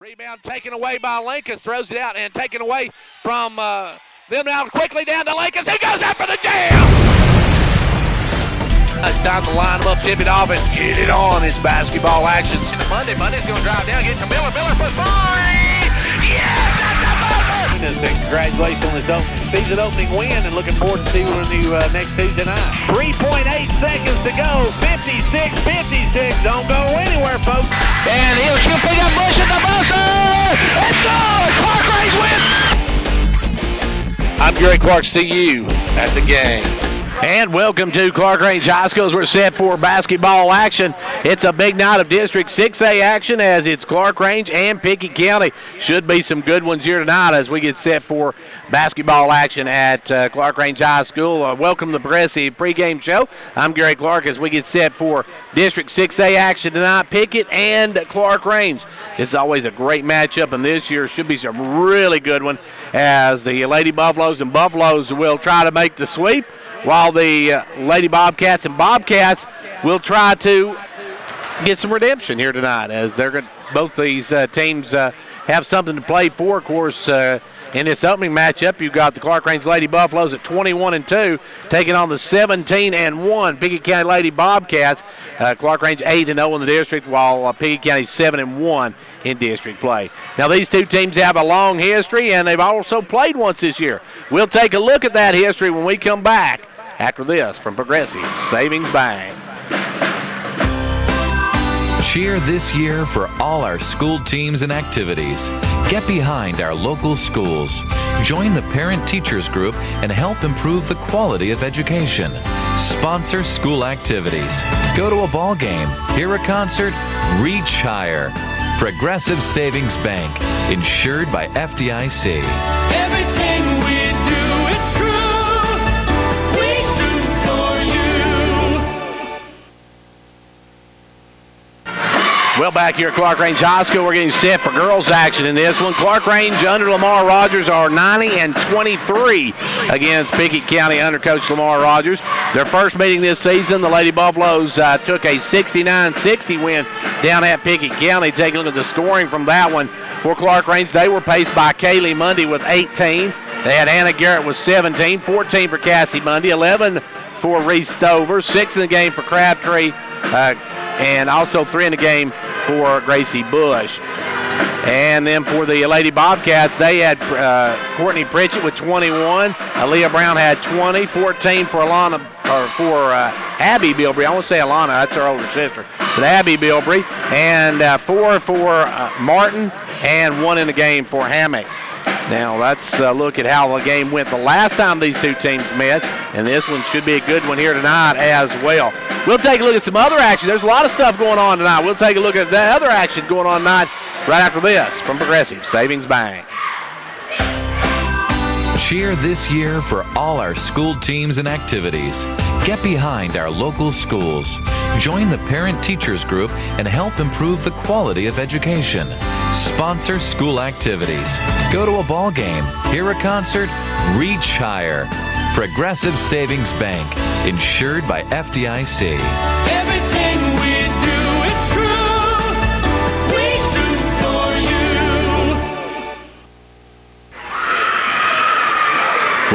Rebound taken away by Lincoln, throws it out and taken away from them now quickly down to Lincoln. He goes after the jam! It's time to line them up, tip it off, and get it on. It's basketball action. Monday's going to drive down, get to Miller. Miller for three! Yes, that's the buzzer! Congratulations on this season opening win, and looking forward to seeing you next Tuesday night. 3.8 seconds to go. 56. Don't go anywhere, folks. And he'll pick up Bush at the buzzer. It's good. Clarkrange wins. I'm Gary Clark. See you at the game. And welcome to Clarkrange High School as we're set for basketball action. It's a big night of District 6A action as it's Clarkrange and Pickett County. Should be some good ones here tonight as we get set for basketball action at Clarkrange High School. Welcome to the Progressive pregame show. I'm Gary Clark as we get set for District 6A action tonight. Pickett and Clarkrange. This is always a great matchup, and this year should be some really good one as the Lady Buffaloes and Buffaloes will try to make the sweep, while the Lady Bobcats and Bobcats will try to get some redemption here tonight, as they're going. Both these teams have something to play for. Of course, in this opening matchup, you've got the Clarkrange Lady Buffaloes at 21-2, taking on the 17-1 Pickett County Lady Bobcats. Clarkrange 8-0 in the district, while Pickett County 7-1 in district play. Now, these two teams have a long history, and they've also played once this year. We'll take a look at that history when we come back after this from Progressive Savings Bank. Cheer this year for all our school teams and activities. Get behind our local schools. Join the parent-teachers group and help improve the quality of education. Sponsor school activities. Go to a ball game, hear a concert, reach higher. Progressive Savings Bank, insured by FDIC. Everything we do, it's true. We do for you. Well, back here at Clarkrange High School, we're getting set for girls action in this one. Clarkrange under Lamar Rogers are 90-23 against Pickett County under Coach Lamar Rogers. Their first meeting this season, the Lady Buffaloes took a 69-60 win down at Pickett County. Taking a look at the scoring from that one for Clarkrange, they were paced by Kaylee Mundy with 18. They had Anna Garrett with 17, 14 for Cassie Mundy, 11 for Reese Stover, 6 in the game for Crabtree, and also 3 in the game for Gracie Bush. And then for the Lady Bobcats, they had Courtney Pritchett with 21. Aaliyah Brown had 20, 14 for Abby Bilbrey. I won't say Alana, that's her older sister. But Abby Bilbrey, and 4 for Martin, and 1 in the game for Hammock. Now let's look at how the game went the last time these two teams met, and this one should be a good one here tonight as well. We'll take a look at some other action. There's a lot of stuff going on tonight. We'll take a look at that other action going on tonight right after this from Progressive Savings Bank. Cheer this year for all our school teams and activities. Get behind our local schools. Join the parent-teachers group and help improve the quality of education. Sponsor school activities. Go to a ball game, hear a concert, reach higher. Progressive Savings Bank, insured by FDIC. Everything we do, it's true. We do for you.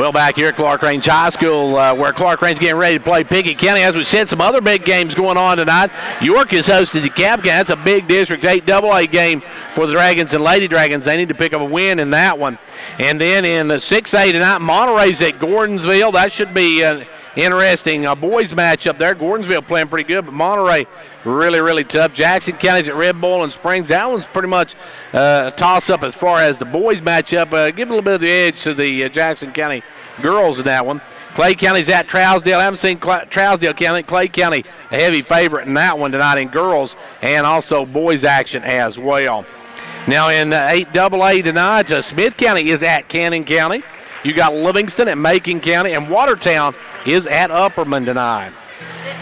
Well, back here at Clarkrange High School, where Clarkrange getting ready to play Pickett County. As we said, some other big games going on tonight. York is hosted to Cap County. That's a big District 8 AA game for the Dragons and Lady Dragons. They need to pick up a win in that one. And then in the 6A tonight, Monterey's at Gordonsville. That should be an interesting boys matchup there. Gordonsville playing pretty good, but Monterey really, really tough. Jackson County's at Red Bull and Springs. That one's pretty much a toss-up as far as the boys matchup. Give a little bit of the edge to the Jackson County girls in that one. Clay County's at Trousdale. I haven't seen Trousdale County. Clay County a heavy favorite in that one tonight in girls, and also boys action as well. Now in 8AA tonight, Smith County is at Cannon County. You got Livingston at Macon County, and Watertown is at Upperman tonight.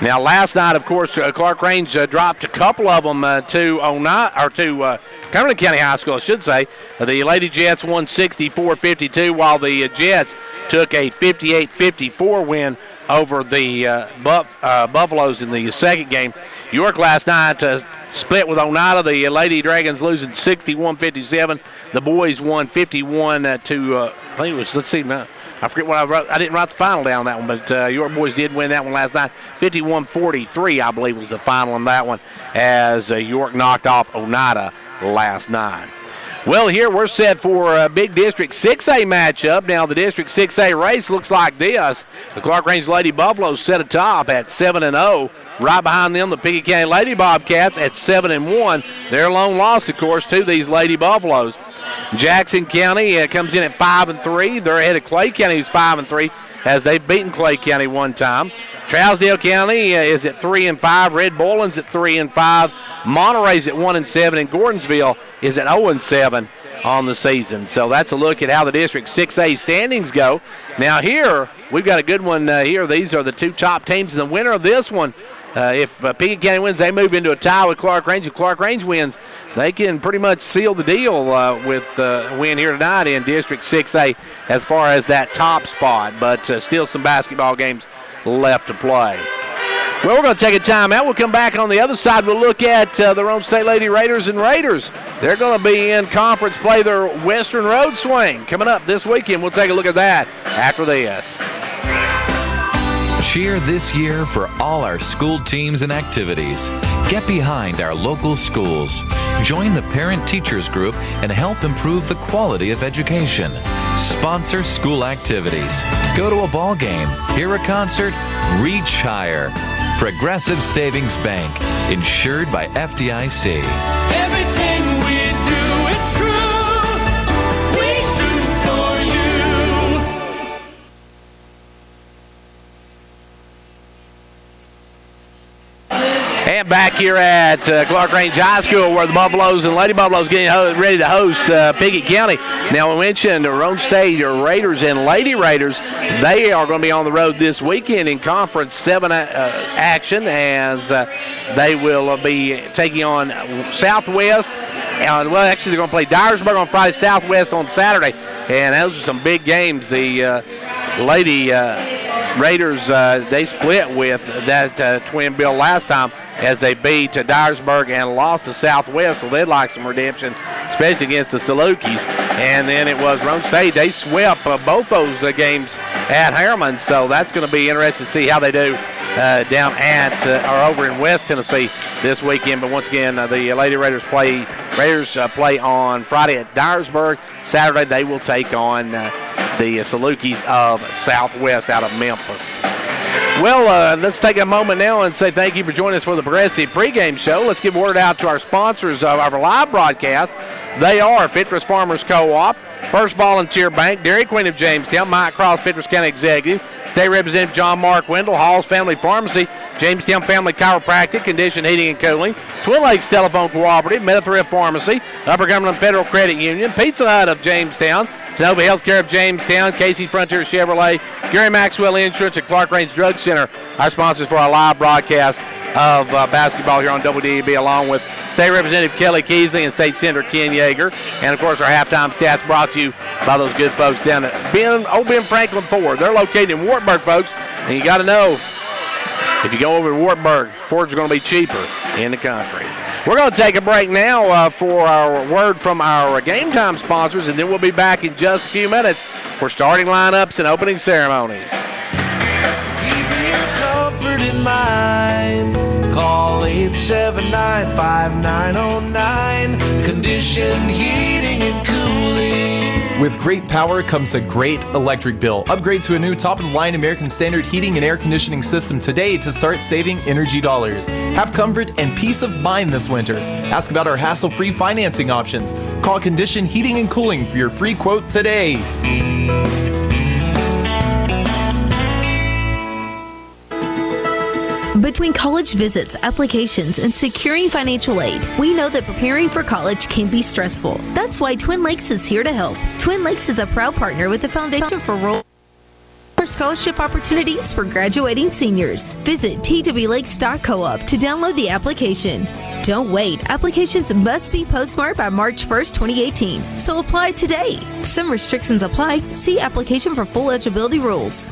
Now last night, of course, Clarkrange dropped a couple of them to Cumberland County High School, I should say. The Lady Jets won 64-52, while the Jets took a 58-54 win over the Buffaloes in the second game. York last night split with Oneida. The Lady Dragons losing 61-57. The boys won 51 to, I think it was, let's see, I forget what I wrote. I didn't write the final down on that one, but York boys did win that one last night. 51-43, I believe, was the final on that one, as York knocked off Oneida last night. Well, here we're set for a big District 6A matchup. Now, the District 6A race looks like this. The Clarkrange Lady Buffaloes set atop at 7-0. Right behind them, the Pickett County Lady Bobcats at 7-1. Their lone loss, of course, to these Lady Buffaloes. Jackson County comes in at 5-3. They're ahead of Clay County, who's 5-3, as they've beaten Clay County one time. Trousdale County is at 3-5. Red Boylan's at 3-5. Monterey's at 1-7, and Gordonsville is at 0-7 on the season. So that's a look at how the District 6A standings go. Now here, we've got a good one here. These are the two top teams, and the winner of this one, if Pickett County wins, they move into a tie with Clarkrange. If Clarkrange wins, they can pretty much seal the deal with a win here tonight in District 6A as far as that top spot. But still some basketball games left to play. Well, we're going to take a timeout. We'll come back on the other side. We'll look at the Rome State Lady Raiders and Raiders. They're going to be in conference play their Western Road Swing coming up this weekend. We'll take a look at that after this. Cheer this year for all our school teams and activities. Get behind our local schools. Join the parent-teachers group and help improve the quality of education. Sponsor school activities. Go to a ball game, hear a concert, reach higher. Progressive Savings Bank, insured by FDIC. Everything we do, it's true. We do for you. And back here at Clarkrange High School, where the Buffaloes and Lady Buffaloes getting ready to host Pickett County. Now, we mentioned the Roane State Raiders and Lady Raiders. They are going to be on the road this weekend in Conference 7 action, as they will be taking on Southwest. Well, actually, they're going to play Dyersburg on Friday, Southwest on Saturday. And those are some big games. The Lady Raiders, they split with that twin bill last time, as they beat Dyersburg and lost to Southwest, so they'd like some redemption, especially against the Salukis. And then it was Roane State. They swept both those games at Harriman, so that's going to be interesting to see how they do down at or over in West Tennessee this weekend. But once again, the Lady Raiders play on Friday at Dyersburg. Saturday they will take on the Salukis of Southwest out of Memphis. Well, let's take a moment now and say thank you for joining us for the Progressive pregame show. Let's give word out to our sponsors of our live broadcast. They are Fittress Farmers Co-op, First Volunteer Bank, Dairy Queen of Jamestown, Mike Cross, Fittress County Executive, State Representative John Mark Wendell, Hall's Family Pharmacy, Jamestown Family Chiropractic, Condition Heating and Cooling, Twin Lakes Telephone Cooperative, Meta-Thrift Pharmacy, Upper Cumberland Federal Credit Union, Pizza Hut of Jamestown, Tenova Healthcare of Jamestown, Casey's Frontier Chevrolet, Gary Maxwell Insurance, and Clarkrange Drug Center, our sponsors for our live broadcast of basketball here on WDEB, along with State Representative Kelly Keesley and State Senator Ken Yeager. And, of course, our halftime stats brought to you by those good folks down at Ben Franklin Ford. They're located in Wartburg, folks, and you got to know, if you go over to Wartburg, Fords are going to be cheaper in the country. We're going to take a break now for our word from our game time sponsors, and then we'll be back in just a few minutes for starting lineups and opening ceremonies. Keeping your comfort in mind. Call 879-5909. Condition heating and cooling. With great power comes a great electric bill. Upgrade to a new top-of-the-line American Standard heating and air conditioning system today to start saving energy dollars. Have comfort and peace of mind this winter. Ask about our hassle-free financing options. Call Condition Heating and Cooling for your free quote today. Between college visits, applications, and securing financial aid, we know that preparing for college can be stressful. That's why Twin Lakes is here to help. Twin Lakes is a proud partner with the Foundation for Rural Scholarship Opportunities for Graduating Seniors. Visit twlakes.coop to download the application. Don't wait. Applications must be postmarked by March 1st, 2018. So apply today. Some restrictions apply. See application for full eligibility rules.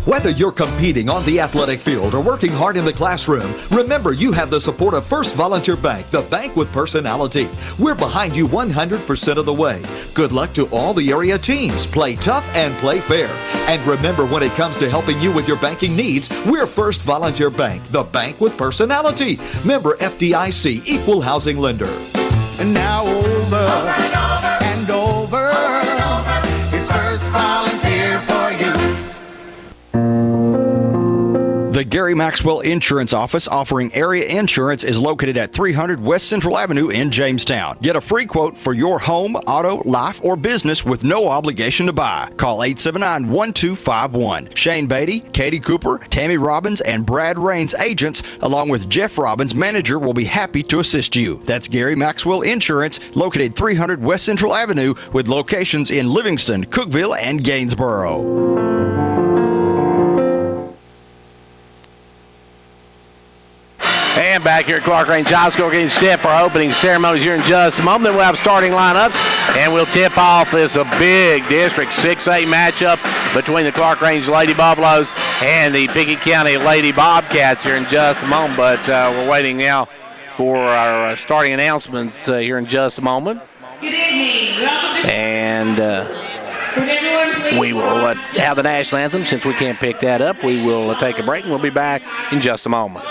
Whether you're competing on the athletic field or working hard in the classroom, remember you have the support of First Volunteer Bank, the bank with personality. We're behind you 100% of the way. Good luck to all the area teams. Play tough and play fair. And remember, when it comes to helping you with your banking needs, we're First Volunteer Bank, the bank with personality. Member FDIC, Equal Housing Lender. And now over and over, it's First Volunteer for you. The Gary Maxwell Insurance Office offering area insurance is located at 300 West Central Avenue in Jamestown. Get a free quote for your home, auto, life, or business with no obligation to buy. Call 879-1251. Shane Beatty, Katie Cooper, Tammy Robbins, and Brad Raines agents, along with Jeff Robbins, manager, will be happy to assist you. That's Gary Maxwell Insurance, located 300 West Central Avenue with locations in Livingston, Cookeville, and Gainsboro. And back here at Clarkrange High School, getting set for opening ceremonies here in just a moment. Then we'll have starting lineups, and we'll tip off this a big District 6A matchup between the Clarkrange Lady Buffaloes and the Pickett County Lady Bobcats here in just a moment. But we're waiting now for our starting announcements here in just a moment. Good evening. And we will have the national anthem. Since we can't pick that up, we will take a break, and we'll be back in just a moment.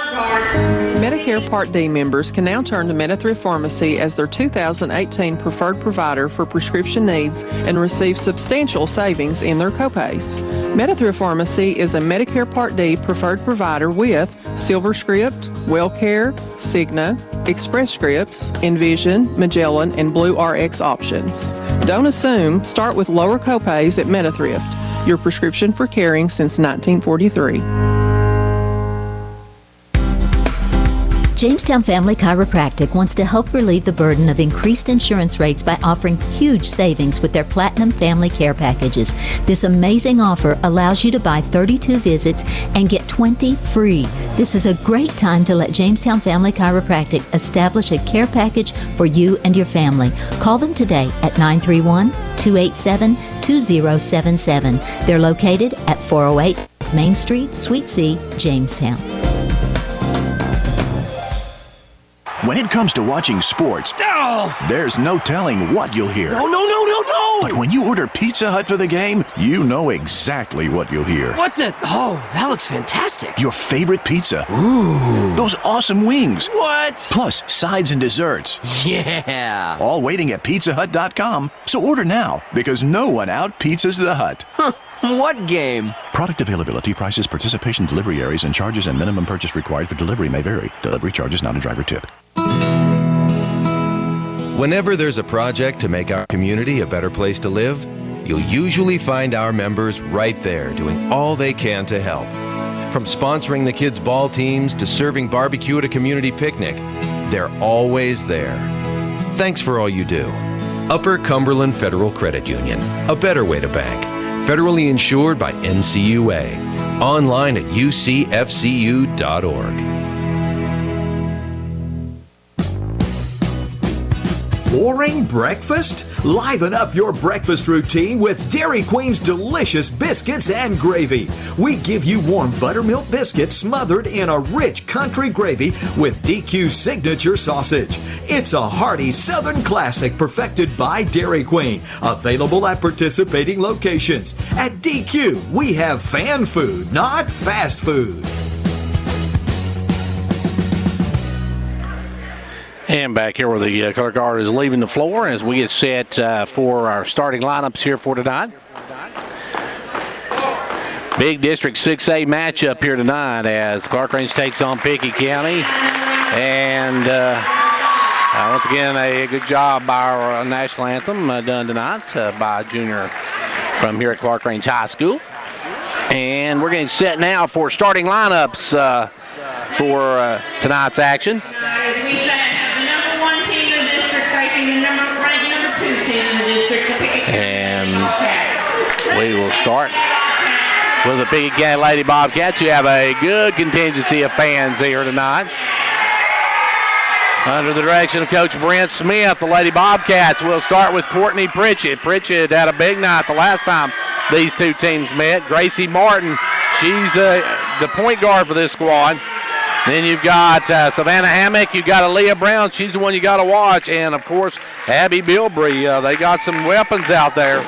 Medicare Part D members can now turn to Medi-Thrift Pharmacy as their 2018 preferred provider for prescription needs and receive substantial savings in their copays. Medi-Thrift Pharmacy is a Medicare Part D preferred provider with SilverScript, WellCare, Cigna, Express Scripts, Envision, Magellan, and Blue RX options. Don't assume. Start with lower copays at Medi-Thrift, your prescription for caring since 1943. Jamestown Family Chiropractic wants to help relieve the burden of increased insurance rates by offering huge savings with their Platinum Family Care Packages. This amazing offer allows you to buy 32 visits and get 20 free. This is a great time to let Jamestown Family Chiropractic establish a care package for you and your family. Call them today at 931-287-2077. They're located at 408 Main Street, Suite C, Jamestown. When it comes to watching sports, there's no telling what you'll hear. No! But when you order Pizza Hut for the game, you know exactly what you'll hear. What the? Oh, that looks fantastic. Your favorite pizza. Ooh. Those awesome wings. What? Plus sides and desserts. Yeah. All waiting at pizzahut.com. So order now, because no one out-pizzas the Hut. Huh. What game? Product availability, prices, participation, delivery areas, and charges and minimum purchase required for delivery may vary. Delivery charges not a driver tip. Whenever there's a project to make our community a better place to live, you'll usually find our members right there doing all they can to help. From sponsoring the kids' ball teams to serving barbecue at a community picnic, they're always there. Thanks for all you do. Upper Cumberland Federal Credit Union, a better way to bank. Federally insured by NCUA. Online at ucfcu.org. Boring breakfast? Liven up your breakfast routine with Dairy Queen's delicious biscuits and gravy. We give you warm buttermilk biscuits smothered in a rich country gravy with DQ's signature sausage. It's a hearty Southern classic perfected by Dairy Queen. Available at participating locations. At DQ, we have fan food, not fast food. And back here where the color guard is leaving the floor as we get set for our starting lineups here for tonight. Big District 6A matchup here tonight as Clarkrange takes on Pickett County. And once again, a good job by our national anthem done tonight by a junior from here at Clarkrange High School. And we're getting set now for starting lineups for tonight's action. And we will start with the Pickett County Lady Bobcats, who have a good contingency of fans here tonight. Under the direction of Coach Brent Smith, the Lady Bobcats will start with Courtney Pritchett. Pritchett had a big night the last time these two teams met. Gracie Martin, She's the point guard for this squad. Then you've got Savannah Hammock. You've got Aaliyah Brown. She's the one you got to watch. And, of course, Abby Bilbrey. They got some weapons out there.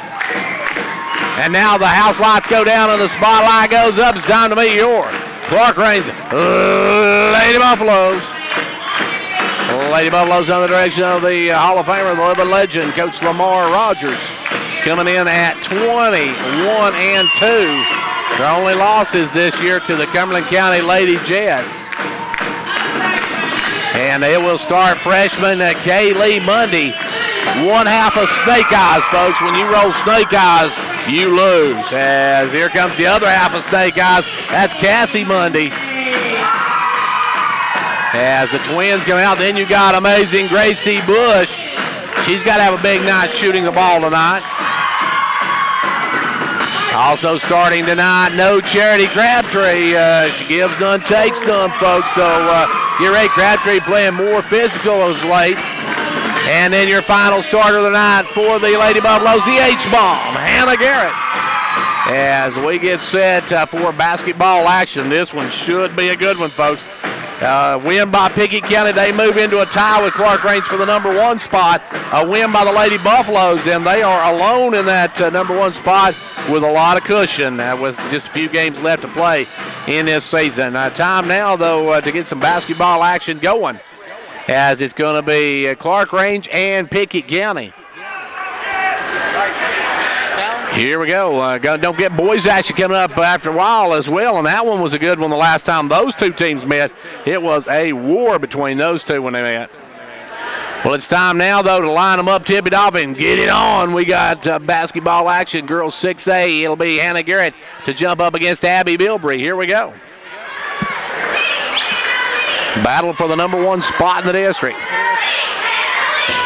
And now the house lights go down and the spotlight goes up. It's time to meet your Clarkrange Lady Buffaloes. Lady Buffaloes under the direction of the Hall of Famer, the living legend, Coach Lamar Rogers, coming in at 21-2. Their only losses this year to the Cumberland County Lady Jets. And it will start freshman Kaylee Mundy. One half of Snake Eyes, folks. When you roll Snake Eyes, you lose. As here comes the other half of Snake Eyes. That's Cassie Mundy. As the twins come out, then you got amazing Gracie Bush. She's got to have a big night shooting the ball tonight. Also starting tonight, no Charity Crabtree. She gives none, takes none, folks. So get ready, Crabtree playing more physical as late. And then your final starter tonight for the Lady Buffaloes, the H-Bomb, Hannah Garrett. As we get set for basketball action, this one should be a good one, folks. Win by Pickett County. They move into a tie with Clarkrange for the number 1 spot. A win by the Lady Buffaloes, and they are alone in that number 1 spot with a lot of cushion with just a few games left to play in this season. Time now, though, to get some basketball action going, as it's going to be Clarkrange and Pickett County. Here we go. Don't get boys action coming up after a while as well, and that one was a good one the last time those two teams met. It was a war between those two when they met. Well, it's time now, though, to line them up, tip it off, and get it on. We got basketball action, girls 6A. It'll be Hannah Garrett to jump up against Abby Bilbrey. Here we go. Battle for the number 1 spot in the district.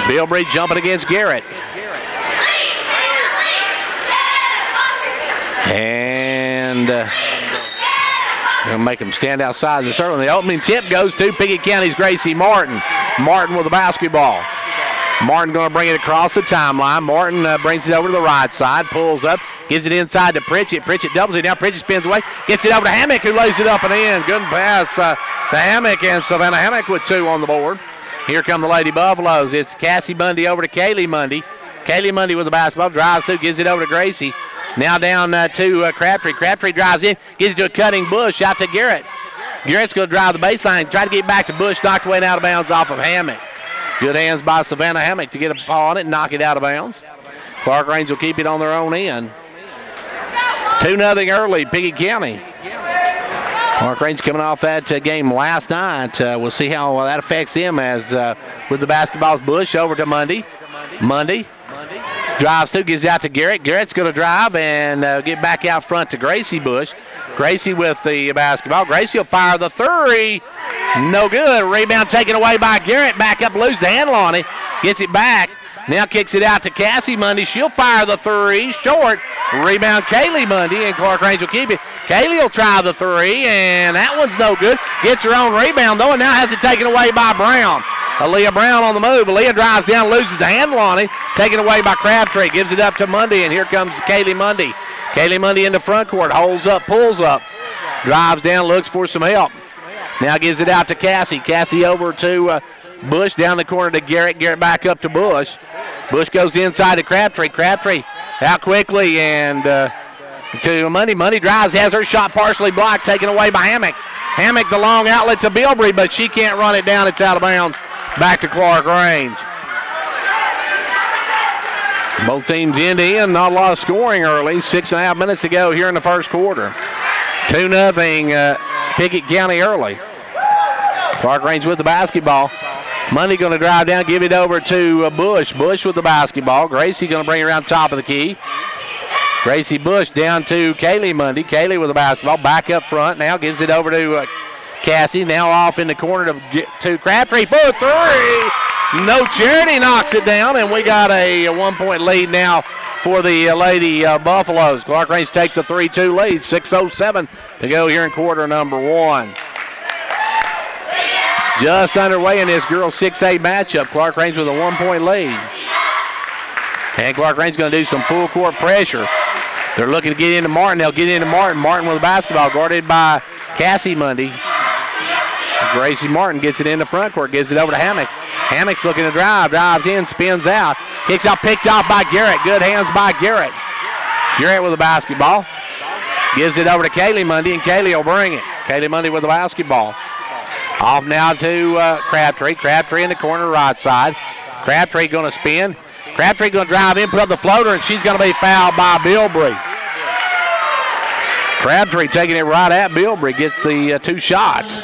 Bilbrey jumping against Garrett. And going to make them stand outside the circle. And the opening tip goes to Pickett County's Gracie Martin. Martin with the basketball. Martin going to bring it across the timeline. Martin brings it over to the right side, pulls up, gives it inside to Pritchett. Pritchett doubles it. Now Pritchett spins away, gets it over to Hammock, who lays it up and in. Good pass to Hammock, and Savannah Hammock with 2 on the board. Here come the Lady Buffaloes. It's Cassie Mundy over to Kaylee Mundy. Kaylee Mundy with the basketball, drives through, gives it over to Gracie. Now down to Crabtree. Crabtree drives in, gives it to a cutting Bush, out to Garrett. Garrett's going to drive the baseline, try to get back to Bush, knocked away and out of bounds off of Hammock. Good hands by Savannah Hammock to get a paw on it and knock it out of bounds. Clarkrange will keep it on their own end. 2-0 early, Pickett County. Clarkrange coming off that game last night. We'll see how that affects them as with the basketballs. Bush over to Mundy. Mundy drives through, gives it out to Garrett. Garrett's going to drive and get back out front to Gracie Bush. Gracie with the basketball. Gracie will fire the 3. No good. Rebound taken away by Garrett. Back up, loses the handle on it. Gets it back. Now kicks it out to Cassie Mundy. She'll fire the 3. Short. Rebound Kaylee Mundy, and Clarkrange will keep it. Kaylee will try the 3, and that one's no good. Gets her own rebound, though, and now has it taken away by Brown. Aaliyah Brown on the move. Aaliyah drives down, loses the handle on it. Taken away by Crabtree. Gives it up to Mundy, and here comes Kaylee Mundy. Kaylee Mundy in the front court. Holds up, pulls up. Drives down, looks for some help. Now gives it out to Cassie. Cassie over to Bush, down the corner to Garrett. Garrett back up to Bush. Bush goes inside to Crabtree. Crabtree out quickly and to Mundy. Mundy drives, has her shot partially blocked, taken away by Hammock. Hammock the long outlet to Bilbrey, but she can't run it down. It's out of bounds. Back to Clarkrange. Both teams end to end. Not a lot of scoring early. 6.5 minutes to go here in the first quarter. 2-0 Pickett County early. Clarkrange with the basketball. Mundy going to drive down, give it over to Bush. Bush with the basketball. Gracie going to bring it around top of the key. Gracie Bush down to Kaylee Mundy. Kaylee with the basketball. Back up front. Now gives it over to Cassie. Now off in the corner to Crabtree for 3. No Charity knocks it down, and we got a 1-point lead now for the Lady Buffaloes. Clarkrange takes a 3-2 lead. 6:07 to go here in quarter number 1. Just underway in this girls 6A matchup. Clarkrange with a 1-point lead. And Clarkrange going to do some full court pressure. They're looking to get into Martin. They'll get into Martin. Martin with the basketball, guarded by Cassie Mundy. Gracie Martin gets it in the front court, gives it over to Hammock. Hammock's looking to drive, drives in, spins out, kicks out, picked off by Garrett. Good hands by Garrett. Garrett with the basketball. Gives it over to Kaylee Mundy, and Kaylee will bring it. Kaylee Mundy with the basketball. Off now to Crabtree. Crabtree in the corner right side. Crabtree going to spin. Crabtree going to drive in, put up the floater, and she's going to be fouled by Bilbrey. Crabtree taking it right at Bilbrey. Gets the 2 shots.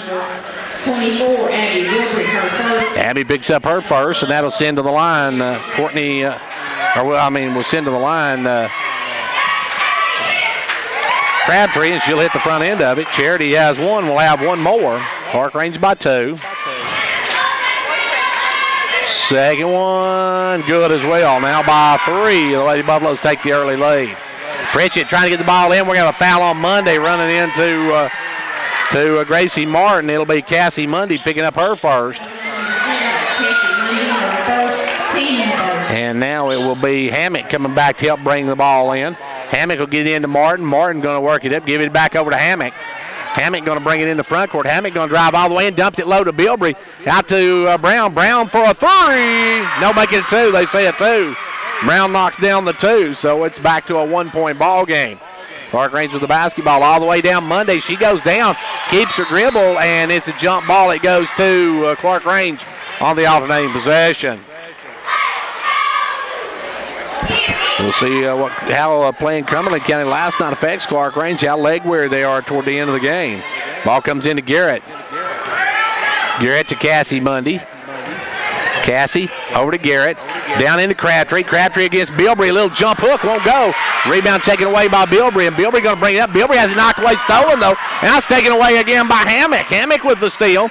24, Abby Bilbrey, her first. Abby picks up her first, and that'll send to the line Courtney, we'll send to the line Crabtree, and she'll hit the front end of it. Charity has one. We'll have one more. Clarkrange by 2. Second one, good as well. Now by 3, the Lady Buffaloes take the early lead. Pritchett trying to get the ball in. We're going to foul on Monday, running into to Gracie Martin. It'll be Cassie Mundy picking up her first. And now it will be Hammock coming back to help bring the ball in. Hammock will get into Martin. Martin going to work it up, give it back over to Hammock. Hammock going to bring it in the front court. Hammock going to drive all the way in, dumped it low to Bilbrey. Out to Brown. Brown for a 3. No, make it a 2. They say a 2. Brown knocks down the 2, so it's back to a 1-point ball game. Clarkrange with the basketball all the way down Monday. She goes down, keeps her dribble, and it's a jump ball. It goes to Clarkrange on the alternating possession. We'll see how playing Cumberland County last night affects Clarkrange, how leg weary they are toward the end of the game. Ball comes into Garrett. Garrett to Cassie Mundy. Cassie over to Garrett. Down into Crabtree. Crabtree against Bilbrey. A little jump hook, won't go. Rebound taken away by Bilbrey, and Bilbrey going to bring it up. Bilbrey has it knocked away, stolen though. And that's taken away again by Hammock. Hammock with the steal.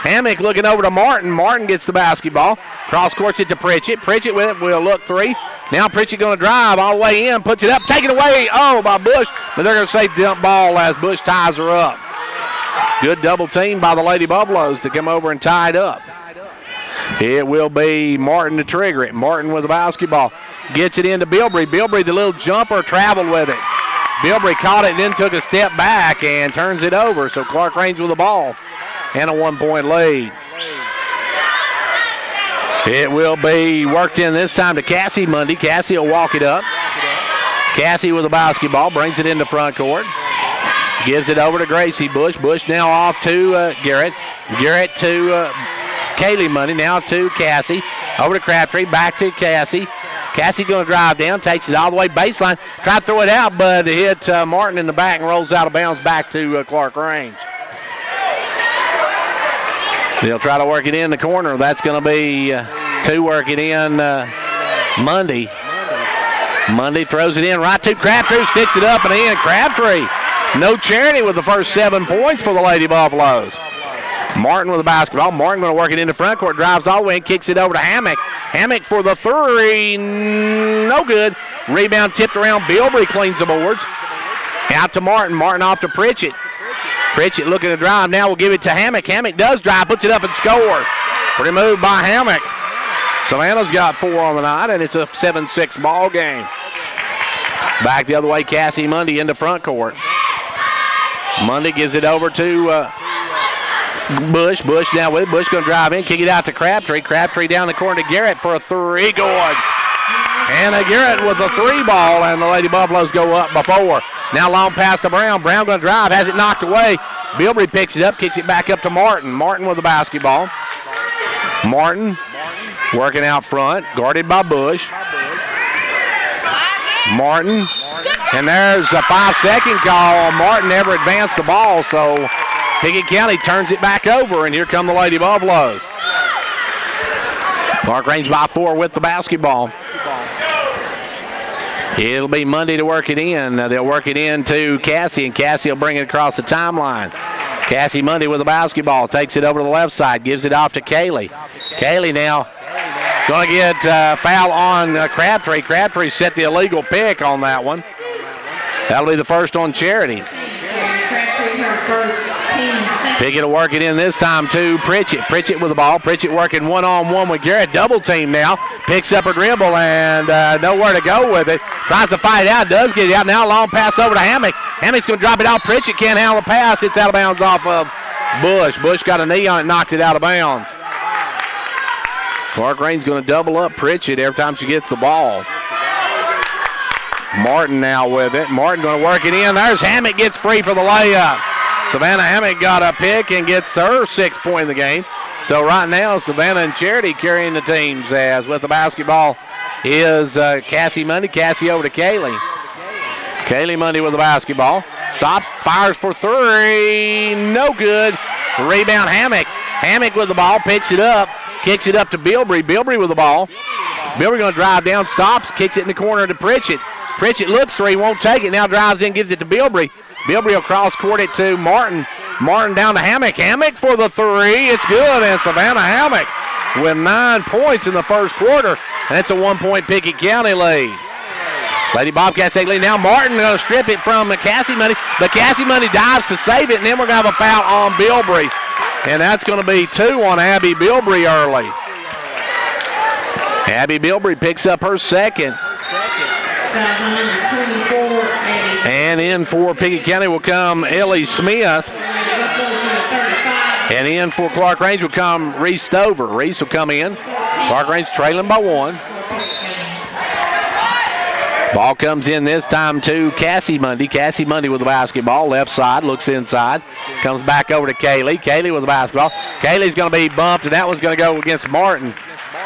Hammock looking over to Martin. Martin gets the basketball. Cross courts it to Pritchett. Pritchett with it will look 3. Now Pritchett going to drive all the way in, puts it up, taken away, by Bush. But they're going to say dump ball as Bush ties her up. Good double team by the Lady Buffaloes to come over and tie it up. It will be Martin to trigger it. Martin with the basketball. Gets it into Bilbrey. Bilbrey, the little jumper, traveled with it. Bilbrey caught it and then took a step back and turns it over. So Clarkrange with the ball and a 1-point lead. It will be worked in this time to Cassie Mundy. Cassie will walk it up. Cassie with the basketball, brings it into front court. Gives it over to Gracie Bush. Bush now off to Garrett. Garrett to Kaylee Mundy, now to Cassie. Over to Crabtree, back to Cassie. Cassie going to drive down, takes it all the way baseline. Try to throw it out, but it hit Martin in the back and rolls out of bounds back to Clarkrange. They'll try to work it in the corner. That's going to be to work it in Mundy. Mundy throws it in right to Crabtree, sticks it up and in. Crabtree, no charity with the first 7 points for the Lady Buffaloes. Martin with the basketball. Martin going to work it into front court, drives all the way and kicks it over to Hammock. Hammock for the 3, no good. Rebound tipped around. Bilbrey cleans the boards. Out to Martin. Martin off to Pritchett. Pritchett looking to drive. Now we'll give it to Hammock. Hammock does drive, puts it up and scores. Pretty move by Hammock. Savannah's got 4 on the night, and it's a 7-6 ball game. Back the other way, Cassie Mundy into front court. Mundy gives it over to Bush. Bush now with it. Bush going to drive in, kick it out to Crabtree. Crabtree down the corner to Garrett for a 3. Good. And Garrett with a 3 ball, and the Lady Buffaloes go up by 4. Now long pass to Brown. Brown going to drive, has it knocked away. Bilbrey picks it up, kicks it back up to Martin. Martin with the basketball. Martin working out front, guarded by Bush. Martin, and there's a 5-second call. Martin never advanced the ball, so Pickett County turns it back over, and here come the Lady Buffaloes. Clarkrange by 4 with the basketball. It'll be Mundy to work it in. They'll work it in to Cassie, and Cassie will bring it across the timeline. Cassie Mundy with the basketball, takes it over to the left side, gives it off to Kaylee. Kaylee now going to get foul on Crabtree. Crabtree set the illegal pick on that one. That'll be the first on Charity. Pickett will work it in this time to Pritchett. Pritchett with the ball. Pritchett working one-on-one with Garrett. Double team now. Picks up a dribble and nowhere to go with it. Tries to fight it out. Does get it out. Now long pass over to Hammock. Hammock's going to drop it off. Pritchett can't handle the pass. It's out of bounds off of Bush. Bush got a knee on it, knocked it out of bounds. Clarkrange's going to double up Pritchett every time she gets the ball. Martin now with it. Martin going to work it in. There's Hammock, gets free for the layup. Savannah Hammock got a pick and gets her 6th point in the game. So right now, Savannah and Charity carrying the teams, as with the basketball is Cassie Mundy. Cassie over to Kaylee. Kaylee Mundy with the basketball. Stops, fires for three. No good. Rebound Hammock. Hammock with the ball, picks it up, kicks it up to Bilbrey. Bilbrey with the ball. Bilbrey going to drive down, stops, kicks it in the corner to Pritchett. Pritchett looks three, won't take it. Now drives in, gives it to Bilbrey. Bilbrey will cross court it to Martin. Martin down to Hammock. Hammock for the three. It's good, and Savannah Hammock with 9 points in the first quarter. That's a 1-point Pickett County lead. Lady Bobcats take lead. Now Martin going to strip it from Cassie Money. But Cassie Money dives to save it, and then we're going to have a foul on Bilbrey. And that's going to be 2 on Abby Bilbrey early. Abby Bilbrey picks up her second. And in for Pickett County will come Ellie Smith. And in for Clarkrange will come Reese Stover. Reese will come in. Clarkrange trailing by 1. Ball comes in this time to Cassie Mundy. Cassie Mundy with the basketball. Left side, looks inside. Comes back over to Kaylee. Kaylee with the basketball. Kaylee's going to be bumped, and that one's going to go against Martin.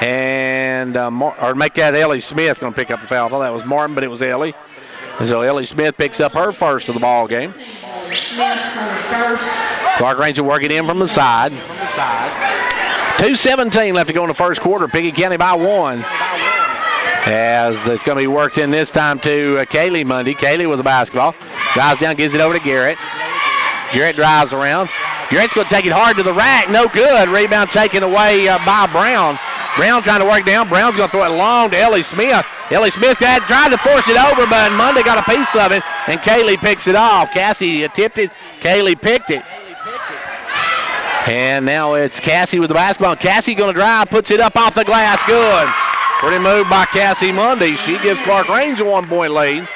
And, or make that Ellie Smith going to pick up the foul. Well, that was Martin, but it was Ellie. And so Ellie Smith picks up her first of the ball game. Clarkrange will work it in from the side. 2:17 left to go in the first quarter. Pickett County by 1. As it's going to be worked in this time to Kaylee Mundy. Kaylee with the basketball. Drives down, gives it over to Garrett. Garrett drives around. Garrett's going to take it hard to the rack. No good. Rebound taken away by Brown. Brown trying to work down. Brown's going to throw it long to Ellie Smith. Ellie Smith tried to force it over, but Mundy got a piece of it, and Kaylee picks it off. Cassie tipped it. Kaylee picked it. And now it's Cassie with the basketball. Cassie going to drive, puts it up off the glass. Good. Pretty move by Cassie Mundy. She gives Clarkrange a 1-point lead.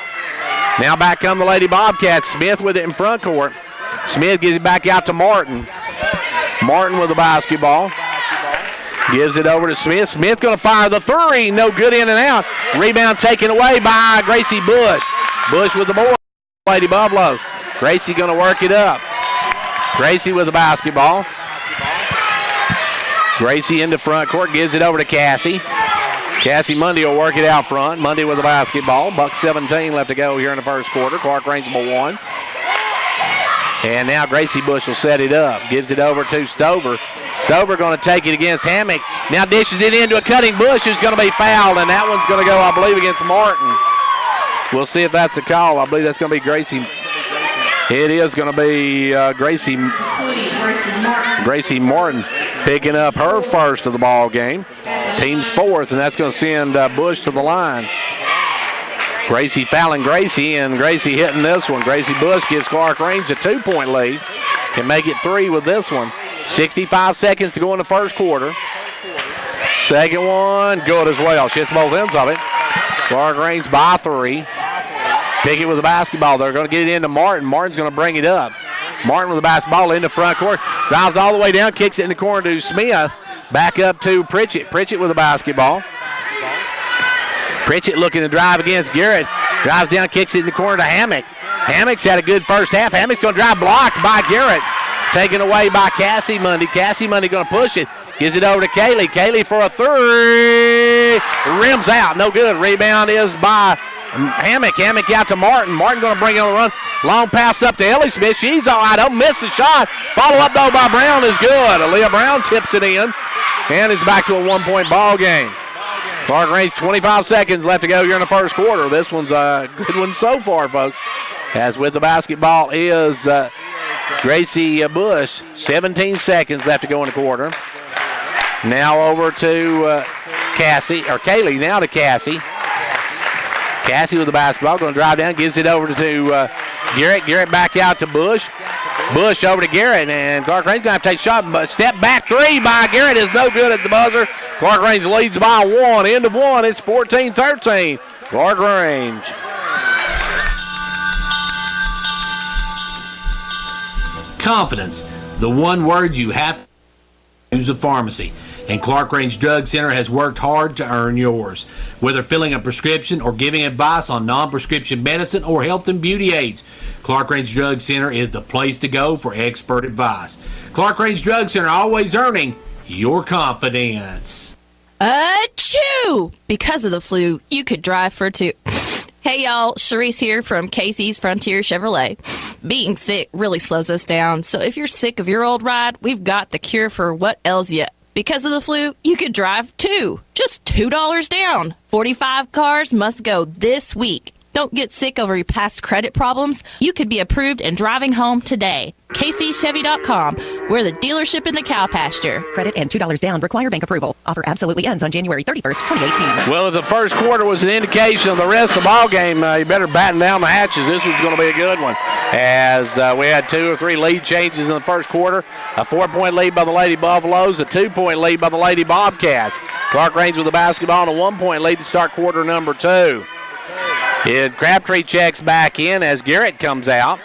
Now back come the Lady Bobcats. Smith with it in front court. Smith gives it back out to Martin. Martin with the basketball. Gives it over to Smith. Smith going to fire the three. No good, in and out. Rebound taken away by Gracie Bush. Bush with the board. Lady Buffalo. Gracie going to work it up. Gracie with the basketball. Gracie into front court. Gives it over to Cassie. Cassie Mundy will work it out front. Mundy with the basketball. $1:17 left to go here in the first quarter. Clarkrange by 1. And now Gracie Bush will set it up. Gives it over to Stover. Stover going to take it against Hammock. Now dishes it into a cutting Bush who's going to be fouled, and that one's going to go, I believe, against Martin. We'll see if that's the call. I believe that's going to be Gracie. It is going to be Gracie Martin picking up her first of the ball game. Team's 4th, and that's going to send Bush to the line. Gracie fouling Gracie, and Gracie hitting this one. Gracie Bush gives Clarkrange a 2-point lead. Can make it 3 with this one. 65 seconds to go in the first quarter. Second one, good as well. She hits both ends of it. Clarkrange by 3. Pickett with the basketball. They're going to get it into Martin. Martin's going to bring it up. Martin with the basketball in the front court. Drives all the way down, kicks it in the corner to Smith. Back up to Pritchett. Pritchett with the basketball. Pritchett looking to drive against Garrett. Drives down, kicks it in the corner to Hammock. Hammock's had a good first half. Hammock's going to drive, blocked by Garrett. Taken away by Cassie Mundy. Cassie Mundy going to push it. Gives it over to Kaylee. Kaylee for a three. Rims out. No good. Rebound is by Hammock. Hammock out to Martin. Martin going to bring it on the run. Long pass up to Ellie Smith. She's all right. Don't miss the shot. Follow up, though, by Brown is good. Aaliyah Brown tips it in. And it's back to a 1-point ball game. Clarkrange, 25 seconds left to go here in the first quarter. This one's a good one so far, folks. As with the basketball is Gracie Bush. 17 seconds left to go in the quarter. Now over to Kaylee now to Cassie. Cassie with the basketball, going to drive down, gives it over to Garrett. Garrett back out to Bush. Bush over to Garrett, and Clarkrange going to have to take a shot. But step back three by Garrett is no good at the buzzer. Clarkrange leads by one. End of one. It's 14-13. Clarkrange. Confidence, the one word you have to use a pharmacy. And Clarkrange Drug Center has worked hard to earn yours. Whether filling a prescription or giving advice on non-prescription medicine or health and beauty aids, Clarkrange Drug Center is the place to go for expert advice. Clarkrange Drug Center, always earning your confidence. Achoo! Because of the flu, you could drive for two. Hey y'all, Sharice here from Casey's Frontier Chevrolet. Being sick really slows us down, so if you're sick of your old ride, we've got the cure for what ails you. Because of the flu, you could drive too. Just $2 down. 45 cars must go this week. Don't get sick over your past credit problems. You could be approved and driving home today. KCChevy.com. We're the dealership in the cow pasture. Credit and $2 down require bank approval. Offer absolutely ends on January 31st, 2018. Well, if the first quarter was an indication of the rest of the ball game, you better batten down the hatches. This was going to be a good one. As we had 2 or 3 lead changes in the first quarter. A 4-point lead by the Lady Buffaloes, a 2-point lead by the Lady Bobcats. Clarkrange with the basketball and a 1-point lead to start quarter number 2. Crabtree checks back in as Garrett comes out.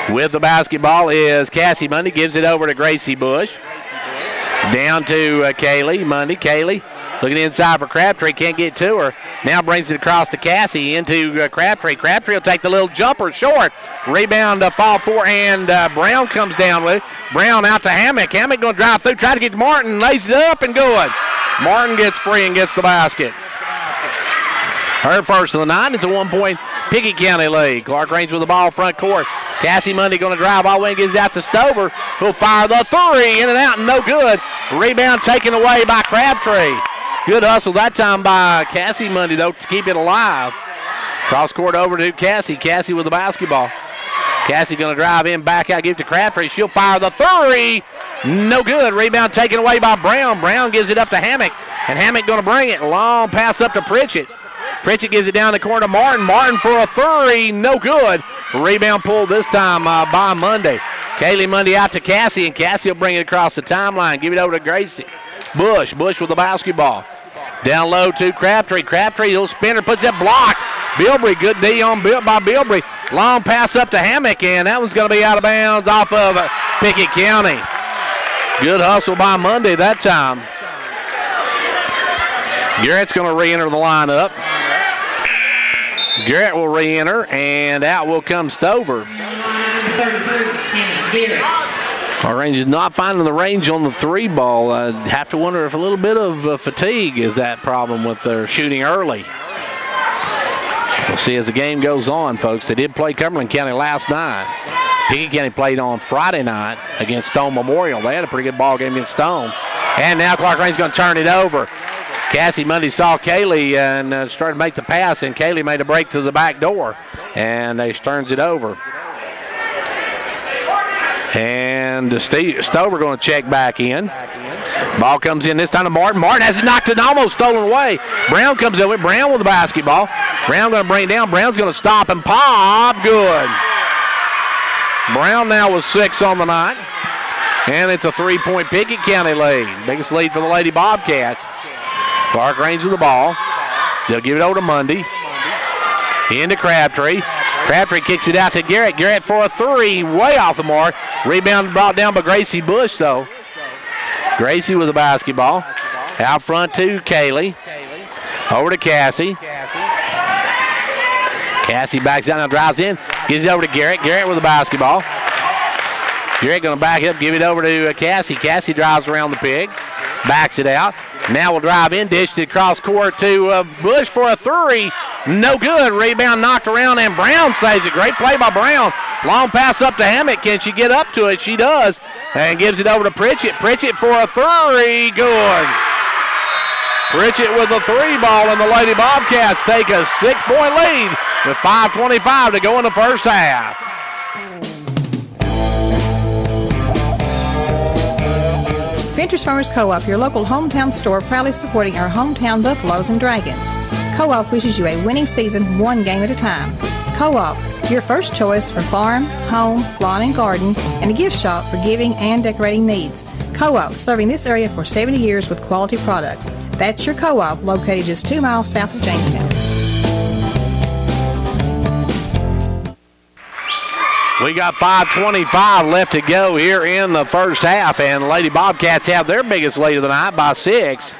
With the basketball is Cassie Mundy, gives it over to Gracie Bush. Down to Kaylee Mundy. Kaylee looking inside for Crabtree, can't get to her. Now brings it across to Cassie into Crabtree. Crabtree will take the little jumper short. Rebound to fall for, and Brown comes down with it. Brown out to Hammock. Hammock going to drive through, try to get to Martin, lays it up and good. Martin gets free and gets the basket. Her first of the night. It's a 1-point Pickett County lead. Clarkrange with the ball front court. Cassie Mundy going to drive all the way and gives it out to Stover, who'll fire the three. In and out and no good. Rebound taken away by Crabtree. Good hustle that time by Cassie Mundy, though, to keep it alive. Cross court over to Cassie. Cassie with the basketball. Cassie going to drive in, back out, give it to Crabtree. She'll fire the three. No good. Rebound taken away by Brown. Brown gives it up to Hammock, and Hammock going to bring it. Long pass up to Pritchett. Pritchett gives it down the corner to Martin. Martin for a three. No good. Rebound pulled this time by Mundy. Kaylee Mundy out to Cassie, and Cassie will bring it across the timeline. Give it over to Gracie. Bush with the basketball. Down low to Crabtree. Crabtree, little spinner, puts that block. Bilbrey, good D on by Bilbrey. Long pass up to Hammock, and that one's going to be out of bounds off of Pickett County. Good hustle by Mundy that time. Garrett's going to re-enter the lineup. Garrett will re-enter, and out will come Stover. Clarkrange is not finding the range on the 3 ball. I have to wonder if a little bit of fatigue is that problem with their shooting early. We'll see as the game goes on, folks. They did play Cumberland County last night. Pickett County played on Friday night against Stone Memorial. They had a pretty good ball game against Stone. And now Clarkrange is going to turn it over. Cassie Mundy saw Kaylee and started to make the pass, and Kaylee made a break to the back door, and they turns it over. And Stover going to check back in. Ball comes in this time to Martin. Martin has it knocked and almost stolen away. Brown comes in with Brown with the basketball. Brown going to bring it down. Brown's going to stop and pop. Good. Brown now with 6 on the night. And it's a 3-point Pickett County lead. Biggest lead for the Lady Bobcats. Clarkrange with the ball. They'll give it over to Mundy. Into Crabtree. Crabtree kicks it out to Garrett. Garrett for a 3, way off the mark. Rebound brought down by Gracie Bush, though. Gracie with the basketball. Out front to Kaylee. Over to Cassie. Cassie backs down and drives in. Gives it over to Garrett. Garrett with the basketball. Garrett going to back it up, give it over to Cassie. Cassie drives around the pig. Backs it out. Now will drive in, dished it across court to Bush for a 3. No good. Rebound knocked around, and Brown saves it. Great play by Brown. Long pass up to Hammock. Can she get up to it? She does. And gives it over to Pritchett. Pritchett for a 3. Good. Pritchett with the 3 ball, and the Lady Bobcats take a 6-point lead with 5:25 to go in the first half. Ventures Farmers Co-op, your local hometown store, proudly supporting our hometown Buffaloes and Dragons. Co-op wishes you a winning season, one game at a time. Co-op, Your first choice for farm, home, lawn, and garden, and a gift shop for giving and decorating needs. Co-op, serving this area for 70 years with quality products. That's your Co-op, located just 2 miles south of Jamestown. We got 5:25 left to go here in the first half, and the Lady Bobcats have their biggest lead of the night by 6.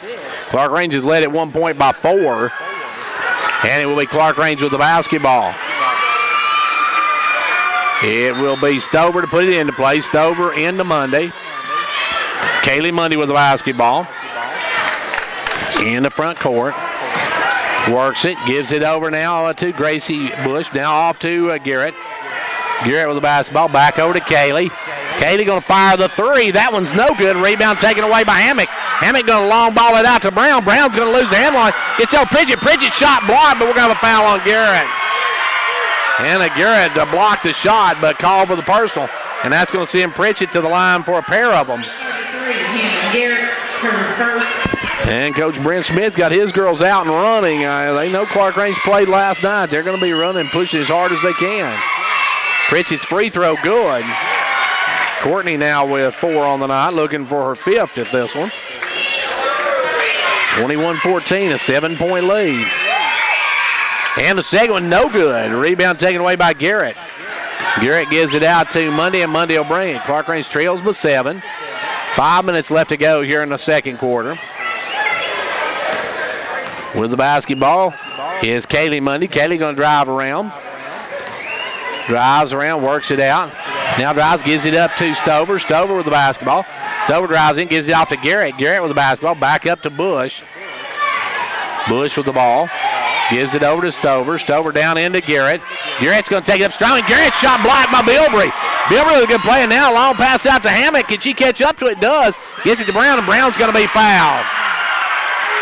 Clarkrange has led at 1 point by 4, and it will be Clarkrange with the basketball. It will be Stover to put it into play. Stover into Monday. Kaylee Mundy with the basketball. In the front court. Works it, gives it over now to Gracie Bush. Now off to Garrett. Garrett with the basketball, back over to Kaylee. Kaylee going to fire the three. That one's no good. Rebound taken away by Hammock. Hammock going to long ball it out to Brown. Brown's going to lose the handle. Gets out Pritchett. Pritchett shot blocked, but we're going to have a foul on Garrett. And Garrett blocked the shot, but called for the personal. And that's going to send Pritchett to the line for a pair of them. Garrett, her first. And Coach Brent Smith got his girls out and running. They know Clarkrange played last night. They're going to be running, pushing as hard as they can. Pritchett's free throw good. Courtney now with 4 on the night, looking for her 5th at this one. 21-14, a 7-point lead. And the second one, no good. Rebound taken away by Garrett. Garrett gives it out to Mundy, and Mundy will bring it. Clarkrange trails by 7. 5 minutes left to go here in the second quarter. With the basketball is Kaylee Mundy. Kaylee going to drive around. Drives around, works it out. Now drives, gives it up to Stover. Stover with the basketball. Stover drives in, gives it off to Garrett. Garrett with the basketball, back up to Bush. Bush with the ball. Gives it over to Stover. Stover down into Garrett. Garrett's going to take it up strong. Garrett shot blocked by Bilbrey. Bilbrey with a good play, and now a long pass out to Hammock. Can she catch up to it? Does. Gets it to Brown, and Brown's going to be fouled.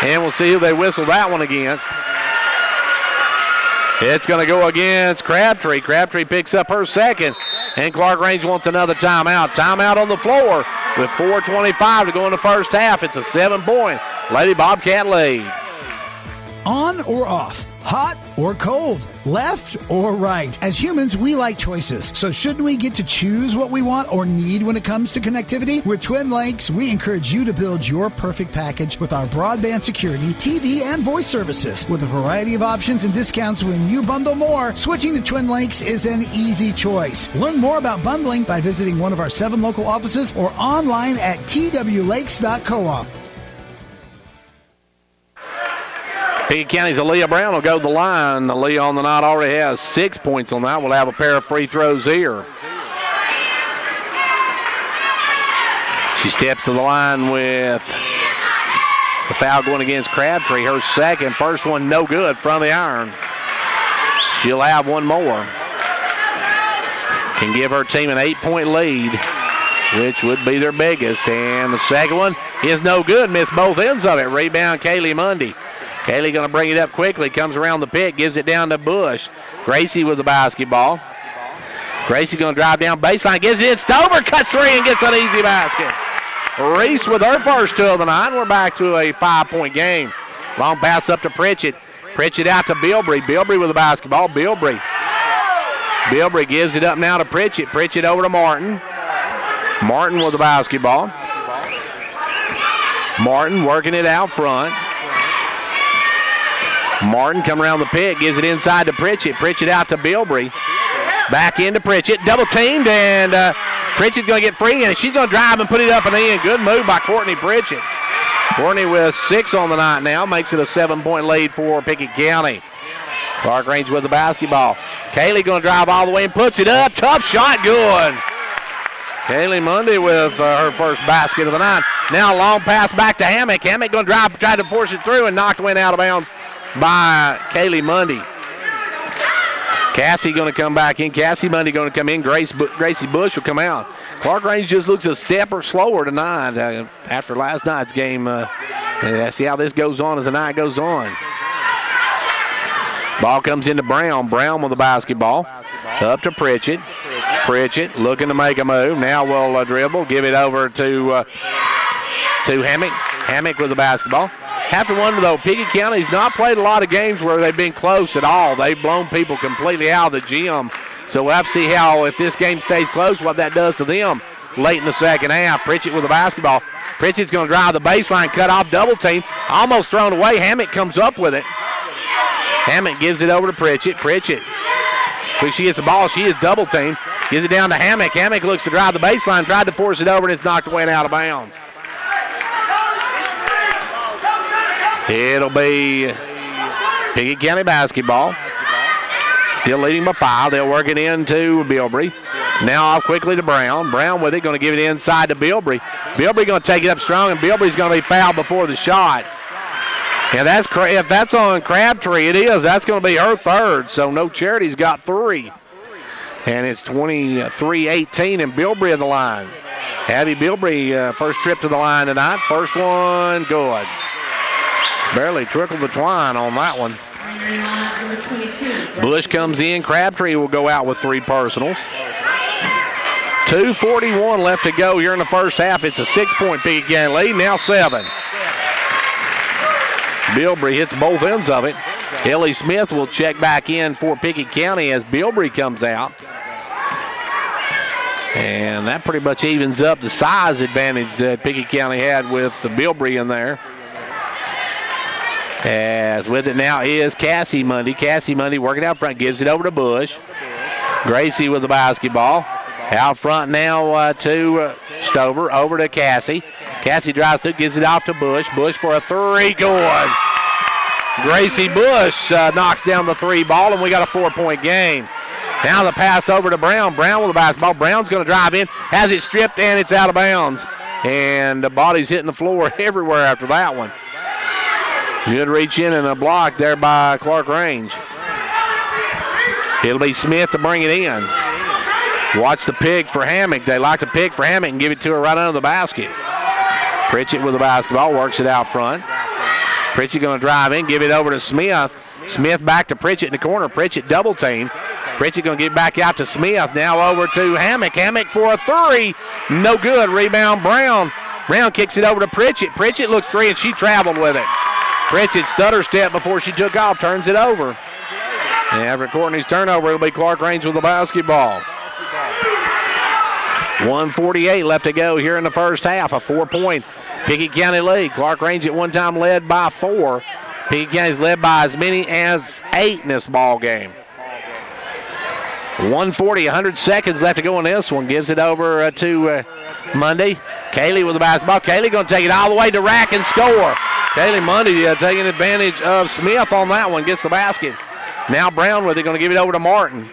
And we'll see who they whistle that one against. It's going to go against Crabtree. Crabtree picks up her second, and Clarkrange wants another timeout. Timeout on the floor with 4:25 to go in the first half. It's a 7-point Lady Bobcat lead. On or off? Hot or cold? Left or right? As humans, we like choices. So shouldn't we get to choose what we want or need when it comes to connectivity? With Twin Lakes, we encourage you to build your perfect package with our broadband security, TV, and voice services. With a variety of options and discounts when you bundle more, switching to Twin Lakes is an easy choice. Learn more about bundling by visiting one of our 7 local offices or online at twlakes.coop. Pickett County's Aaliyah Brown will go to the line. Aaliyah on the night already has 6 points on that. We'll have a pair of free throws here. She steps to the line with the foul going against Crabtree. Her second. First one no good, front of the iron. She'll have one more. Can give her team an 8-point lead, which would be their biggest. And the second one is no good. Missed both ends of it. Rebound, Kaylee Mundy. Kaylee going to bring it up quickly. Comes around the pick. Gives it down to Bush. Gracie with the basketball. Gracie going to drive down baseline. Gives it in. Stover cuts 3 and gets an easy basket. Reese with her first 2 of the night. We're back to a 5-point game. Long pass up to Pritchett. Pritchett out to Bilbrey. Bilbrey with the basketball. Bilbrey gives it up now to Pritchett. Pritchett over to Martin. Martin with the basketball. Martin working it out front. Martin come around the pick, gives it inside to Pritchett. Pritchett out to Bilbrey. Back into Pritchett. Double teamed, and Pritchett's going to get free, and she's going to drive and put it up and in. Good move by Courtney Pritchett. Courtney with 6 on the night now, makes it a 7-point lead for Pickett County. Clarkrange with the basketball. Kaylee going to drive all the way and puts it up. Tough shot, good. Kaylee Mundy with her first basket of the night. Now a long pass back to Hammock. Hammock going to drive, try to force it through, and knocked went out of bounds by Kaylee Mundy. Cassie going to come back in. Cassie Mundy going to come in. Gracie Bush will come out. Clarkrange just looks a step or slower tonight after last night's game. See how this goes on as the night goes on. Ball comes into Brown. Brown with the basketball. Up to Pritchett. Pritchett looking to make a move. Now will dribble. Give it over to Hammock. Hammock with the basketball. Have to wonder, though, Pickett County's not played a lot of games where they've been close at all. They've blown people completely out of the gym So we'll have to see how, if this game stays close, what that does to them late in the second half. Pritchett with the basketball. Pritchett's going to drive the baseline, cut off, double team, almost thrown away. Hammock comes up with it. Hammock gives it over to Pritchett. Pritchett, when she gets the ball, she is double teamed. Gives it down to Hammock. Hammock looks to drive the baseline, tried to force it over, and it's knocked away and out of bounds. It'll be Pickett County basketball. Still leading by 5. They'll work it into Bilbrey. Now off quickly to Brown. Brown with it, going to give it inside to Bilbrey. Bilbrey going to take it up strong, and Bilbrey's going to be fouled before the shot. And if that's on Crabtree, it is. That's going to be her third, so No Charity's got 3. And it's 23-18, and Bilbrey on the line. Abby Bilbrey, first trip to the line tonight. First one, good. Barely trickled the twine on that one. Bush comes in. Crabtree will go out with 3 personals. 2:41 left to go here in the first half. It's a 6-point Pickett County lead, now 7. Bilbrey hits both ends of it. Ellie Smith will check back in for Pickett County as Bilbrey comes out. And that pretty much evens up the size advantage that Pickett County had with the Bilbrey in there. As with it now is Cassie Mundy. Cassie Mundy working out front, gives it over to Bush. Gracie with the basketball. Out front now to Stover, over to Cassie. Cassie drives through, gives it off to Bush. Bush for a 3, good. Gracie Bush knocks down the 3 ball, and we got a 4-point game. Now the pass over to Brown. Brown with the basketball. Brown's going to drive in, has it stripped, and it's out of bounds. And the body's hitting the floor everywhere after that one. Good reach in and a block there by Clarkrange. It'll be Smith to bring it in. Watch the pick for Hammock. They like to pick for Hammock and give it to her right under the basket. Pritchett with the basketball, works it out front. Pritchett going to drive in, give it over to Smith. Smith back to Pritchett in the corner. Pritchett double team. Pritchett going to get back out to Smith. Now over to Hammock. Hammock for a 3. No good. Rebound Brown. Brown kicks it over to Pritchett. Pritchett looks 3 and she traveled with it. Pritchett stutter step before she took off, turns it over. And after Courtney's turnover, it'll be Clarkrange with the basketball. 1:48 left to go here in the first half. A 4-point Pickett County lead. Clarkrange at one time led by 4. Pickett County's led by as many as 8 in this ball game. 100 seconds left to go in this one. Gives it over to Mundy. Kaylee with the basketball. Kaylee going to take it all the way to rack and score. Kaylee Mundy taking advantage of Smith on that one. Gets the basket. Now Brown with it. Going to give it over to Martin.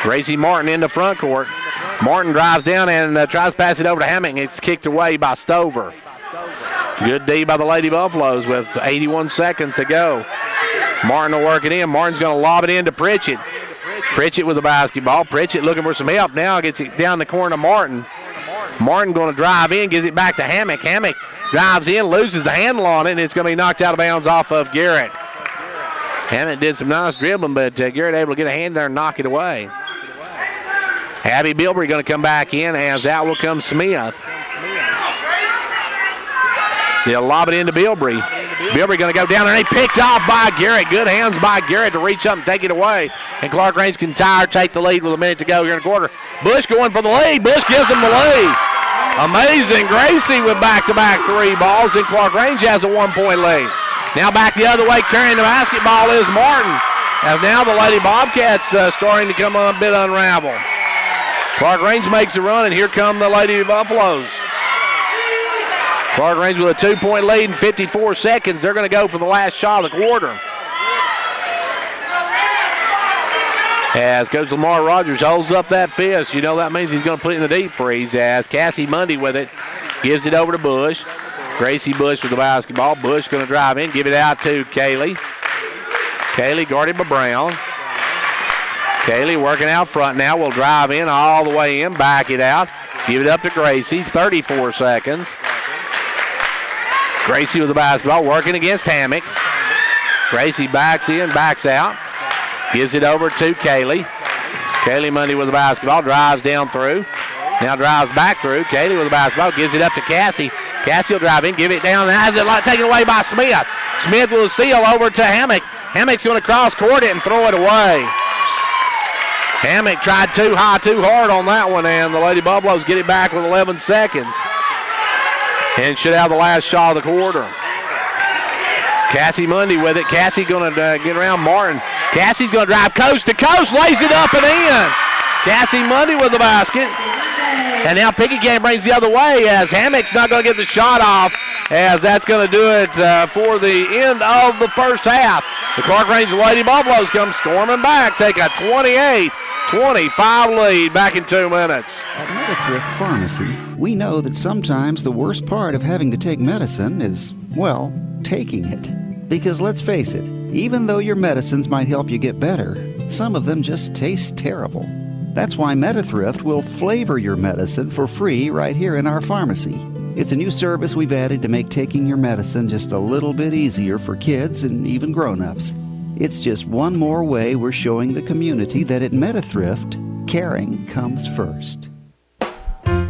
Gracie Martin in the front court. Martin drives down and tries to pass it over to Hammock. It's kicked away by Stover. Good D by the Lady Buffaloes with 81 seconds to go. Martin will work it in. Martin's going to lob it into Pritchett. Pritchett with the basketball. Pritchett looking for some help. Now gets it down the corner to Martin. Martin going to drive in, gives it back to Hammock. Hammock drives in, loses the handle on it, and it's going to be knocked out of bounds off of Garrett. Hammock did some nice dribbling, but Garrett able to get a hand there and knock it away. Abby Bilbrey going to come back in, as out will come Smith. They'll lob it into Bilbrey. Bilbrey going to go down there, and he picked off by Garrett. Good hands by Garrett to reach up and take it away. And Clarkrange can take the lead with a minute to go here in the quarter. Bush going for the lead. Bush gives him the lead. Amazing. Gracie with back-to-back 3 balls, and Clarkrange has a 1-point lead. Now back the other way, carrying the basketball is Martin. As now the Lady Bobcats starting to come a bit unraveled. Clarkrange makes a run, and here come the Lady Buffaloes. Clarkrange with a 2-point lead in 54 seconds. They're going to go for the last shot of the quarter. As Coach Lamar Rogers holds up that fist, you know that means he's going to put it in the deep freeze. As Cassie Mundy with it, gives it over to Bush. Gracie Bush with the basketball. Bush going to drive in, give it out to Kaylee. Kaylee guarded by Brown. Kaylee working out front now. Will drive in all the way in, back it out. Give it up to Gracie, 34 seconds. Gracie with the basketball, working against Hammock. Gracie backs in, backs out. Gives it over to Kaylee. Kaylee Mundy with the basketball, drives down through. Now drives back through. Kaylee with the basketball, gives it up to Cassie. Cassie will drive in, give it down, and has it taken away by Smith. Smith will steal over to Hammock. Hammock's going to cross court it and throw it away. Hammock tried too high, too hard on that one, and the Lady Buffaloes get it back with 11 seconds. And should have the last shot of the quarter. Cassie Mundy with it. Cassie going to get around Martin. Cassie's going to drive coast to coast, lays it up and in. Cassie Mundy with the basket. And now Pickett County brings the other way as Hammock's not going to get the shot off, as that's going to do it for the end of the first half. The Clarkrange Lady Buffaloes come storming back, take a 28-25 lead back in 2 minutes. At MetaThrift Pharmacy, we know that sometimes the worst part of having to take medicine is, well, taking it. Because let's face it, even though your medicines might help you get better, some of them just taste terrible. That's why MetaThrift will flavor your medicine for free right here in our pharmacy. It's a new service we've added to make taking your medicine just a little bit easier for kids and even grown-ups. It's just one more way we're showing the community that at MetaThrift, caring comes first.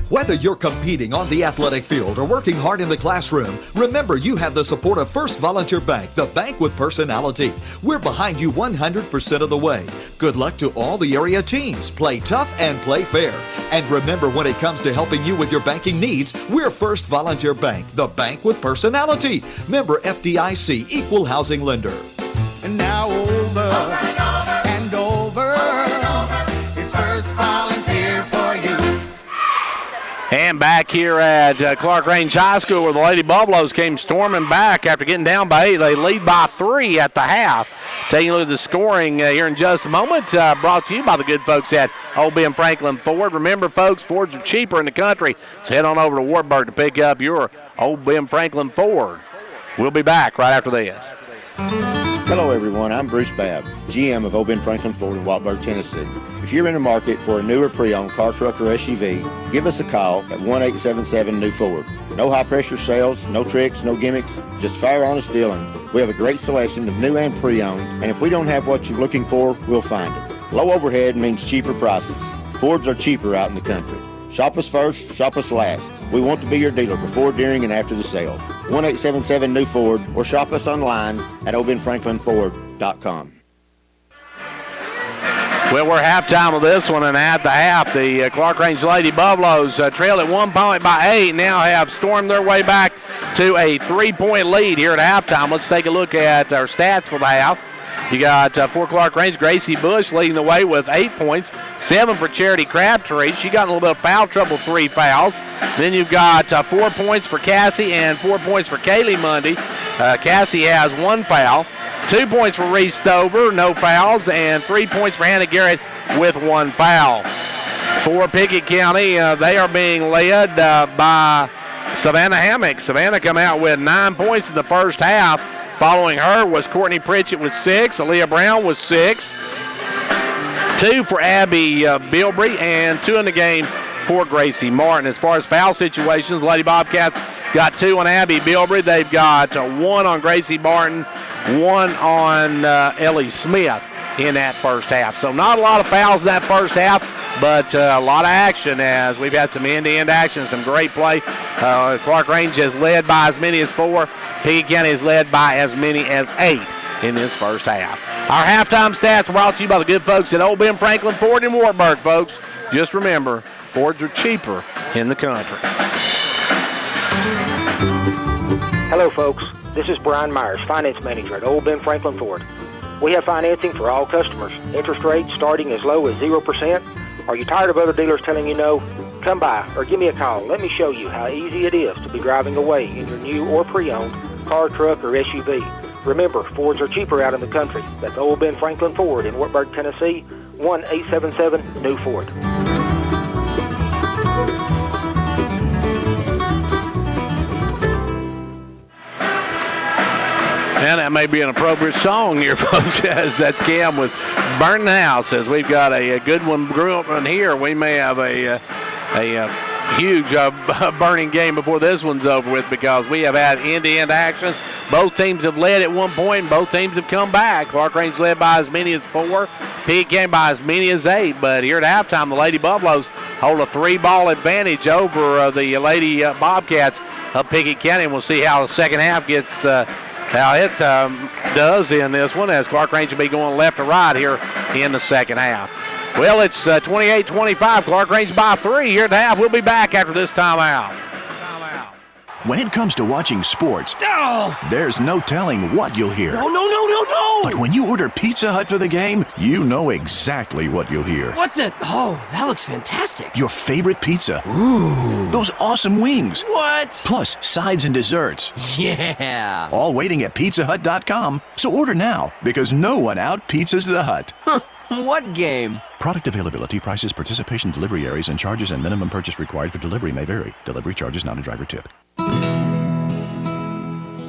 Whether you're competing on the athletic field or working hard in the classroom, remember you have the support of First Volunteer Bank, the bank with personality. We're behind you 100% of the way. Good luck to all the area teams. Play tough and play fair. And remember, when it comes to helping you with your banking needs, we're First Volunteer Bank, the bank with personality. Member FDIC, equal housing lender. And now over and over, it's First Volunteer for you. And back here at Clarkrange High School, where the Lady Buffaloes came storming back after getting down by 8. They lead by 3 at the half. Taking a look at the scoring here in just a moment. Brought to you by the good folks at Old Ben Franklin Ford. Remember, folks, Fords are cheaper in the country, so head on over to Wartburg to pick up your Old Ben Franklin Ford. We'll be back right after this. Hello everyone, I'm Bruce Babb, GM of Old Ben Franklin Ford in Wartburg, Tennessee. If you're in the market for a newer pre-owned car, truck, or SUV, give us a call at 1-877-NEW-FORD. No high-pressure sales, no tricks, no gimmicks, just fair, honest dealing. We have a great selection of new and pre-owned, and if we don't have what you're looking for, we'll find it. Low overhead means cheaper prices. Fords are cheaper out in the country. Shop us first, shop us last. We want to be your dealer before, during, and after the sale. 1-877-NEW-FORD or shop us online at oldbenfranklinford.com. Well, we're halftime of this one, and at the half, the Clarkrange Lady Buffaloes trail at 1 point by 8, now have stormed their way back to a 3-point lead here at halftime. Let's take a look at our stats for the half. You got for Clarkrange, Gracie Bush leading the way with 8 points, 7 for Charity Crabtree. She got in a little bit of foul trouble, 3 fouls. Then you've got 4 points for Cassie and 4 points for Kaylee Mundy. Cassie has 1 foul. 2 points for Reese Stover, no fouls, and 3 points for Hannah Garrett with 1 foul. For Pickett County, they are being led by Savannah Hammock. Savannah come out with 9 points in the first half. Following her was Courtney Pritchett with 6, Aaliyah Brown with 6, 2 for Abby Bilbrey, and 2 in the game for Gracie Martin. As far as foul situations, Lady Bobcats got 2 on Abby Bilbrey. They've got 1 on Gracie Martin, 1 on Ellie Smith in that first half. So not a lot of fouls in that first half, but a lot of action as we've had some end-to-end action, some great play. Clarkrange has led by as many as 4. Pickett County is led by as many as 8 in this first half. Our halftime stats brought to you by the good folks at Old Ben Franklin Ford in Wartburg, folks. Just remember, Fords are cheaper in the country. Hello, folks. This is Brian Myers, Finance Manager at Old Ben Franklin Ford. We have financing for all customers. Interest rates starting as low as 0%. Are you tired of other dealers telling you no? Come by or give me a call. Let me show you how easy it is to be driving away in your new or pre-owned car, truck, or SUV. Remember, Fords are cheaper out in the country. That's Old Ben Franklin Ford in Wartburg, Tennessee, 1-877-NEW-FORD. And that may be an appropriate song here, folks, as that's Cam with Burning House. As we've got a good one brewing here, we may have a huge burning game before this one's over with, because we have had end-to-end action. Both teams have led at 1 point, and both teams have come back. Clarkrange led by as many as 4. Pickett County by as many as 8. But here at halftime, the Lady Buffaloes hold a 3-ball advantage over the Lady Bobcats of Pickett County, and we'll see how the second half gets how it does in this one, as Clarkrange will be going left to right here in the second half. Well, it's 28-25. Clarkrange by 3 here at the half. We'll be back after this timeout. When it comes to watching sports, there's no telling what you'll hear. No! But when you order Pizza Hut for the game, you know exactly what you'll hear. What the? Oh, that looks fantastic. Your favorite pizza. Ooh. Those awesome wings. What? Plus sides and desserts. Yeah. All waiting at pizzahut.com. So order now, because no one out-pizzas the Hut. Huh. What game? Product availability, prices, participation, delivery areas, and charges and minimum purchase required for delivery may vary. Delivery charge is not a driver tip.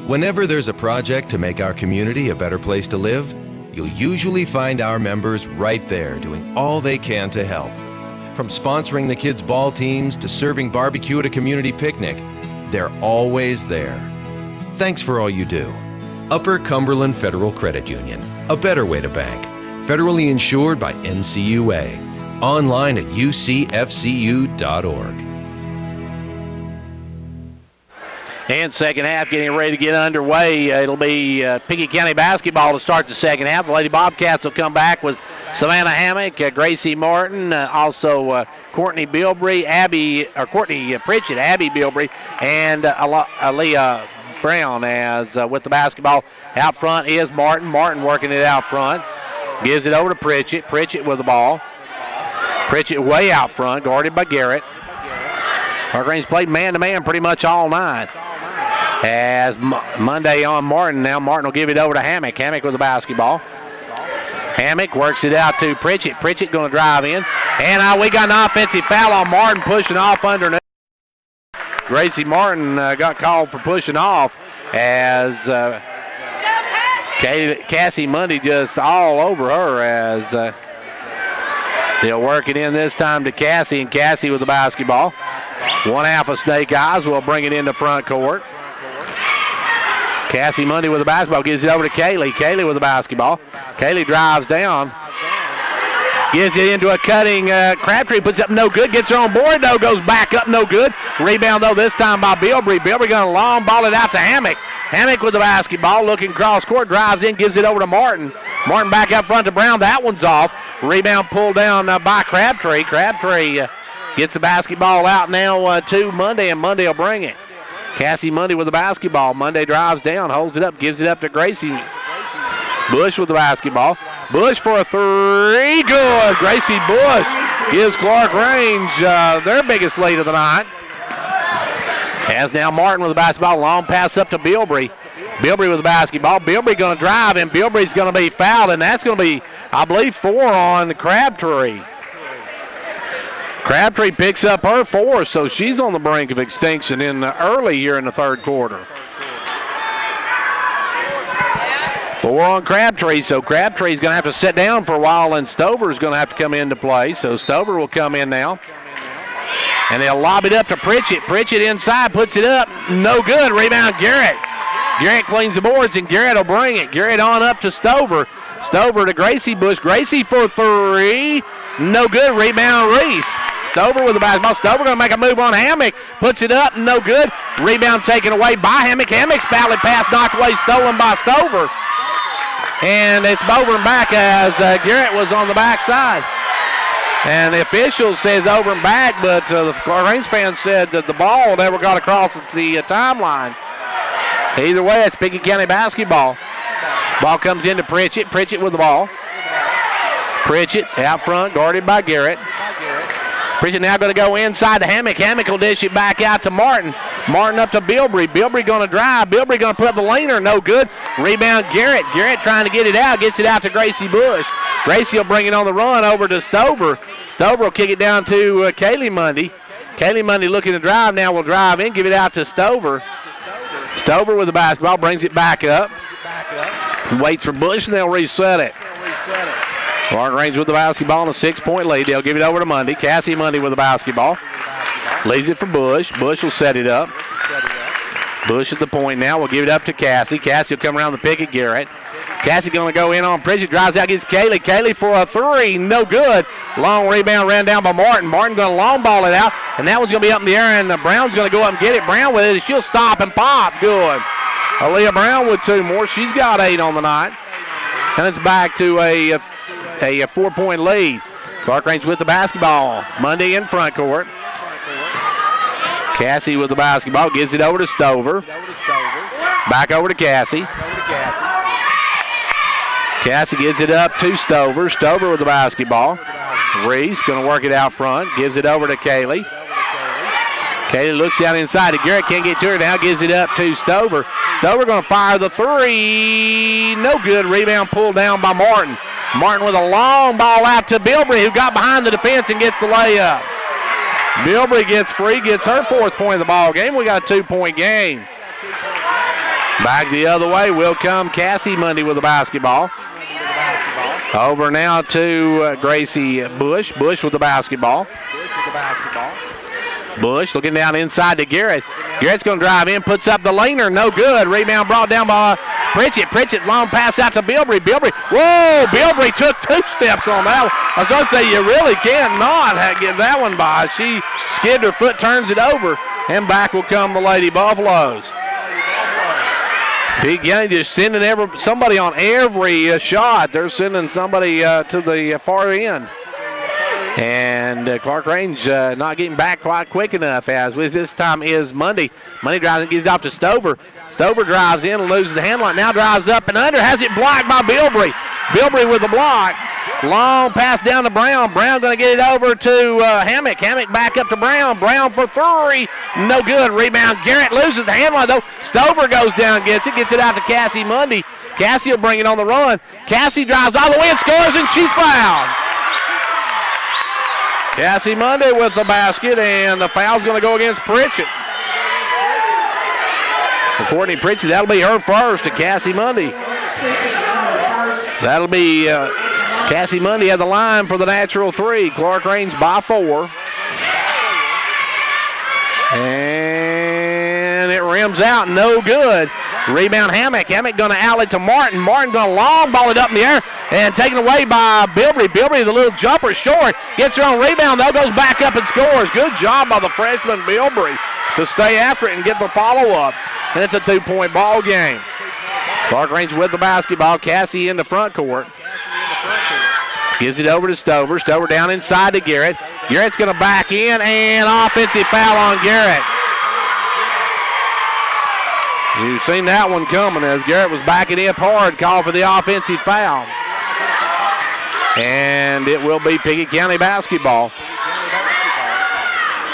Whenever there's a project to make our community a better place to live, you'll usually find our members right there doing all they can to help. From sponsoring the kids' ball teams to serving barbecue at a community picnic, they're always there. Thanks for all you do. Upper Cumberland Federal Credit Union, a better way to bank. Federally insured by NCUA. Online at ucfcu.org. And second half getting ready to get underway. It'll be Pickett County basketball to start the second half. The Lady Bobcats will come back with Savannah Hammock, Gracie Martin, also Courtney Bilbrey, Courtney Pritchett, Abby Bilbrey, and Aaliyah Brown as with the basketball. Out front is Martin. Martin working it out front. Gives it over to Pritchett. Pritchett with the ball. Pritchett way out front, guarded by Garrett. Clarkrange played man-to-man pretty much all night. As Monday on Martin. Now Martin will give it over to Hammock. Hammock with the basketball. Hammock works it out to Pritchett. Pritchett going to drive in. And we got an offensive foul on Martin pushing off underneath. Gracie Martin got called for pushing off as Cassie Mundy just all over her as they'll work it in this time to Cassie, and Cassie with the basketball. One half of Snake Eyes will bring it into front court. Cassie Mundy with the basketball, gives it over to Kaylee. Kaylee with the basketball. Kaylee drives down. Gives it into a cutting Crabtree, puts up no good, gets her on board though, goes back up no good. Rebound though this time by Bilbrey. Bilbrey going to long ball it out to Hammock. Hammock with the basketball, looking cross court, drives in, gives it over to Martin. Martin back up front to Brown, that one's off. Rebound pulled down by Crabtree. Crabtree gets the basketball out now to Monday, and Monday will bring it. Cassie Mundy with the basketball. Monday drives down, holds it up, gives it up to Gracie. Bush with the basketball. Bush for a three, good. Gracie Bush gives Clarkrange their biggest lead of the night. As now Martin with the basketball, long pass up to Bilbrey. Bilbrey with the basketball. Bilbrey going to drive, and Bilbrey's going to be fouled, and that's going to be, I believe, 4 on Crabtree. Crabtree picks up her 4, so she's on the brink of extinction early here in the third quarter. 4 on Crabtree, so Crabtree's going to have to sit down for a while, and Stover's going to have to come into play. So Stover will come in now. And they'll lob it up to Pritchett. Pritchett inside, puts it up. No good. Rebound, Garrett. Garrett cleans the boards, and Garrett will bring it. Garrett on up to Stover. Stover to Gracie Bush. Gracie for 3. No good. Rebound, Reese. Stover with the basketball. Stover going to make a move on Hammock. Puts it up. No good. Rebound taken away by Hammock. Hammock's ballot pass knocked away, stolen by Stover. And it's over and back as Garrett was on the backside. And the official says over and back, but the Clarkrange fans said that the ball never got across the timeline. Either way, it's Pickett County basketball. Ball comes into Pritchett. Pritchett with the ball. Pritchett out front, guarded by Garrett. Pritchett now going to go inside to Hammock. Hammock will dish it back out to Martin. Martin up to Bilbrey. Bilbrey going to drive. Bilbrey going to put up the leaner. No good. Rebound Garrett. Garrett trying to get it out. Gets it out to Gracie Bush. Gracie will bring it on the run over to Stover. Stover will kick it down to Kaylee Mundy. Kaylee Mundy looking to drive now. Will drive in. Give it out to Stover. Stover with the basketball. Brings it back up. Waits for Bush, and they'll reset it. Clarkrange with the basketball and a 6-point lead. They'll give it over to Mundy. Cassie Mundy with the basketball. Leaves it for Bush. Bush will set it up. Bush at the point now. We'll give it up to Cassie. Cassie will come around the pick at Garrett. Cassie going to go in on Pritchett. Drives out, gets Kaylee. Kaylee for a 3. No good. Long rebound ran down by Martin. Martin going to long ball it out. And that one's going to be up in the air, and Brown's going to go up and get it. Brown with it. She'll stop and pop. Good. Aaliyah Brown with 2 more. She's got 8 on the night. And it's back to a 4-point lead. Clarkrange with the basketball. Monday in front court. Cassie with the basketball. Gives it over to Stover. Back over to Cassie. Cassie gives it up to Stover. Stover with the basketball. Reese going to work it out front. Gives it over to Kaylee. Kaylee looks down inside to Garrett. Can't get to her now. Gives it up to Stover. Stover going to fire the three. No good. Rebound pulled down by Martin. Martin with a long ball out to Bilbrey, who got behind the defense and gets the layup. Bilbrey gets free, gets her 4th point of the ball game. We got a 2-point game. Back the other way will come Cassie Mundy with the basketball. Over now to Gracie Bush. Bush with the basketball. Bush looking down inside to Garrett. Garrett's going to drive in, puts up the laner. No good. Rebound brought down by Pritchett. Pritchett, long pass out to Bilbrey. Bilbrey, whoa! Bilbrey took 2 steps on that one. I was going to say, you really cannot get that one by. She skidded her foot, turns it over, and back will come the Lady Buffaloes. Pickett County just sending somebody on every shot. They're sending somebody to the far end. And Clarkrange not getting back quite quick enough, as with this time is Mundy. Mundy drives and gives it off to Stover. Stover drives in and loses the handle. Now drives up and under. Has it blocked by Bilbrey. Bilbrey with the block. Long pass down to Brown. Brown going to get it over to Hammock. Hammock back up to Brown. Brown for 3. No good. Rebound. Garrett loses the handle though. Stover goes down, gets it out to Cassie Mundy. Cassie will bring it on the run. Cassie drives all the way and scores, and she's fouled. Cassie Mundy with the basket, and the foul's going to go against Pritchett. For Courtney Pritchett, that'll be her first to Cassie Mundy. That'll be Cassie Mundy at the line for the natural 3. Clarkrange by 4. And it rims out, no good. Rebound Hammock. Hammock going to outlet to Martin. Martin going to long ball it up in the air and taken away by Bilbrey. Bilbrey, the little jumper, short. Gets her on rebound, though, goes back up and scores. Good job by the freshman Bilbrey to stay after it and get the follow-up. And it's a 2-point ball game. Clarkrange with the basketball. Cassie in the front court. Gives it over to Stover. Stover down inside to Garrett. Garrett's going to back in, and offensive foul on Garrett. You've seen that one coming as Garrett was backing up hard. Call for the offensive foul. And it will be Pickett County basketball.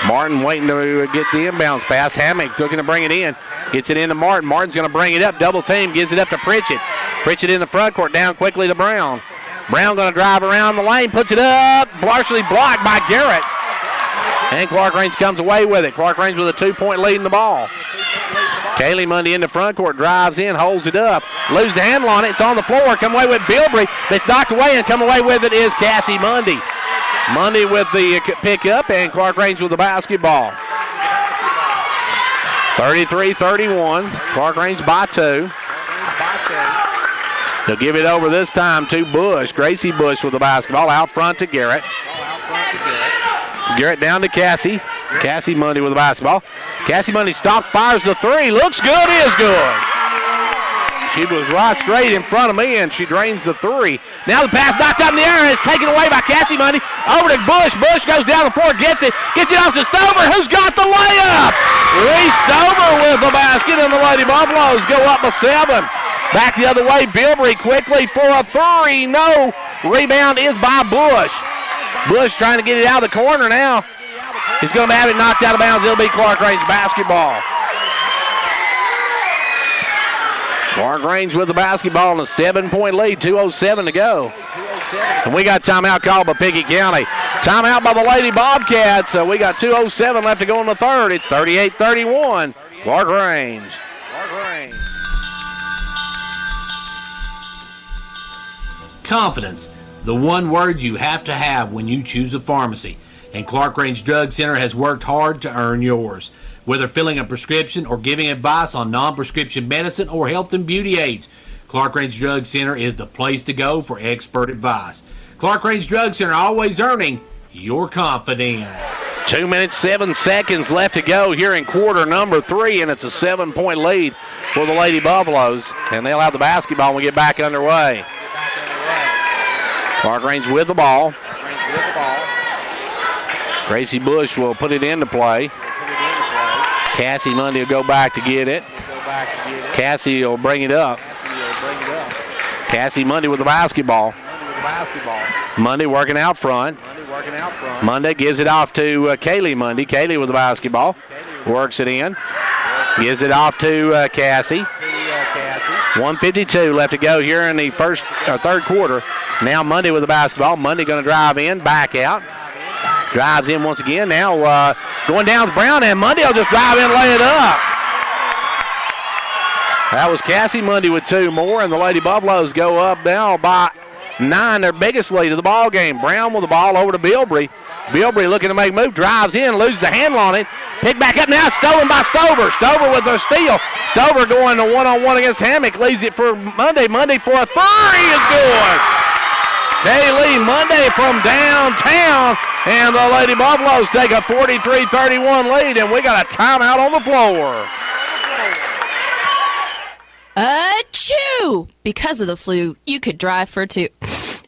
Martin waiting to get the inbounds pass. Hammock looking to bring it in. Gets it into Martin. Martin's going to bring it up. Double team. Gives it up to Pritchett. Pritchett in the front court. Down quickly to Brown. Brown going to drive around the lane. Puts it up. Partially blocked by Garrett. And Clarkrange comes away with it. Clarkrange with a 2-point lead in the ball. Kaylee Mundy in the front court, drives in, holds it up, loses the handle on it. It's on the floor. Come away with Bilbrey. That's knocked away, and come away with it is Cassie Mundy. Mundy with the pickup, and Clarkrange with the basketball. 33-31. Clarkrange by 2. They'll give it over this time to Bush. Gracie Bush with the basketball out front to Garrett. Garrett down to Cassie. Cassie Mundy with the basketball. Cassie Mundy stops, fires the 3. Looks good, is good. She was right straight in front of me, and she drains the 3. Now the pass knocked up in the air, and it's taken away by Cassie Mundy. Over to Bush. Bush goes down the floor, gets it off to Stover, who's got the layup. Reese Stover with the basket, and the Lady Buffaloes go up a 7. Back the other way, Bilbrey quickly for a 3. No. Rebound is by Bush. Bush trying to get it out of the corner now. He's going to have it knocked out of bounds. It'll be Clarkrange basketball. Clarkrange with the basketball and a 7-point lead. 2:07 to go. And we got timeout called by Pickett County. Timeout by the Lady Bobcats. So we got 2:07 left to go in the third. It's 38-31. Clarkrange. Confidence, the one word you have to have when you choose a pharmacy. And Clarkrange Drug Center has worked hard to earn yours. Whether filling a prescription or giving advice on non-prescription medicine or health and beauty aids, Clarkrange Drug Center is the place to go for expert advice. Clarkrange Drug Center, always earning your confidence. 2 minutes, 7 seconds left to go here in quarter number 3, and it's a 7-point lead for the Lady Buffaloes. And they'll have the basketball when we get back underway. Clarkrange with the ball. Gracie Bush will put it into play. Cassie Mundy will go back to get it. Cassie will bring it up. Cassie Mundy with the basketball. Mundy working out front. Mundy gives it off to Kaylee Mundy. Kaylee with the basketball. Works it in. Gives it off to Cassie. 1:52 left to go here in the third quarter. Now Mundy with the basketball. Mundy going to drive in, back out. Drives in once again. Now going down to Brown, and Mundy will just drive in and lay it up. That was Cassie Mundy with 2 more, and the Lady Buffaloes go up now by 9, their biggest lead of the ball game. Brown with the ball over to Bilbrey. Bilbrey looking to make a move, drives in, loses the handle on it. Picked back up now, stolen by Stover. Stover with a steal. Stover going to one-on-one against Hammock, leaves it for Mundy. Mundy for a 3 is good. Kaylee Mundy from downtown, and the Lady Buffaloes take a 43-31 lead, and we got a timeout on the floor. Achoo! Because of the flu, you could drive for 2.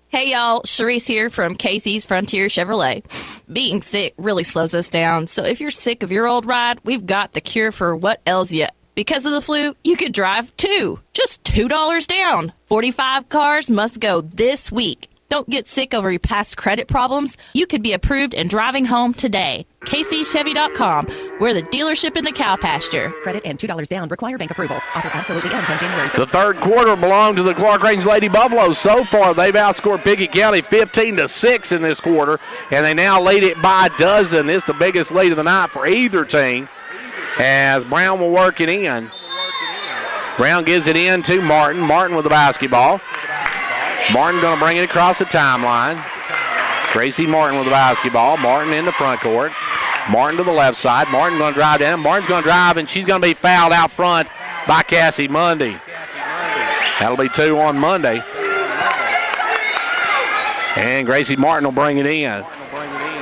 Hey y'all, Sharice here from Casey's Frontier Chevrolet. Being sick really slows us down, so if you're sick of your old ride, we've got the cure for what ails you. Because of the flu, you could drive 2. Just $2 down. 45 cars must go this week. Don't get sick over your past credit problems. You could be approved and driving home today. KCChevy.com. We're the dealership in the cow pasture. Credit and $2 down. Require bank approval. Offer absolutely ends on January 3rd. The third quarter belonged to the Clarkrange Lady Buffaloes. So far, they've outscored Pickett County 15-6 in this quarter, and they now lead it by a dozen. It's the biggest lead of the night for either team, as Brown will work it in. Brown gives it in to Martin. Martin with the basketball. Martin going to bring it across the timeline. Gracie Martin with the basketball. Martin in the front court. Martin to the left side. Martin going to drive down. Martin's going to drive, and she's going to be fouled out front by Cassie Mundy. That'll be 2 on Monday. And Gracie Martin will bring it in.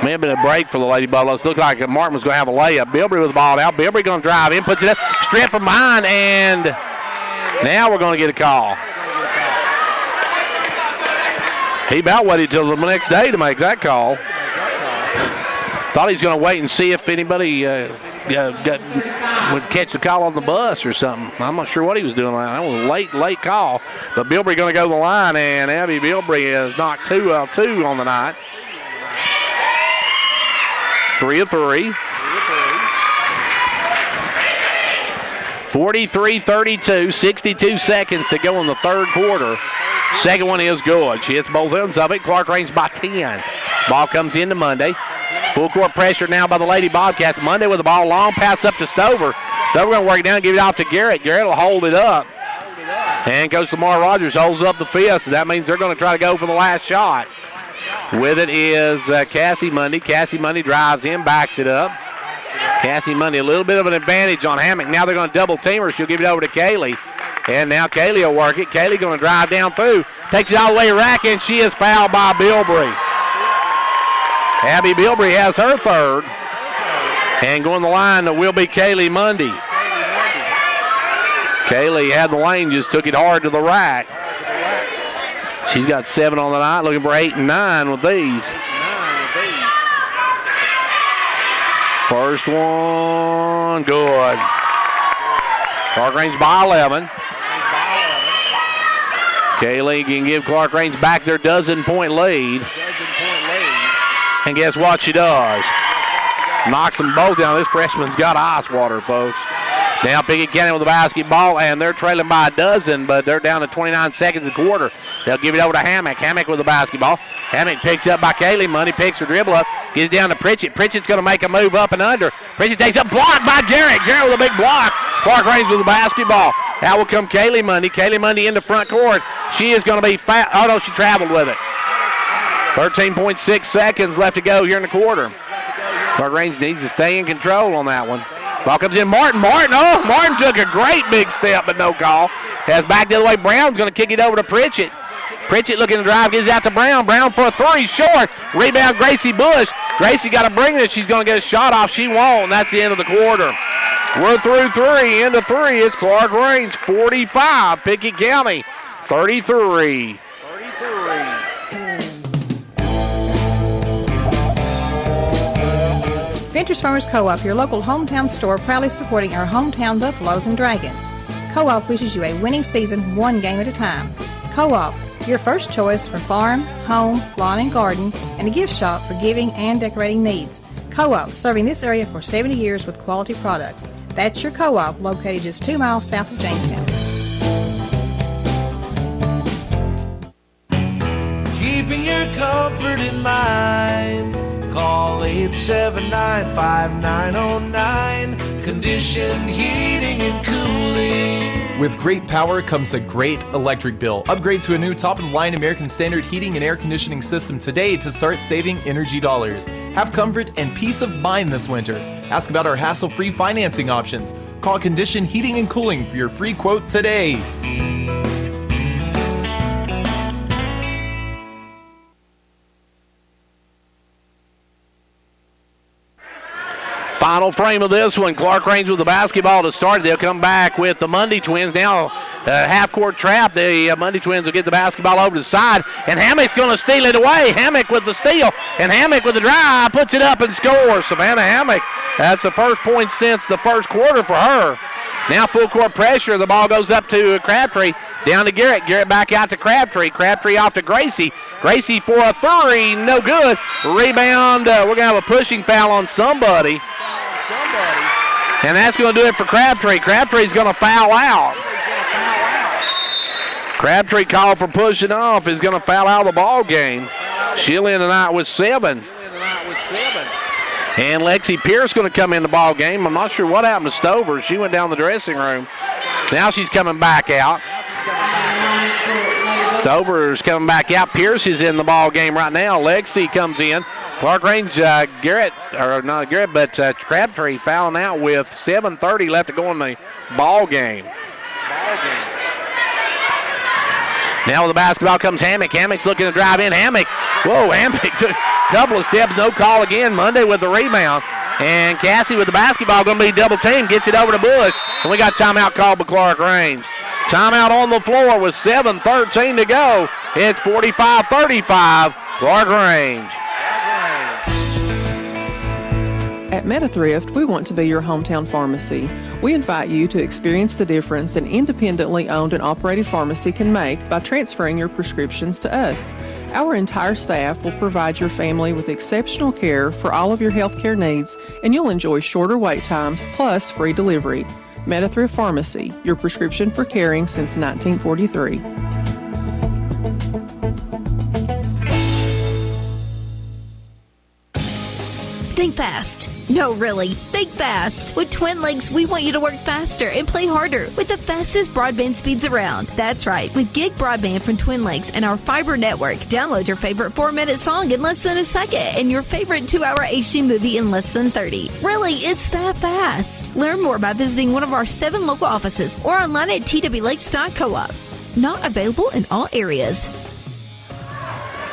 May have been a break for the Lady Buffaloes. Looked like Martin was going to have a layup. Bilbrey with the ball out. Bilbrey going to drive in, puts it up, strip from behind, and now we're going to get a call. He about waited till the next day to make that call. Thought he was going to wait and see if anybody would catch the call on the bus or something. I'm not sure what he was doing. That was a late call. But Bilbrey going to go to the line, and Abby Bilbrey has knocked 2 out of 2 on the night. 3 of 3. 43-32, 62 seconds to go in the third quarter. Second one is good. She hits both ends of it. Clarkrange by 10. Ball comes into Mundy. Full court pressure now by the Lady Bobcats. Mundy with the ball. Long pass up to Stover. Stover going to work it down, give it off to Garrett. Garrett will hold it up. And Coach Lamar Rogers holds up the fist. That means they're going to try to go for the last shot. With it is Cassie Mundy. Cassie Mundy drives in, backs it up. Cassie Mundy, a little bit of an advantage on Hammock. Now they're going to double team her. She'll give it over to Kaylee. And now Kaylee will work it. Kaylee going to drive down through. Takes it all the way to rack, and she is fouled by Bilbrey. Abby Bilbrey has her third. And going the line will be Kaylee Mundy. Kaylee had the lane, just took it hard to the rack. She's got 7 on the night, looking for 8 and 9 with these. First one, good. Clarkrange by 11. Kaylee can give Clarkrange back their dozen-point lead. And guess what she does? Knocks them both down. This freshman's got ice water, folks. Now Pickett County with the basketball, and they're trailing by a dozen, but they're down to 29 seconds a quarter. They'll give it over to Hammock. Hammock with the basketball. Hammock picked up by Kaylee Mundy, picks her dribble up, gets down to Pritchett. Pritchett's going to make a move up and under. Pritchett takes a block by Garrett. Garrett with a big block. Clarkrange with the basketball. Out will come Kaylee Mundy. Kaylee Mundy in the front court. She is going to be fouled. Oh, no, she traveled with it. 13.6 seconds left to go here in the quarter. Clarkrange needs to stay in control on that one. Ball comes in. Martin. Martin took a great big step, but no call. Has back the other way. Brown's going to kick it over to Pritchett. Pritchett looking to drive, gives it out to Brown. Brown for a 3, short. Rebound, Gracie Bush. Gracie got to bring it. She's going to get a shot off. She won't, and that's the end of the quarter. We're through 3. Into 3 is Clarkrange 45. Pickett County 33. Ventures Farmers Co-op, your local hometown store, proudly supporting our hometown Buffaloes and Dragons. Co-op wishes you a winning season, one game at a time. Co-op, your first choice for farm, home, lawn and garden, and a gift shop for giving and decorating needs. Co-op, serving this area for 70 years with quality products. That's your Co-op, located just 2 miles south of Jamestown. Keeping your comfort in mind. Call 879-5909. Conditioned heating and cooling. With great power comes a great electric bill. Upgrade to a new top-of-the-line American Standard heating and air conditioning system today to start saving energy dollars. Have comfort and peace of mind this winter. Ask about our hassle-free financing options. Call Condition Heating and Cooling for your free quote today. Final frame of this one, Clarkrange with the basketball to start. They'll come back with the Mundy Twins. Now half-court trap. The Mundy Twins will get the basketball over to the side, and Hammock's going to steal it away. Hammock with the steal, and Hammock with the drive, puts it up and scores. Savannah Hammock, that's the first point since the first quarter for her. Now full court pressure. The ball goes up to Crabtree. Down to Garrett. Garrett back out to Crabtree. Crabtree off to Gracie. Gracie for a three. No good. Rebound. We're going to have a pushing foul on somebody. And that's going to do it for Crabtree. Crabtree's going to foul out. Crabtree called for pushing off is going to foul out of the ball game. She'll end tonight with 7. And Lexi Pierce going to come in the ball game. I'm not sure what happened to Stover. She went down the dressing room. Now she's coming back out. Stover's coming back out. Pierce is in the ball game right now. Lexi comes in. Clarkrange, Crabtree fouling out with 7:30 left to go in the ball game. Now with the basketball comes Hammock. Hammock's looking to drive in. Hammock took a couple of steps. No call again. Monday with the rebound. And Cassie with the basketball going to be double teamed. Gets it over to Bush. And we got timeout called by Clarkrange. Timeout on the floor with 7:13 to go. It's 45-35, Clarkrange. At MetaThrift, we want to be your hometown pharmacy. We invite you to experience the difference an independently owned and operated pharmacy can make by transferring your prescriptions to us. Our entire staff will provide your family with exceptional care for all of your healthcare needs, and you'll enjoy shorter wait times plus free delivery. MetaThrift Pharmacy, your prescription for caring since 1943. Think fast. No, really. Think fast. With Twin Lakes, we want you to work faster and play harder with the fastest broadband speeds around. That's right. With gig broadband from Twin Lakes and our fiber network, download your favorite 4-minute song in less than a second and your favorite 2-hour HD movie in less than 30. Really, it's that fast. Learn more by visiting one of our 7 local offices or online at twlakes.coop. Not available in all areas.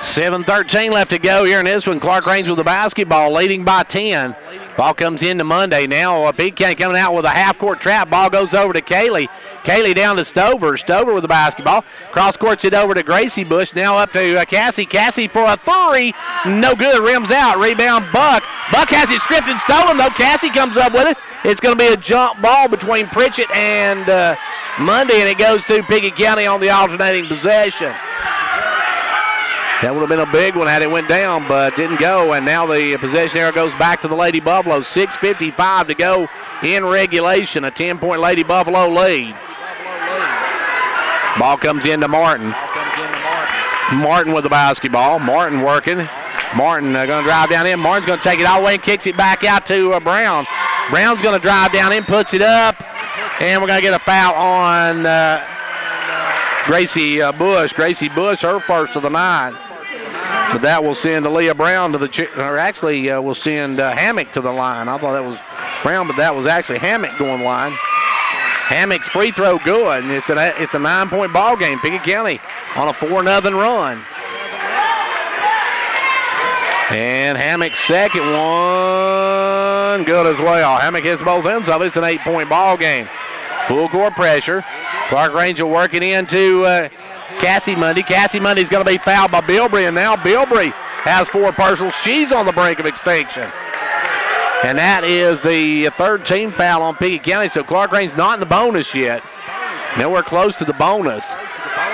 7:13 left to go here in this one. Clarkrange with the basketball, leading by 10. Ball comes into Monday. Now Pickett County coming out with a half-court trap. Ball goes over to Kaylee. Kaylee down to Stover. Stover with the basketball. Cross-courts it over to Gracie Bush. Now up to Cassie. Cassie for a three. No good. Rims out. Rebound Buck. Buck has it stripped and stolen, though. Cassie comes up with it. It's going to be a jump ball between Pritchett and Monday, and it goes to Pickett County on the alternating possession. That would have been a big one had it went down, but didn't go. And now the possession arrow goes back to the Lady Buffalo. 6:55 to go in regulation. A 10-point Lady Buffalo lead. Ball comes into Martin. Martin with the basketball. Martin working. Martin going to drive down in. Martin's going to take it all the way and kicks it back out to Brown. Brown's going to drive down in, puts it up, and we're going to get a foul on Gracie Bush. Gracie Bush, her first of the night. But that will send Aaliyah Brown to the will send Hammock to the line. I thought that was Brown, but that was actually Hammock going line. Hammock's free throw good. It's a 9-point ball game. Pickett County on a 4-0 run. And Hammock's second one good as well. Hammock hits both ends of it. It's an 8-point ball game. Full court pressure. Clarkrange will work it into Cassie Mundy. Cassie Mundy's going to be fouled by Bilbrey, and now Bilbrey has 4 personals. She's on the brink of extinction. And that is the third team foul on Pickett County, so Clarkrange's not in the bonus yet. Nowhere close to the bonus,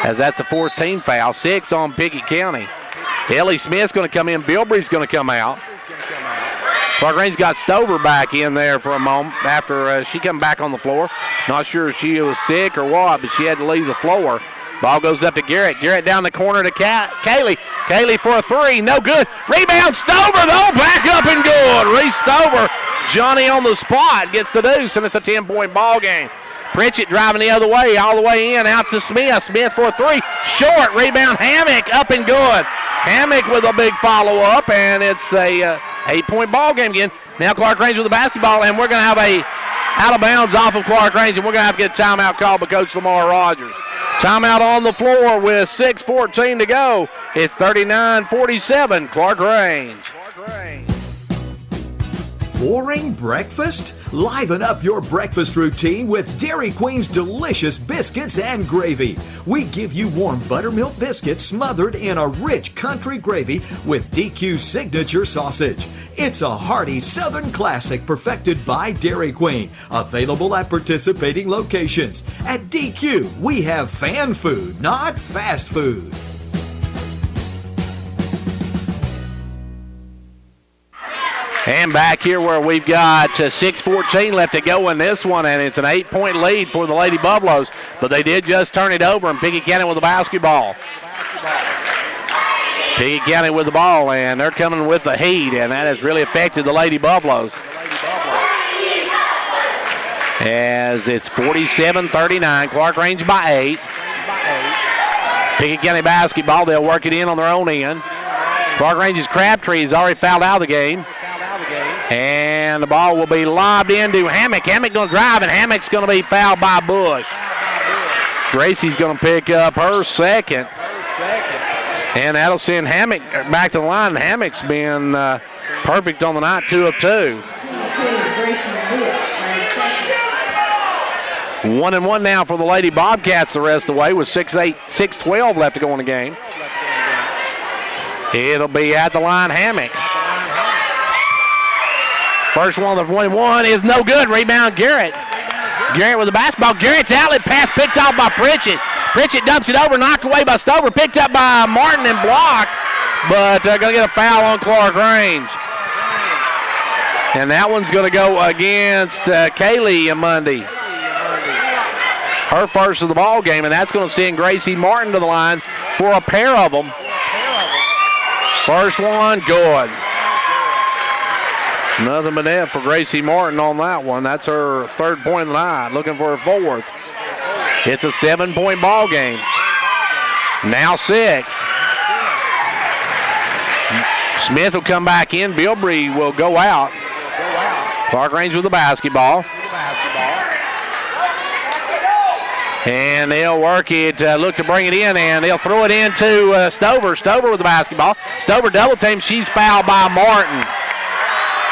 as that's the fourth team foul. 6 on Pickett County. Ellie Smith's going to come in. Bilbrey's going to come out. Clarkrange got Stover back in there for a moment after she come back on the floor. Not sure if she was sick or what, but she had to leave the floor. Ball goes up to Garrett. Garrett down the corner to Kaylee. Kaylee for a three. No good. Rebound Stover, though. Back up and good. Reese Stover, Johnny on the spot, gets the deuce, and it's a 10-point ball game. Pritchett driving the other way, all the way in, out to Smith. Smith for a three. Short. Rebound Hammock, up and good. Hammock with a big follow-up, and it's a 8-point ball game again. Now Clarkrange with the basketball, and we're going to have a out of bounds off of Clarkrange, and we're going to have to get a timeout called by Coach Lamar Rogers. Timeout on the floor with 6:14 to go. It's 39-47, Clarkrange. Boring breakfast? Liven up your breakfast routine with Dairy Queen's delicious biscuits and gravy. We give you warm buttermilk biscuits smothered in a rich country gravy with DQ's signature sausage. It's a hearty Southern classic perfected by Dairy Queen. Available at participating locations. At DQ, we have fan food, not fast food. And back here where we've got 6:14 left to go in this one, and it's an 8-point lead for the Lady Buffaloes, but they did just turn it over, and Pickett County with the basketball. Pickett County with the ball, and they're coming with the heat, and that has really affected the Lady Buffaloes. As it's 47-39, Clarkrange by 8. Pickett County basketball, they'll work it in on their own end. Clarkrange's Crabtree is already fouled out of the game. And the ball will be lobbed into Hammock. Hammock going to drive, and Hammock's going to be fouled by Bush. Gracie's going to pick up her second. And that'll send Hammock back to the line. Hammock's been perfect on the night, 2 of 2. 1-1 now for the Lady Bobcats the rest of the way with 6:12 left to go in the game. It'll be at the line, Hammock. First one of the 21 is no good. Rebound, Garrett. Garrett with the basketball. Garrett's outlet pass picked off by Pritchett. Pritchett dumps it over, knocked away by Stover, picked up by Martin and blocked, but they're going to get a foul on Clarkrange. And that one's going to go against Kaylee Mundy. Her first of the ball game, and that's going to send Gracie Martin to the line for a pair of them. First one, good. Nothing but net for Gracie Martin on that one. That's her 3rd point of the night, looking for her 4th. It's a 7-point ball game. Now 6. Smith will come back in. Bilbrey will go out. Clarkrange with the basketball. And they'll work it, look to bring it in, and they'll throw it into Stover. Stover with the basketball. Stover double team. She's fouled by Martin.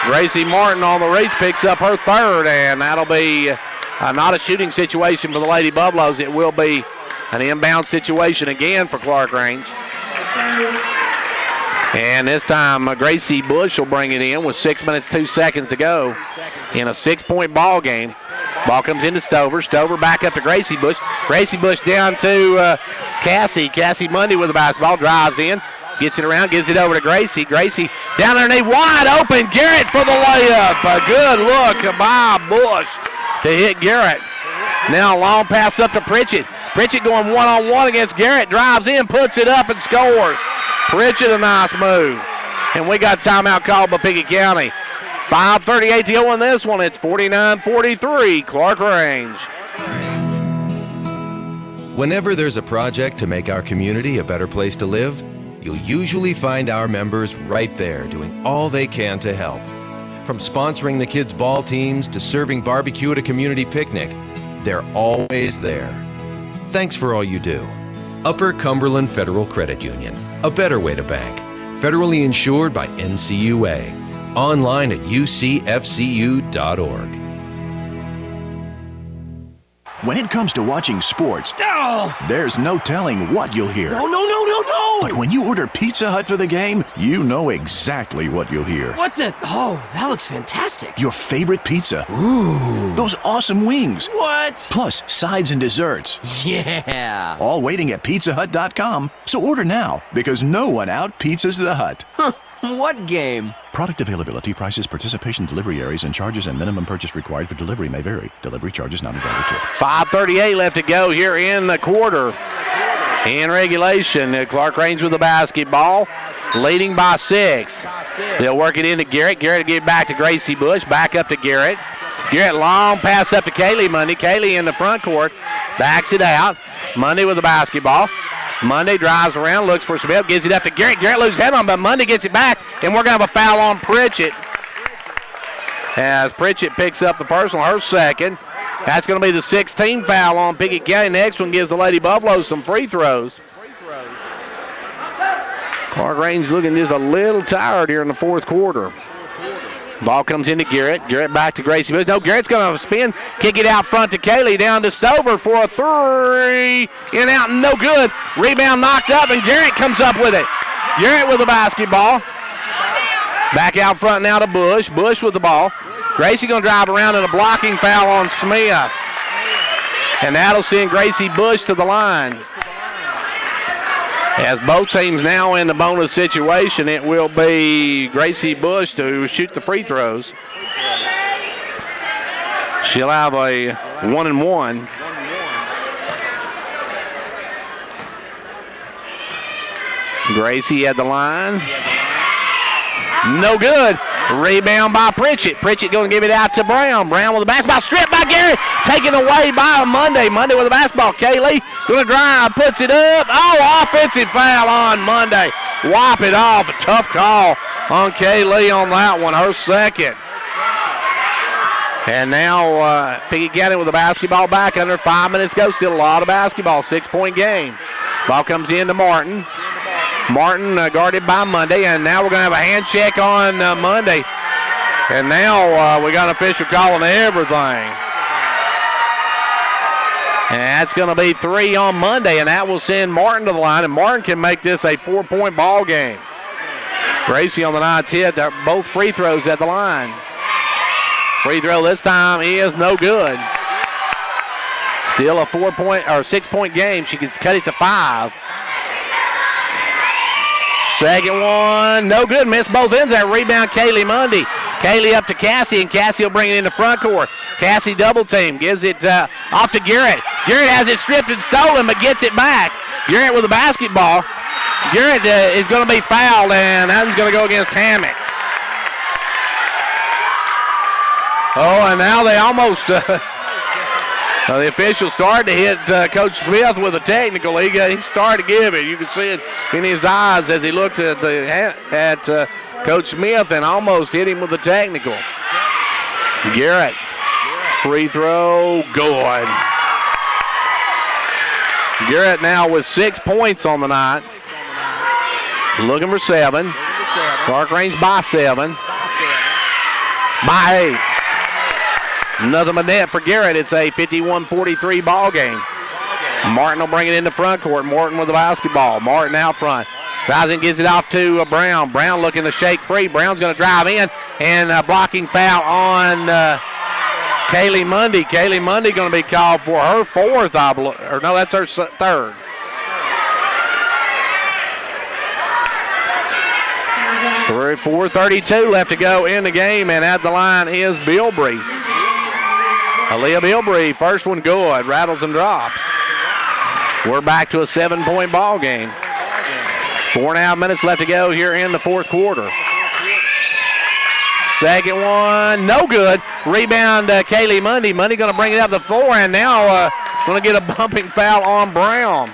Gracie Martin on the reach picks up her 3rd, and that'll be not a shooting situation for the Lady Buffaloes. It will be an inbound situation again for Clarkrange. And this time Gracie Bush will bring it in with 6 minutes, 2 seconds to go in a 6-point ball game. Ball comes into Stover. Stover back up to Gracie Bush. Gracie Bush down to Cassie. Cassie Mundy with the basketball. Drives in. Gets it around. Gives it over to Gracie. Gracie down underneath. Wide open. Garrett for the layup. A good look by Bush to hit Garrett. Now a long pass up to Pritchett. Pritchett going one-on-one against Garrett. Drives in. Puts it up and scores. Pritchett a nice move. And we got timeout called by Pickett County. 5:38 to go in this one. It's 49-43, Clarkrange. Whenever there's a project to make our community a better place to live, you'll usually find our members right there doing all they can to help. From sponsoring the kids' ball teams to serving barbecue at a community picnic, they're always there. Thanks for all you do. Upper Cumberland Federal Credit Union, a better way to bank. Federally insured by NCUA. Online at ucfcu.org. When it comes to watching sports, there's no telling what you'll hear. No! But when you order Pizza Hut for the game, you know exactly what you'll hear. What the? Oh, that looks fantastic. Your favorite pizza. Ooh. Those awesome wings. What? Plus sides and desserts. Yeah. All waiting at pizzahut.com. So order now, because no one out-pizzas the Hut. Huh. What game? Product availability, prices, participation, delivery areas, and charges and minimum purchase required for delivery may vary. Delivery charges not a driver tip. 5:38 left to go here in the quarter. In regulation, Clarkrange with the basketball, leading by 6. They'll work it into Garrett. Garrett will get back to Gracie Bush. Back up to Garrett. Garrett, long pass up to Kaylee Monday. Kaylee in the front court, backs it out. Monday with the basketball. Monday drives around, looks for some help, gives it up to Garrett. Garrett loses head on, but Monday gets it back, and we're going to have a foul on Pritchett. As Pritchett picks up the personal, her second. That's going to be the 16th foul on Pickett County. Next one gives the Lady Buffaloes some free throws. Clarkrange looking just a little tired here in the fourth quarter. Ball comes into Garrett. Garrett back to Gracie Bush. No, Garrett's going to spin, kick it out front to Kaylee, down to Stover for a 3. In and out, no good. Rebound knocked up, and Garrett comes up with it. Garrett with the basketball. Back out front now to Bush. Bush with the ball. Gracie going to drive around, and a blocking foul on Smith. And that'll send Gracie Bush to the line. As both teams now in the bonus situation, it will be Gracie Bush to shoot the free throws. She'll have a 1-and-1. Gracie at the line. No good. Rebound by Pritchett. Pritchett going to give it out to Brown. Brown with the basketball. Stripped by Garrett. Taken away by Monday. Monday with the basketball. Kaylee going to drive. Puts it up. Oh, offensive foul on Monday. Wipe it off. A tough call on Kaylee on that one. Her second. And now Pickett County with the basketball back. Under 5 minutes to go. Still a lot of basketball. 6-point game. Ball comes in to Martin. Martin guarded by Monday, and now we're going to have a hand check on Monday. And now we got an official calling everything. And that's going to be 3 on Monday, and that will send Martin to the line, and Martin can make this a 4-point ball game. Gracie on the night's hit. Both free throws at the line. Free throw this time is no good. Still a 6-point game. She can cut it to 5. Second one, no good. Missed both ends. That rebound, Kaylee Monday. Kaylee up to Cassie, and Cassie will bring it into front court. Cassie double team, gives it off to Garrett. Garrett has it stripped and stolen, but gets it back. Garrett with the basketball. Garrett is going to be fouled, and that is going to go against Hammock. Oh, and now they almost... the official started to hit Coach Smith with a technical. He started to give it. You could see it in his eyes as he looked at Coach Smith and almost hit him with a technical. Garrett, free throw, good. Garrett now with 6 points on the night. Looking for 7. Clarkrange by 7. By 8. Nothing but net for Garrett. It's a 51-43 ball game. Martin will bring it into front court. Martin with the basketball. Martin out front. Drives and gives it off to Brown. Brown looking to shake free. Brown's going to drive in, and a blocking foul on Kaylee Monday. Kaylee Monday going to be called for her 4th, I believe. Or no, that's her 3rd. 4:32 left to go in the game, and at the line is Bilbrey. Aaliyah Bilbrey, first one good, rattles and drops. We're back to a 7-point ball game. 4.5 minutes left to go here in the fourth quarter. Second one, no good. Rebound, Kaylee Monday. Monday going to bring it up the floor, and now going to get a bumping foul on Brown.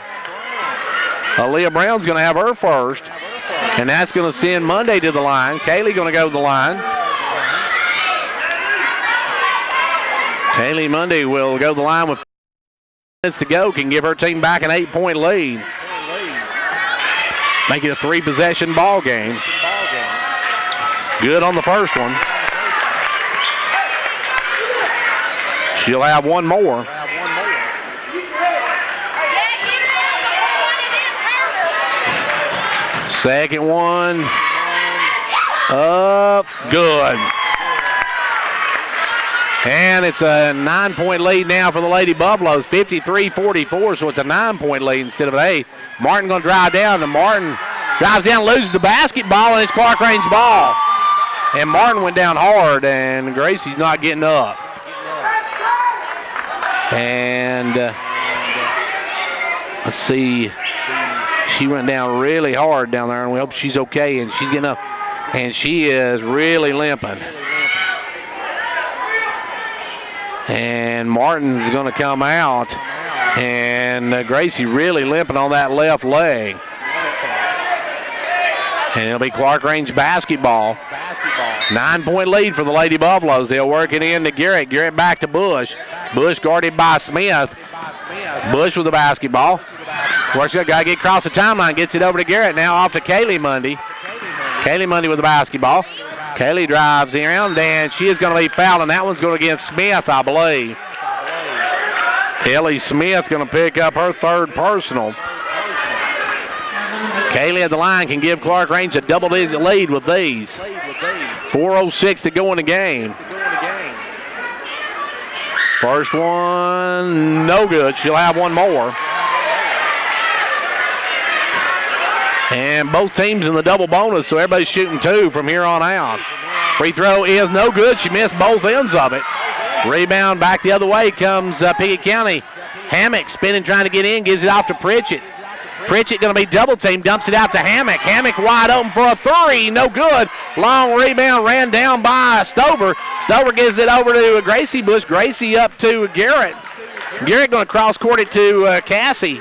Aaliyah Brown's going to have her first, and that's going to send Monday to the line. Kaylee going to go to the line. Kaylee Monday will go to the line with 5 minutes to go, can give her team back an 8-point lead. Make it a 3-possession ball game. Good on the first one. She'll have one more. Second one. Up. Good. And it's a 9-point lead now for the Lady Buffaloes, 53-44, so it's a 9-point lead instead of an 8. Martin going to drive down, and Martin drives down, loses the basketball, and it's Clarkrange ball. And Martin went down hard, and Gracie's not getting up. And let's see, she went down really hard down there, and we hope she's okay, and she's getting up. And she is really limping. And Martin's going to come out, and Gracie really limping on that left leg. And it'll be Clarkrange basketball. 9-point lead for the Lady Buffaloes. They'll work it in to Garrett. Garrett back to Bush. Bush guarded by Smith. Bush with the basketball. Works it, got to get across the timeline. Gets it over to Garrett. Now off to Kaylee Mundy. Kaylee Mundy with the basketball. Kaylee drives around, and she is going to be fouled, and that one's going against Smith, I believe. Ellie Smith's going to pick up her third personal. Kaylee at the line can give Clarkrange a double-digit lead with these. 4:06 to go in the game. First one, no good. She'll have one more. And both teams in the double bonus, so everybody's shooting 2 from here on out. Free throw is no good. She missed both ends of it. Rebound back the other way comes Pickett County. Hammock spinning, trying to get in, gives it off to Pritchett. Pritchett going to be double teamed, dumps it out to Hammock. Hammock wide open for a 3, no good. Long rebound ran down by Stover. Stover gives it over to Gracie Bush. Gracie up to Garrett. Garrett going to cross court it to Cassie.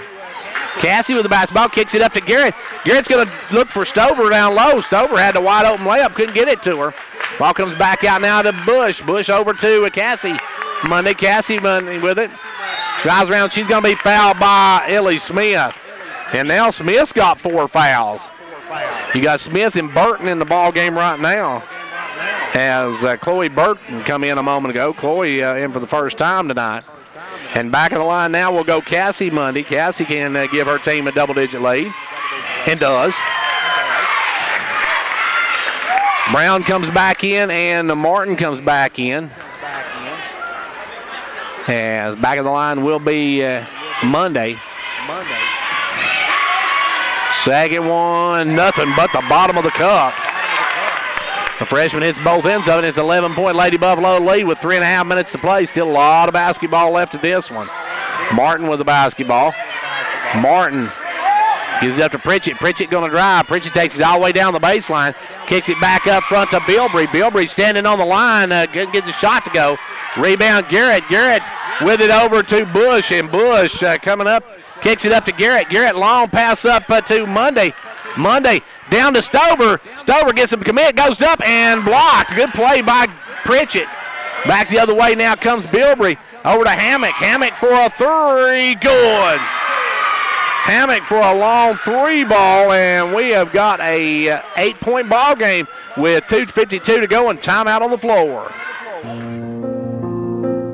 Cassie with the basketball, kicks it up to Garrett. Garrett's going to look for Stover down low. Stover had the wide open layup, couldn't get it to her. Ball comes back out now to Bush. Bush over to Cassie. Cassie Monday with it. Drives around, she's going to be fouled by Ellie Smith. And now Smith's got 4 fouls. You got Smith and Burton in the ball game right now. As Chloe Burton come in a moment ago. Chloe in for the first time tonight. And back of the line now will go Cassie Mundy. Cassie can give her team a double-digit lead, and does. Brown comes back in, and Martin comes back in. As back of the line will be Monday. Second one, nothing but the bottom of the cup. The freshman hits both ends of it. It's 11-point Lady Buffalo lead with 3.5 minutes to play. Still a lot of basketball left in this one. Martin with the basketball. Martin gives it up to Pritchett. Pritchett going to drive. Pritchett takes it all the way down the baseline. Kicks it back up front to Bilbrey. Bilbrey standing on the line. Couldn't get the shot to go. Rebound Garrett. Garrett with it over to Bush. And Bush coming up. Kicks it up to Garrett. Garrett long pass up to Monday. Monday down to Stover. Stover gets him commit, goes up and blocked. Good play by Pritchett. Back the other way now comes Bilbrey. Over to Hammock. Hammock for a 3. Good. Hammock for a long 3 ball, and we have got a 8-point ball game with 2:52 to go and timeout on the floor.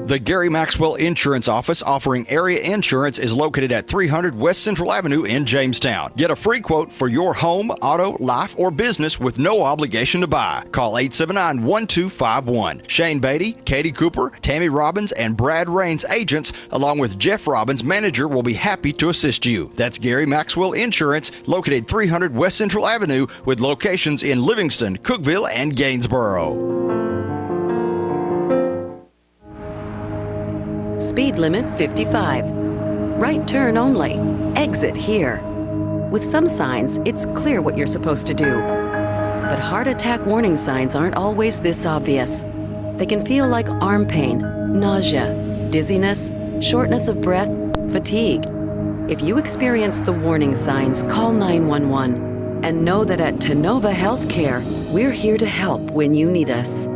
The Gary Maxwell Insurance Office offering area insurance is located at 300 West Central Avenue in Jamestown. Get a free quote for your home, auto, life, or business with no obligation to buy. Call 879-1251. Shane Beatty, Katie Cooper, Tammy Robbins, and Brad Raines agents, along with Jeff Robbins, manager, will be happy to assist you. That's Gary Maxwell Insurance, located 300 West Central Avenue with locations in Livingston, Cookeville, and Gainsboro. Speed limit 55. Right turn only. Exit here. With some signs, it's clear what you're supposed to do. But heart attack warning signs aren't always this obvious. They can feel like arm pain, nausea, dizziness, shortness of breath, fatigue. If you experience the warning signs, call 911 and know that at Tenova Healthcare, we're here to help when you need us.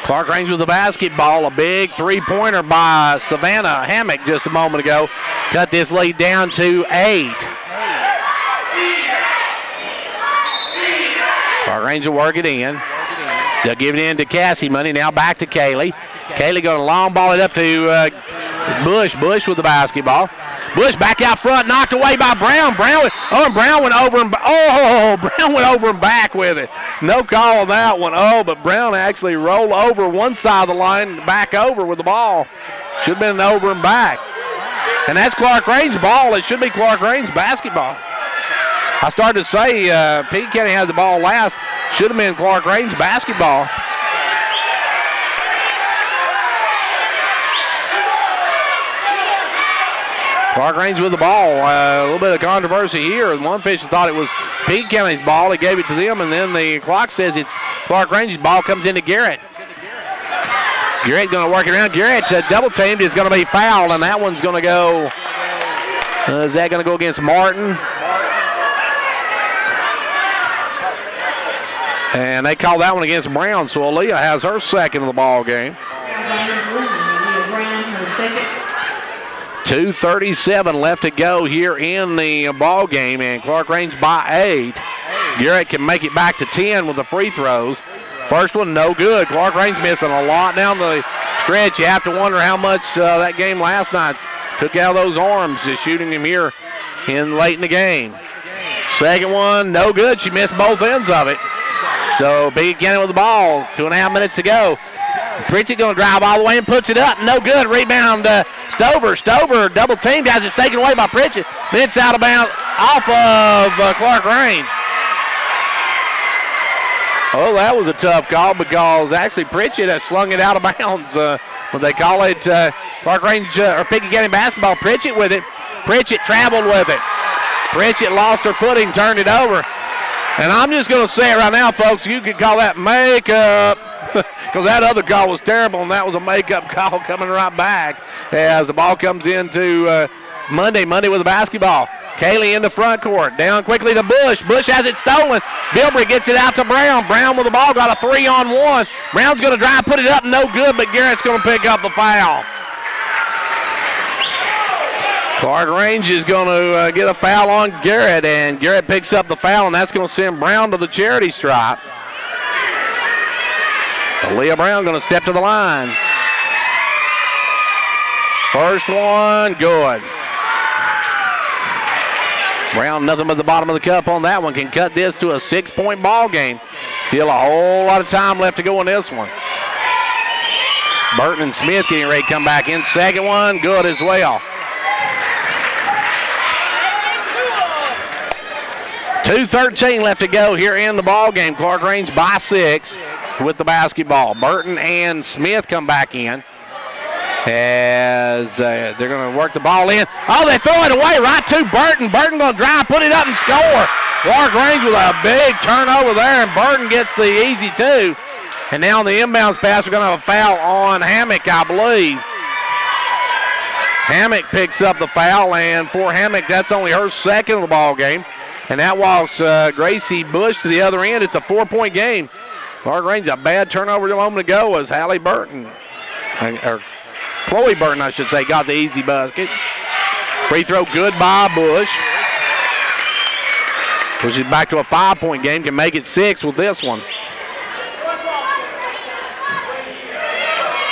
Clarkrange with the basketball. A big 3-pointer by Savannah Hammock just a moment ago. Cut this lead down to 8. Clarkrange will work it in. They'll give it in to Cassie Money. Now back to Kaylee. Kaylee going to long ball it up to Bush with the basketball. Bush back out front, knocked away by Brown. Brown went over and Brown went over and back with it. No call on that one. But Brown actually rolled over one side of the line, back over with the ball. Should have been over and back. And that's Clarkrange ball. It should be Clarkrange basketball. I started to say Pickett County had the ball last. Should have been Clarkrange basketball. Clarkrange with the ball. A little bit of controversy here. One official thought it was Pickett County's ball. He gave it to them, and then the clock says it's Clarkrange's ball. Comes into Garrett. Garrett going to work it around. Garrett double teamed is going to be fouled, and that one's going to go. Is that going to go against Martin? And they call that one against Brown, so Aaliyah has her second of the ball game. 2:37 left to go here in the ball game, and Clarkrange by 8. Garrett can make it back to 10 with the free throws. First one, no good. Clarkrange missing a lot down the stretch. You have to wonder how much that game last night took out of those arms, just shooting him here late in the game. Second one, no good. She missed both ends of it. So Pickett County with the ball. 2.5 minutes to go. Pritchett going to drive all the way and puts it up. No good. Rebound Stover. Stover double teamed. Guys, it's taken away by Pritchett. Then it's out of bounds off of Clarkrange. Oh, that was a tough call because actually Pritchett has slung it out of bounds. What they call it, Clarkrange or Pickett County basketball. Pritchett with it. Pritchett traveled with it. Pritchett lost her footing, turned it over. And I'm just going to say it right now, folks. You could call that makeup because that other call was terrible, and that was a makeup call coming right back as the ball comes into Monday with the basketball. Kaylee in the front court. Down quickly to Bush. Bush has it stolen. Bilbrey gets it out to Brown. Brown with the ball. Got a 3-on-1. Brown's going to drive, put it up. No good, but Garrett's going to pick up the foul. Clarkrange is going to get a foul on Garrett, and Garrett picks up the foul, and that's going to send Brown to the charity stripe. Aaliyah Brown going to step to the line. First one, good. Brown, nothing but the bottom of the cup on that one. Can cut this to a 6-point ball game. Still a whole lot of time left to go in this one. Burton and Smith getting ready to come back in. Second one, good as well. 2:13 left to go here in the ball game. Clarkrange by 6 with the basketball. Burton and Smith come back in as they're going to work the ball in. Oh, they throw it away right to Burton. Burton going to drive, put it up and score. Clarkrange with a big turnover there, and Burton gets the easy 2. And now on the inbounds pass, we're going to have a foul on Hammock, I believe. Hammock picks up the foul, and for Hammock, that's only her second of the ball game. And that walks Gracie Bush to the other end. It's a 4-point game. Clarkrange, a bad turnover a moment ago was Hallie Burton, or Chloe Burton, I should say, got the easy basket. Free throw good by Bush. Pushes back to a 5-point game, can make it 6 with this one.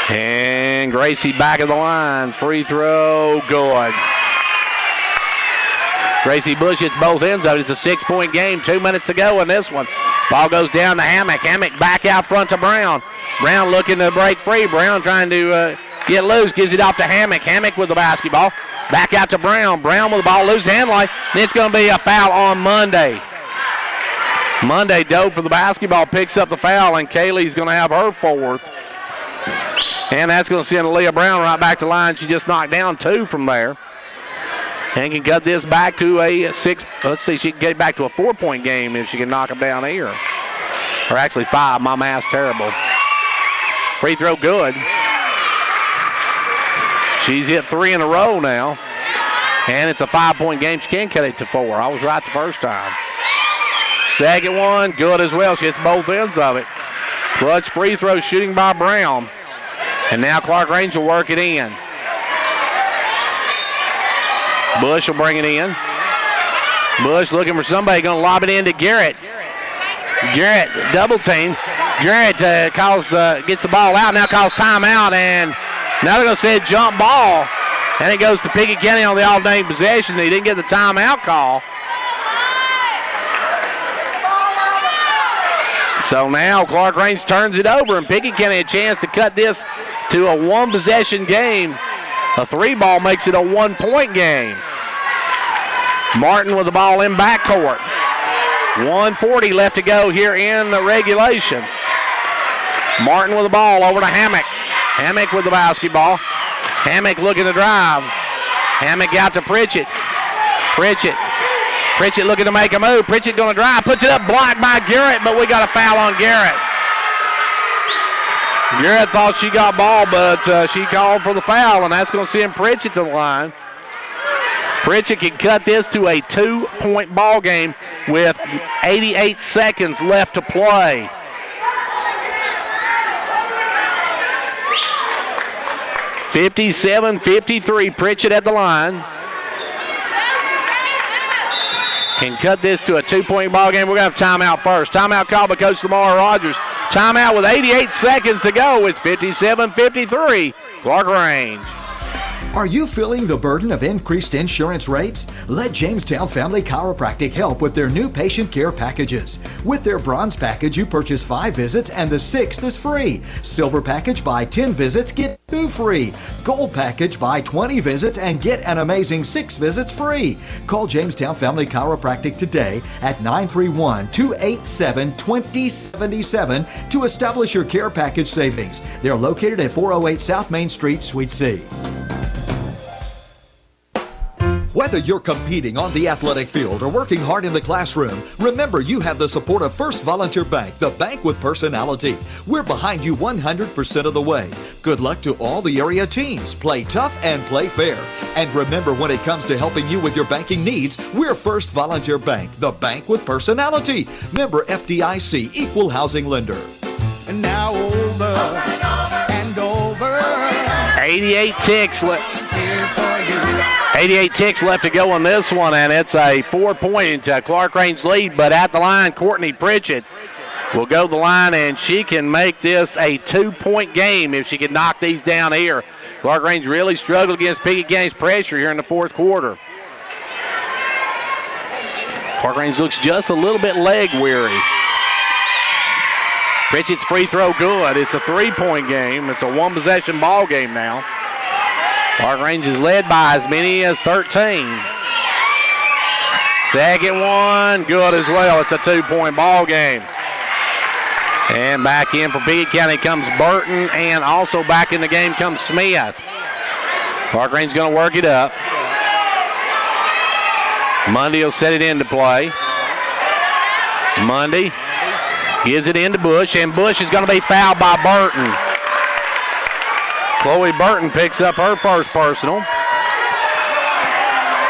And Gracie back of the line. Free throw, good. Gracie Bush hits both ends of it. It's a 6-point game. 2 minutes to go in this one. Ball goes down to Hammock. Hammock back out front to Brown. Brown looking to break free. Brown trying to get loose. Gives it off to Hammock. Hammock with the basketball. Back out to Brown. Brown with the ball. Loose hand line. Then it's going to be a foul on Monday. Monday dove for the basketball. Picks up the foul, and Kaylee's going to have her 4th. And that's going to send Aaliyah Brown right back to line. She just knocked down 2 from there. And can cut this back to a 6. Let's see, she can get it back to a 4-point game if she can knock them down here. Or actually 5. My math's terrible. Free throw good. She's hit 3 in a row now. And it's a 5-point game. She can cut it to 4. I was right the first time. Second one, good as well. She hits both ends of it. Clutch free throw shooting by Brown. And now Clarkrange will work it in. Bush will bring it in. Bush looking for somebody, going to lob it into Garrett. Garrett double team. Garrett gets the ball out, now calls timeout, and now they're going to say jump ball. And it goes to Pickett County on the all-day possession. They didn't get the timeout call. So now Clarkrange turns it over, and Pickett County a chance to cut this to a one-possession game. A 3-ball makes it a 1-point game. Martin with the ball in backcourt. 1:40 left to go here in the regulation. Martin with the ball over to Hammock. Hammock with the basketball. Hammock looking to drive. Hammock out to Pritchett. Pritchett looking to make a move. Pritchett going to drive. Puts it up, blocked by Garrett, but we got a foul on Garrett. Garrett thought she got ball, but she called for the foul, and that's going to send Pritchett to the line. Pritchett can cut this to a 2-point ball game with 88 seconds left to play. (57-53), Pritchett at the line. Can cut this to a 2-point ball game. We're going to have timeout first. Timeout called by Coach Lamar Rogers. Timeout with 88 seconds to go. It's 57-53, Clarkrange. Are you feeling the burden of increased insurance rates? Let Jamestown Family Chiropractic help with their new patient care packages. With their bronze package, you purchase 5 visits and the 6th is free. Silver package, buy 10 visits, get 2 free. Gold package, buy 20 visits and get an amazing 6 visits free. Call Jamestown Family Chiropractic today at 931-287-2077 to establish your care package savings. They're located at 408 South Main Street, Suite C. Whether you're competing on the athletic field or working hard in the classroom, remember you have the support of First Volunteer Bank, the bank with personality. We're behind you 100% of the way. Good luck to all the area teams. Play tough and play fair. And remember, when it comes to helping you with your banking needs, we're First Volunteer Bank, the bank with personality. Member FDIC, equal housing lender. And now over and over. 88 ticks left to go on this one, and it's a 4-point Clarkrange lead. But at the line, Courtney Pritchett will go to the line, and she can make this a 2-point game if she can knock these down here. Clarkrange really struggled against Pickett County's pressure here in the fourth quarter. Clarkrange looks just a little bit leg weary. Pritchett's free throw good. It's a 3-point game. It's a 1-possession ball game now. Clarkrange is led by as many as 13. Second one, good as well. It's a 2-point ball game. And back in for Pickett County comes Burton, and also back in the game comes Smith. Clarkrange's going to work it up. Mundy will set it into play. Mundy gives it into Bush, and Bush is going to be fouled by Burton. Chloe Burton picks up her first personal.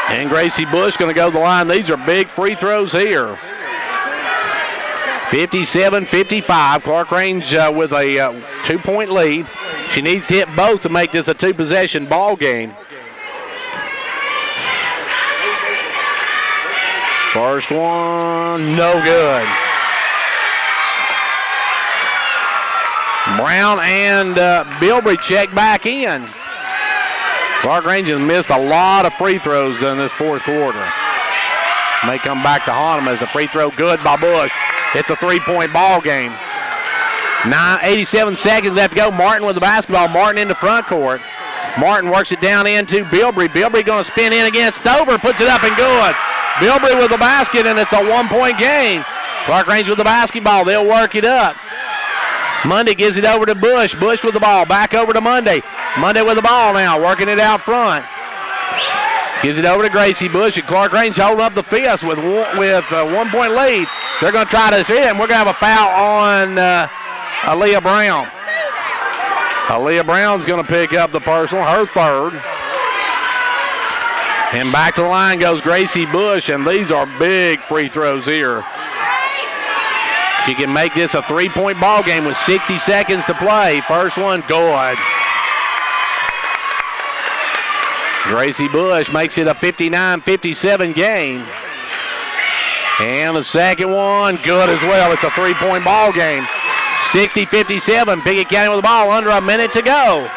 And Gracie Bush going to go to the line. These are big free throws here. 57-55. Clarkrange with a 2-point lead. She needs to hit both to make this a 2-possession ball game. First one, no good. Brown and Bilbrey check back in. Clarkrange has missed a lot of free throws in this fourth quarter. May come back to haunt them as a free throw good by Bush. It's a 3-point ball game. 87 seconds left to go. Martin with the basketball. Martin in the front court. Martin works it down into Bilbrey. Bilbrey going to spin in against Stover. Puts it up and good. Bilbrey with the basket, and it's a 1-point game. Clarkrange with the basketball. They'll work it up. Mundy gives it over to Bush. Bush with the ball. Back over to Mundy. Mundy with the ball now, working it out front. Gives it over to Gracie Bush, and Clarkrange holding up the fist with a 1-point lead. They're going to try this in. We're going to have a foul on Aaliyah Brown. Aaliyah Brown's going to pick up the personal, her third. And back to the line goes Gracie Bush, and these are big free throws here. She can make this a 3-point ball game with 60 seconds to play. First one, good. Gracie Bush makes it a 59-57 game. And the second one, good as well. It's a 3-point ball game. 60-57, Pickett County with the ball, under a minute to go.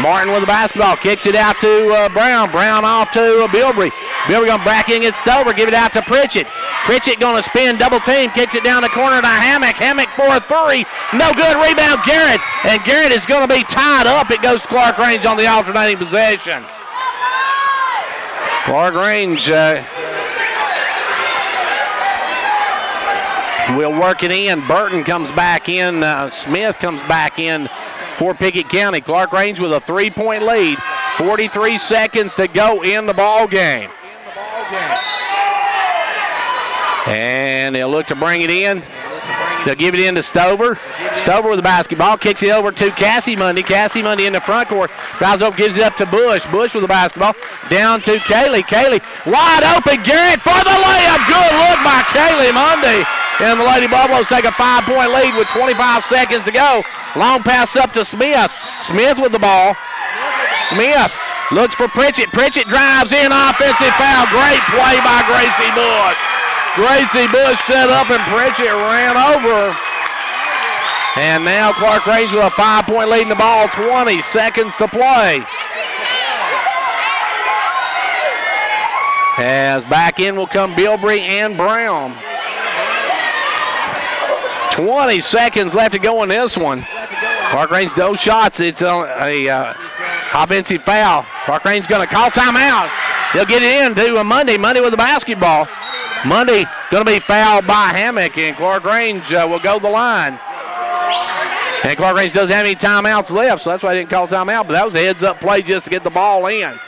Martin with the basketball, kicks it out to Brown. Brown off to Bilbrey. Bilbrey going to back in against Stover, give it out to Pritchett. Pritchett going to spin, double team, kicks it down the corner to Hammock. Hammock for a three. No good, rebound Garrett. And Garrett is going to be tied up. It goes to Clarkrange on the alternating possession. Clarkrange will work it in. Burton comes back in. Smith comes back in for Pickett County. Clarkrange with a 3-point lead. 43 seconds to go in the ball game. And they'll look to bring it in. They'll give it in to Stover. Stover with the basketball. Kicks it over to Cassie Mundy. Cassie Mundy in the front court. Drives up, gives it up to Bush. Bush with the basketball. Down to Kaylee. Kaylee wide open. Garrett for the layup. Good look by Kaylee Mundy. And the Lady Buffaloes take a 5-point lead with 25 seconds to go. Long pass up to Smith. Smith with the ball. Smith looks for Pritchett. Pritchett drives in. Offensive foul. Great play by Gracie Bush. Gracie Bush set up and Pritchett ran over. And now Clarkrange with a 5-point lead in the ball. 20 seconds to play. As back in will come Bilbrey and Brown. 20 seconds left to go in this one. Clarkrange, those shots, it's a offensive foul. Clarkrange going to call timeout. They'll get it in to Mundy. Mundy with the basketball. Mundy going to be fouled by Hammock, and Clarkrange will go the line. And Clarkrange doesn't have any timeouts left, so that's why I didn't call timeout, but that was a heads-up play just to get the ball in.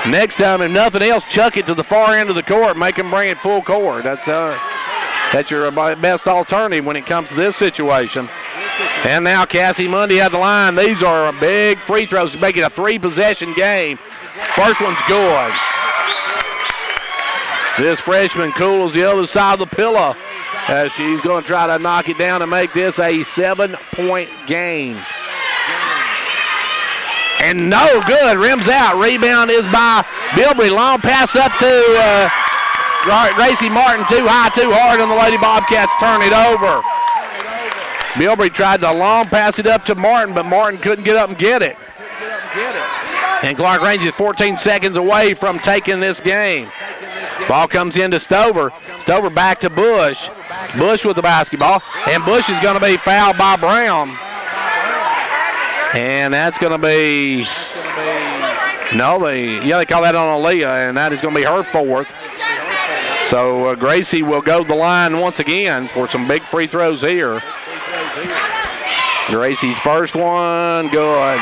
Next time, if nothing else, chuck it to the far end of the court, make them bring it full court. That's your best alternative when it comes to this situation. And now Cassie Mundy at the line. These are big free throws to make it a 3-possession game. First one's good. This freshman cools the other side of the pillow as she's going to try to knock it down and make this a 7-point game. And no good. Rims out. Rebound is by Bilbrey. Long pass up to Gracie Martin. Too high, too hard, and the Lady Bobcats turn it over. Bilbrey tried to long pass it up to Martin, but Martin couldn't get up and get it. And Clarkrange is 14 seconds away from taking this game. Ball comes into Stover. Stover back to Bush. Bush with the basketball. And Bush is going to be fouled by Brown. And that's going to be, they call that on Aaliyah, and that is going to be her fourth. So Gracie will go to the line once again for some big free throws here. Gracie's first one, good.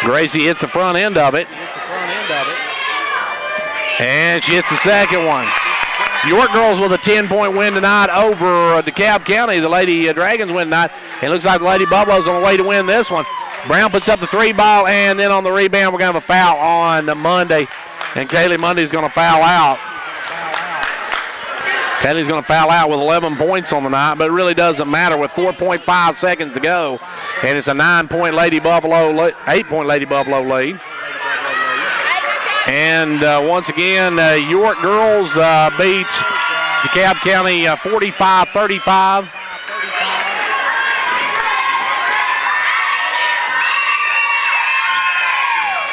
Gracie hits the front end of it. And she hits the second one. York Girls with a 10-point win tonight over DeKalb County. The Lady Dragons win tonight. It looks like the Lady Buffaloes on the way to win this one. Brown puts up the 3-ball, and then on the rebound, we're going to have a foul on Monday. And Kaylee Mundy's going to foul out. Kaylee's going to foul out with 11 points on the night, but it really doesn't matter with 4.5 seconds to go. And it's a 9-point Lady Buffalo, 8-point Lady Buffalo lead. And once again, York Girls beat DeKalb County 45-35.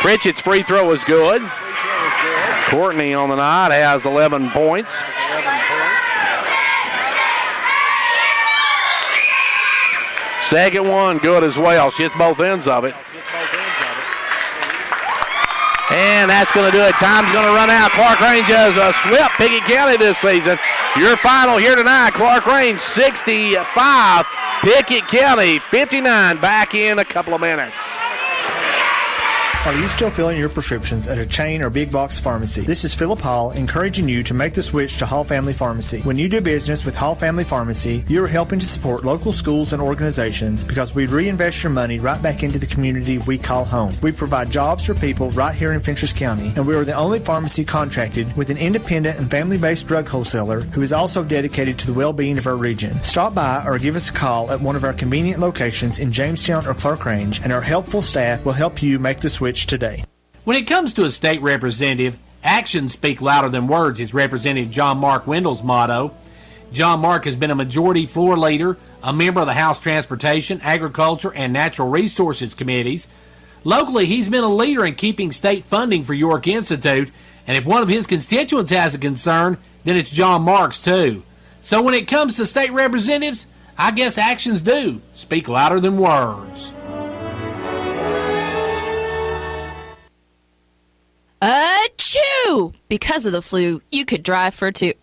Pritchett's free throw is good. Courtney on the night has 11 points. Second one, good as well. She hits both ends of it. And that's going to do it. Time's going to run out. Clarkrange has swept Pickett County this season. Your final here tonight, Clarkrange 65, Pickett County 59. Back in a couple of minutes. Are you still filling your prescriptions at a chain or big box pharmacy? This is Philip Hall encouraging you to make the switch to Hall Family Pharmacy. When you do business with Hall Family Pharmacy, you are helping to support local schools and organizations because we reinvest your money right back into the community we call home. We provide jobs for people right here in Fentress County, and we are the only pharmacy contracted with an independent and family-based drug wholesaler who is also dedicated to the well-being of our region. Stop by or give us a call at one of our convenient locations in Jamestown or Clarkrange, and our helpful staff will help you make the switch today. When it comes to a state representative, actions speak louder than words is Representative John Mark Wendell's motto. John Mark has been a majority floor leader, a member of the House Transportation, Agriculture, and Natural Resources Committees. Locally, he's been a leader in keeping state funding for York Institute, and if one of his constituents has a concern, then it's John Marks too. So when it comes to state representatives, I guess actions do speak louder than words. Achoo! Because of the flu, you could drive for two.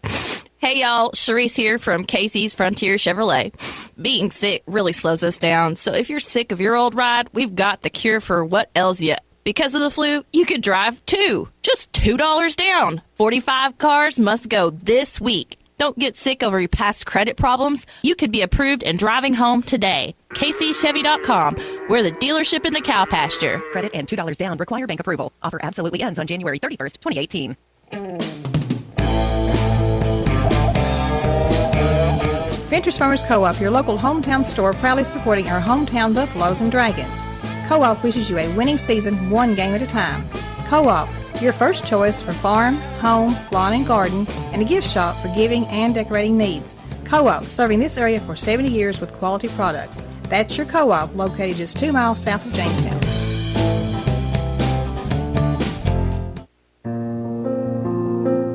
Hey y'all, Sharice here from Casey's Frontier Chevrolet. Being sick really slows us down, so if you're sick of your old ride, we've got the cure for what ails you. Because of the flu, you could drive too. Just $2 down. 45 cars must go this week. Don't get sick over your past credit problems. You could be approved and driving home today. KCChevy.com. We're the dealership in the cow pasture. Credit and $2 down require bank approval. Offer absolutely ends on January 31st, 2018. Ventures Farmers Co-op, your local hometown store, proudly supporting our hometown Buffaloes and Dragons. Co-op wishes you a winning season, one game at a time. Co-op, your first choice for farm, home, lawn and garden, and a gift shop for giving and decorating needs. Co-op, serving this area for 70 years with quality products. That's your Co-op, located just 2 miles south of Jamestown.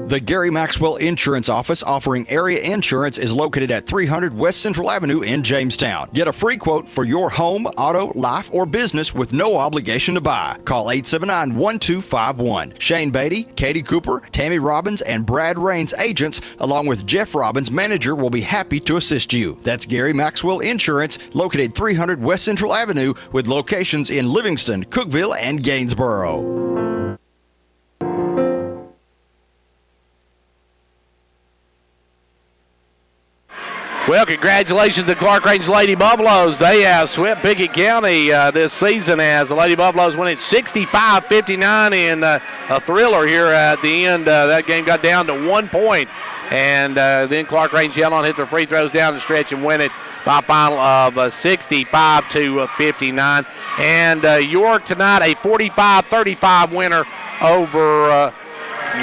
The Gary Maxwell Insurance Office offering area insurance is located at 300 West Central Avenue in Jamestown. Get a free quote for your home, auto, life, or business with no obligation to buy. Call 879-1251. Shane Beatty, Katie Cooper, Tammy Robbins, and Brad Raines agents, along with Jeff Robbins, manager, will be happy to assist you. That's Gary Maxwell Insurance, located 300 West Central Avenue with locations in Livingston, Cookeville, and Gainsboro. Well, congratulations to Clarkrange Lady Buffaloes. They have swept Pickett County this season as the Lady Buffaloes win it 65-59 in a thriller here at the end. That game got down to 1 point, and then Clarkrange held on, hit their free throws down the stretch, and win it by a final of 65-59. And York tonight a 45-35 winner over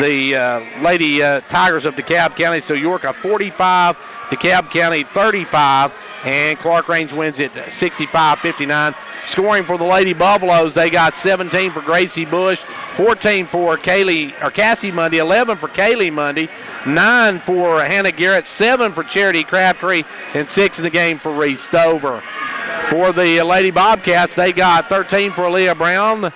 the Lady Tigers of DeKalb County. So York a 45, DeKalb County 35, and Clarkrange wins it 65-59. Scoring for the Lady Buffaloes, they got 17 for Gracie Bush, 14 for Cassie Mundy, 11 for Kaylee Mundy, 9 for Hannah Garrett, 7 for Charity Crabtree, and 6 in the game for Reese Stover. For the Lady Bobcats, they got 13 for Aaliyah Brown, or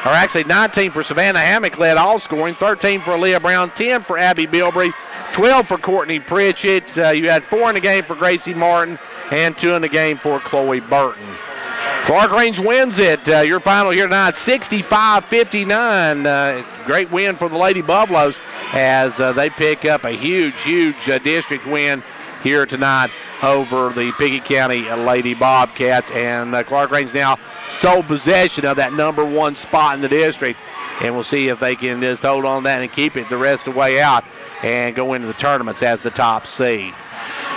actually 19 for Savannah Hammock, led all scoring, 13 for Aaliyah Brown, 10 for Abby Bilbrey, 12 for Courtney Pritchett. You had 4 in the game for Gracie Martin and 2 in the game for Chloe Burton. Clarkrange wins it. Your final here tonight, 65-59. Great win for the Lady Buffaloes as they pick up a huge district win here tonight over the Pickett County Lady Bobcats. And Clarkrange now sole possession of that number 1 spot in the district. And we'll see if they can just hold on to that and keep it the rest of the way out and go into the tournaments as the top seed.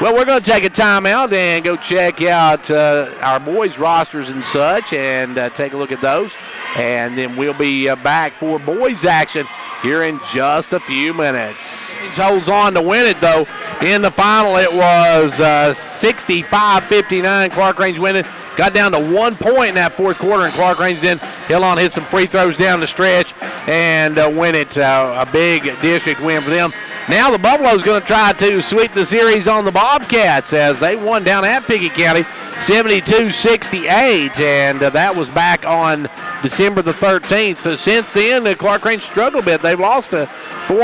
Well, we're going to take a timeout and go check out our boys' rosters and such and take a look at those. And then we'll be back for boys' action here in just a few minutes. Holds on to win it, though. In the final, it was 65-59. Clarkrange winning. Got down to 1 point in that fourth quarter, and Clarkrange then held on, hit some free throws down the stretch, and win it. A big district win for them. Now the Buffaloes going to try to sweep the series on the Bobcats as they won down at Pickett County 72-68, and that was back on December the 13th. So since then, Clarkrange struggled a bit. They've lost 4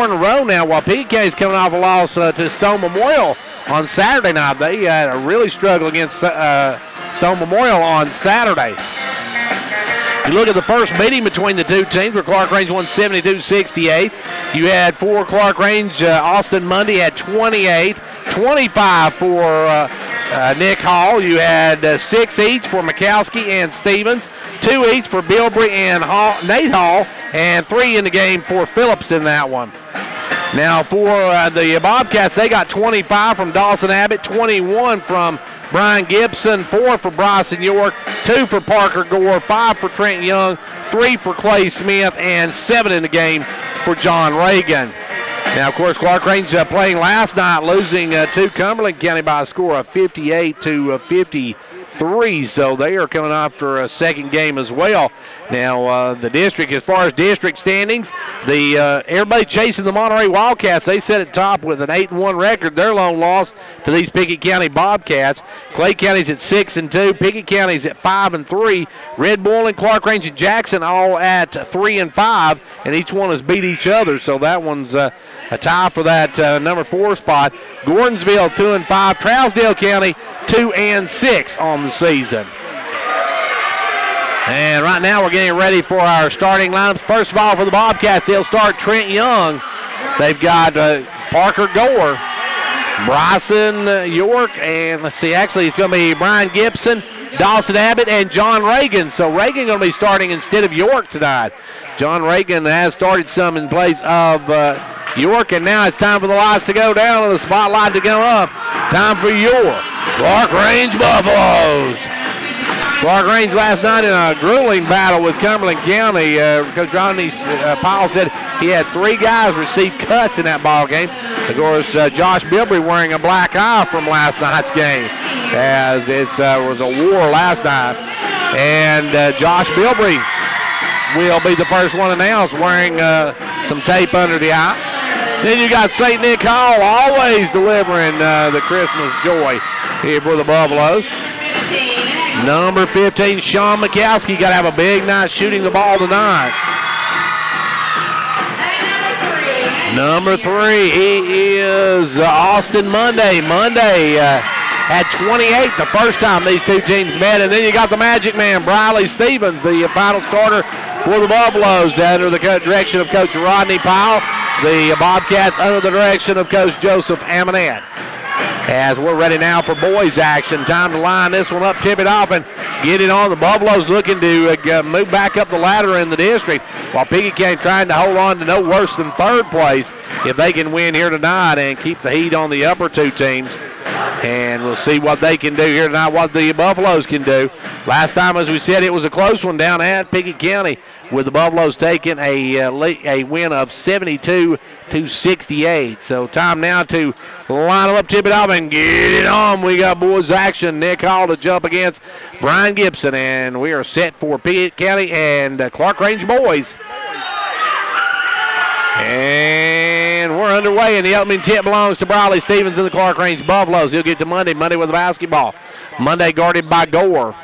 in a row now, while Pickett County's coming off a loss to Stone Memorial on Saturday night. They had a really struggle against Stone Memorial on Saturday. You look at the first meeting between the two teams where Clarkrange won 72-68. You had for Clarkrange, Austin Mundy had 28, 25 for Nick Hall. You had 6 each for Mikowski and Stevens, 2 each for Bilbrey and Nate Hall, and 3 in the game for Phillips in that one. Now for the Bobcats, they got 25 from Dawson Abbott, 21 from Brian Gibson, 4 for Bryson York, 2 for Parker Gore, 5 for Trent Young, 3 for Clay Smith, and 7 in the game for John Reagan. Now, of course, Clarkrange playing last night, losing to Cumberland County by a score of 58-53. So they are coming after a second game as well. Now, the district, as far as district standings, everybody chasing the Monterey Wildcats. They sit at top with an 8-1 record. Their lone loss to these Pickett County Bobcats. Clay County's at 6-2. Pickett County's at 5-3. Red Bull and Clarkrange and Jackson all at 3-5, and each one has beat each other. So that one's a tie for that number 4 spot. Gordonsville 2-5. Trousdale County 2-6 on the season. And right now we're getting ready for our starting lineups. First of all, for the Bobcats, they'll start Trent Young. They've got Parker Gore, Bryson York, and let's see, actually it's going to be Brian Gibson, Dawson Abbott, and John Reagan. So Reagan going to be starting instead of York tonight. John Reagan has started some in place of York, and now it's time for the lights to go down and the spotlight to go up. Time for your Clarkrange Buffaloes. Clarkrange last night in a grueling battle with Cumberland County. Coach Rodney Powell said he had 3 guys receive cuts in that ball game. Of course, Josh Bilbrey wearing a black eye from last night's game, as it was a war last night. And Josh Bilbrey will be the first one announced wearing some tape under the eye. Then you got St. Nick Hall always delivering the Christmas joy here for the Buffaloes. Number 15, Sean Mikowski, got to have a big night shooting the ball tonight. Number 3, he is Austin Monday. Monday had 28 the first time these two teams met. And then you got the Magic Man, Briley Stevens, the final starter for the Buffaloes under the direction of Coach Rodney Powell. The Bobcats under the direction of Coach Joseph Amonette. As we're ready now for boys action. Time to line this one up, tip it off, and get it on. The Buffaloes looking to move back up the ladder in the district, while Pickett County trying to hold on to no worse than 3rd place if they can win here tonight and keep the heat on the upper 2 teams. And we'll see what they can do here tonight, what the Buffaloes can do. Last time, as we said, it was a close one down at Pickett County, with the Buffaloes taking a win of 72-68. So time now to line them up, tip it off, and get it on. We got boys action. Nick Hall to jump against Brian Gibson, and we are set for Pickett County and Clarkrange boys. And we're underway, and the opening tip belongs to Briley Stevens and the Clarkrange Buffaloes. He'll get to Monday with the basketball. Monday guarded by Gore.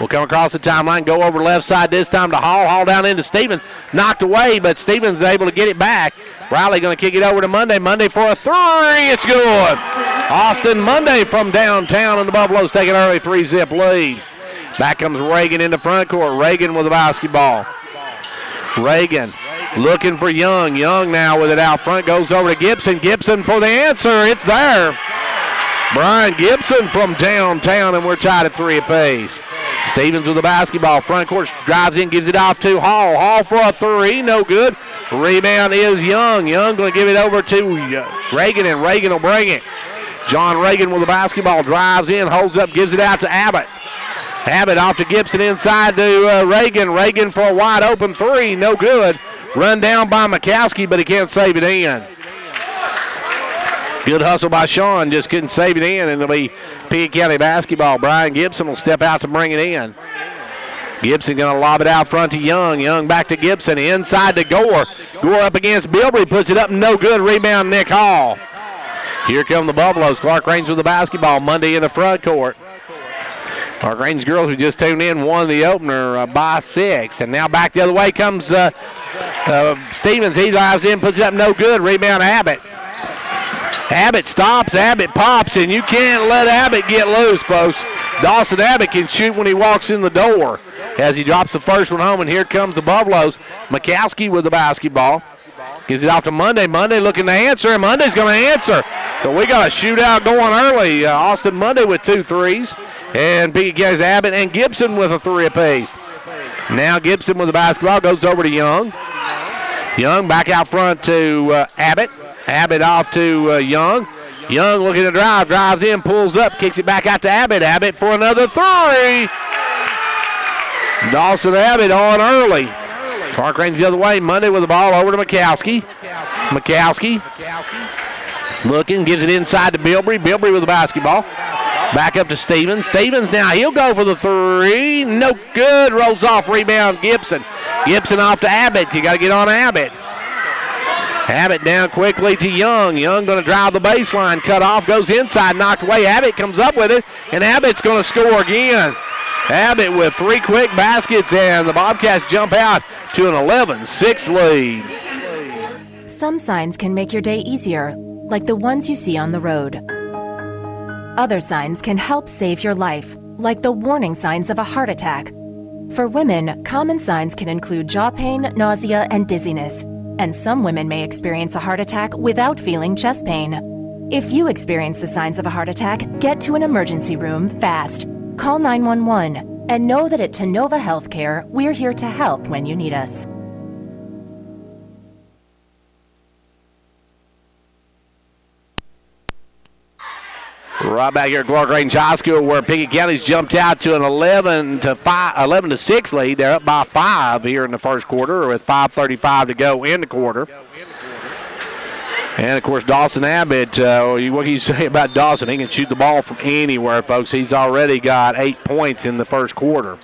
Will come across the timeline, go over left side this time to Hall. Hall down into Stevens. Knocked away, but Stevens is able to get it back. Riley going to kick it over to Monday. Monday for a 3. It's good. Austin Monday from downtown, and the Buffaloes take an early 3-zip lead. Back comes Reagan into front court. Reagan with the basketball. Reagan looking for Young. Young now with it out front. Goes over to Gibson. Gibson for the answer. It's there. Brian Gibson from downtown, and we're tied at 3 apiece. Stevens with the basketball. Front court drives in, gives it off to Hall. Hall for a 3. No good. Rebound is Young. Young going to give it over to Reagan, and Reagan will bring it. John Reagan with the basketball. Drives in, holds up, gives it out to Abbott. Abbott off to Gibson inside to Reagan. Reagan for a wide open 3. No good. Run down by Mikowski, but he can't save it in. Good hustle by Sean, just couldn't save it in, and it'll be Pickett County basketball. Brian Gibson will step out to bring it in. Gibson going to lob it out front to Young. Young back to Gibson, inside to Gore. Gore up against Bilbrey, puts it up, no good. Rebound, Nick Hall. Here come the Buffaloes. Clarkrange with the basketball. Monday in the front court. Clarkrange girls who just tuned in won the opener by 6. And now back the other way comes Stevens. He drives in, puts it up, no good. Rebound, Abbott. Abbott stops, Abbott pops, and you can't let Abbott get loose, folks. Dawson Abbott can shoot when he walks in the door as he drops the first one home, and here comes the Buffaloes. Mikowski with the basketball. Gives it off to Monday. Monday looking to answer, and Monday's going to answer. So we got a shootout going early. Austin Monday with 2 threes, and Pickett County's Abbott and Gibson with a 3 apiece. Now Gibson with the basketball goes over to Young. Young back out front to Abbott. Abbott off to Young. Young looking to drive, drives in, pulls up, kicks it back out to Abbott. Abbott for another 3. Dawson Abbott on early. Clarkrange the other way. Monday with the ball over to Mikowski. Mikowski looking, gives it inside to Bilbrey. Bilbrey with the basketball. Back up to Stevens. Stevens now, he'll go for the three. No good. Rolls off. Rebound Gibson. Gibson off to Abbott. You got to get on Abbott. Abbott down quickly to Young. Young going to drive the baseline. Cut off. Goes inside. Knocked away. Abbott comes up with it. And Abbott's going to score again. Abbott with 3 quick baskets. And the Bobcats jump out to an 11-6 lead. Some signs can make your day easier, like the ones you see on the road. Other signs can help save your life, like the warning signs of a heart attack. For women, common signs can include jaw pain, nausea, and dizziness. And some women may experience a heart attack without feeling chest pain. If you experience the signs of a heart attack, get to an emergency room fast. Call 911 and know that at Tenova Healthcare, we're here to help when you need us. Right back here at Clarkrange High School, where Pickett County's jumped out to an 11-6 lead. They're up by 5 here in the first quarter with 5:35 to go in the quarter. And, of course, Dawson Abbott, what can you say about Dawson? He can shoot the ball from anywhere, folks. He's already got 8 points in the first quarter.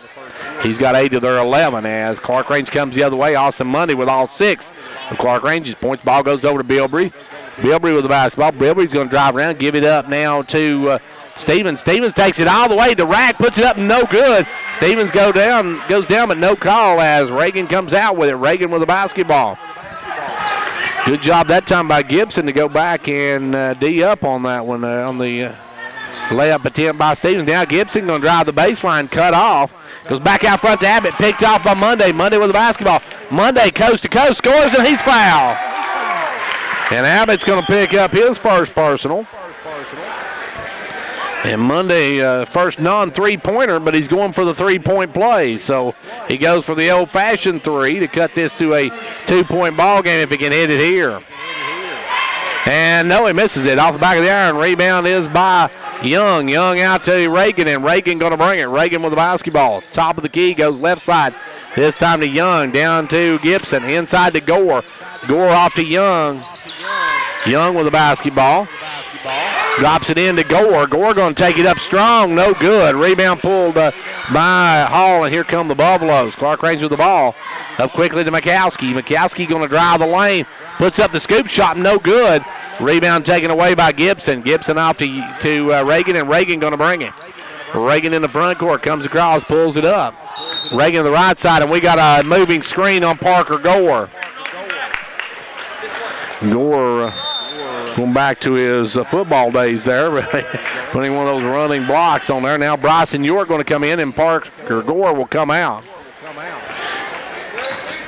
He's got 8 of their 11 as Clarkrange comes the other way. Austin Monday with all 6 of Clarkrange's points. Ball goes over to Bilbrey. Bilbrey with the basketball. Bilbrey's going to drive around, give it up now to Stevens. Stevens takes it all the way to Rack, puts it up, no good. Stevens goes down, but no call as Reagan comes out with it. Reagan with the basketball. Good job that time by Gibson to go back and D up on that one on the layup attempt by Stevens. Now Gibson going to drive the baseline, cut off. Goes back out front to Abbott, picked off by Monday. Monday with the basketball. Monday coast to coast, scores, and he's fouled. And Abbott's going to pick up his first personal. And Monday, first non-three-pointer, but he's going for the three-point play. So he goes for the old-fashioned three to cut this to a 2-point ball game if he can hit it here. And no, he misses it off the back of the iron. Rebound is by Young. Young out to Reagan, and Reagan going to bring it. Reagan with the basketball. Top of the key, goes left side. This time to Young, down to Gibson, inside to Gore. Gore off to Young. Young with the basketball. Drops it in to Gore. Gore going to take it up strong. No good. Rebound pulled by Hall, and here come the Buffaloes. Clarkrange with the ball. Up quickly to Mikowski. Mikowski going to drive the lane. Puts up the scoop shot. No good. Rebound taken away by Gibson. Gibson off to Reagan, and Reagan going to bring it. Reagan in the front court. Comes across, pulls it up. Reagan on the right side, and we got a moving screen on Parker Gore. Gore going back to his football days there, putting one of those running blocks on there. Now Bryson York going to come in, and Parker Gore will come out.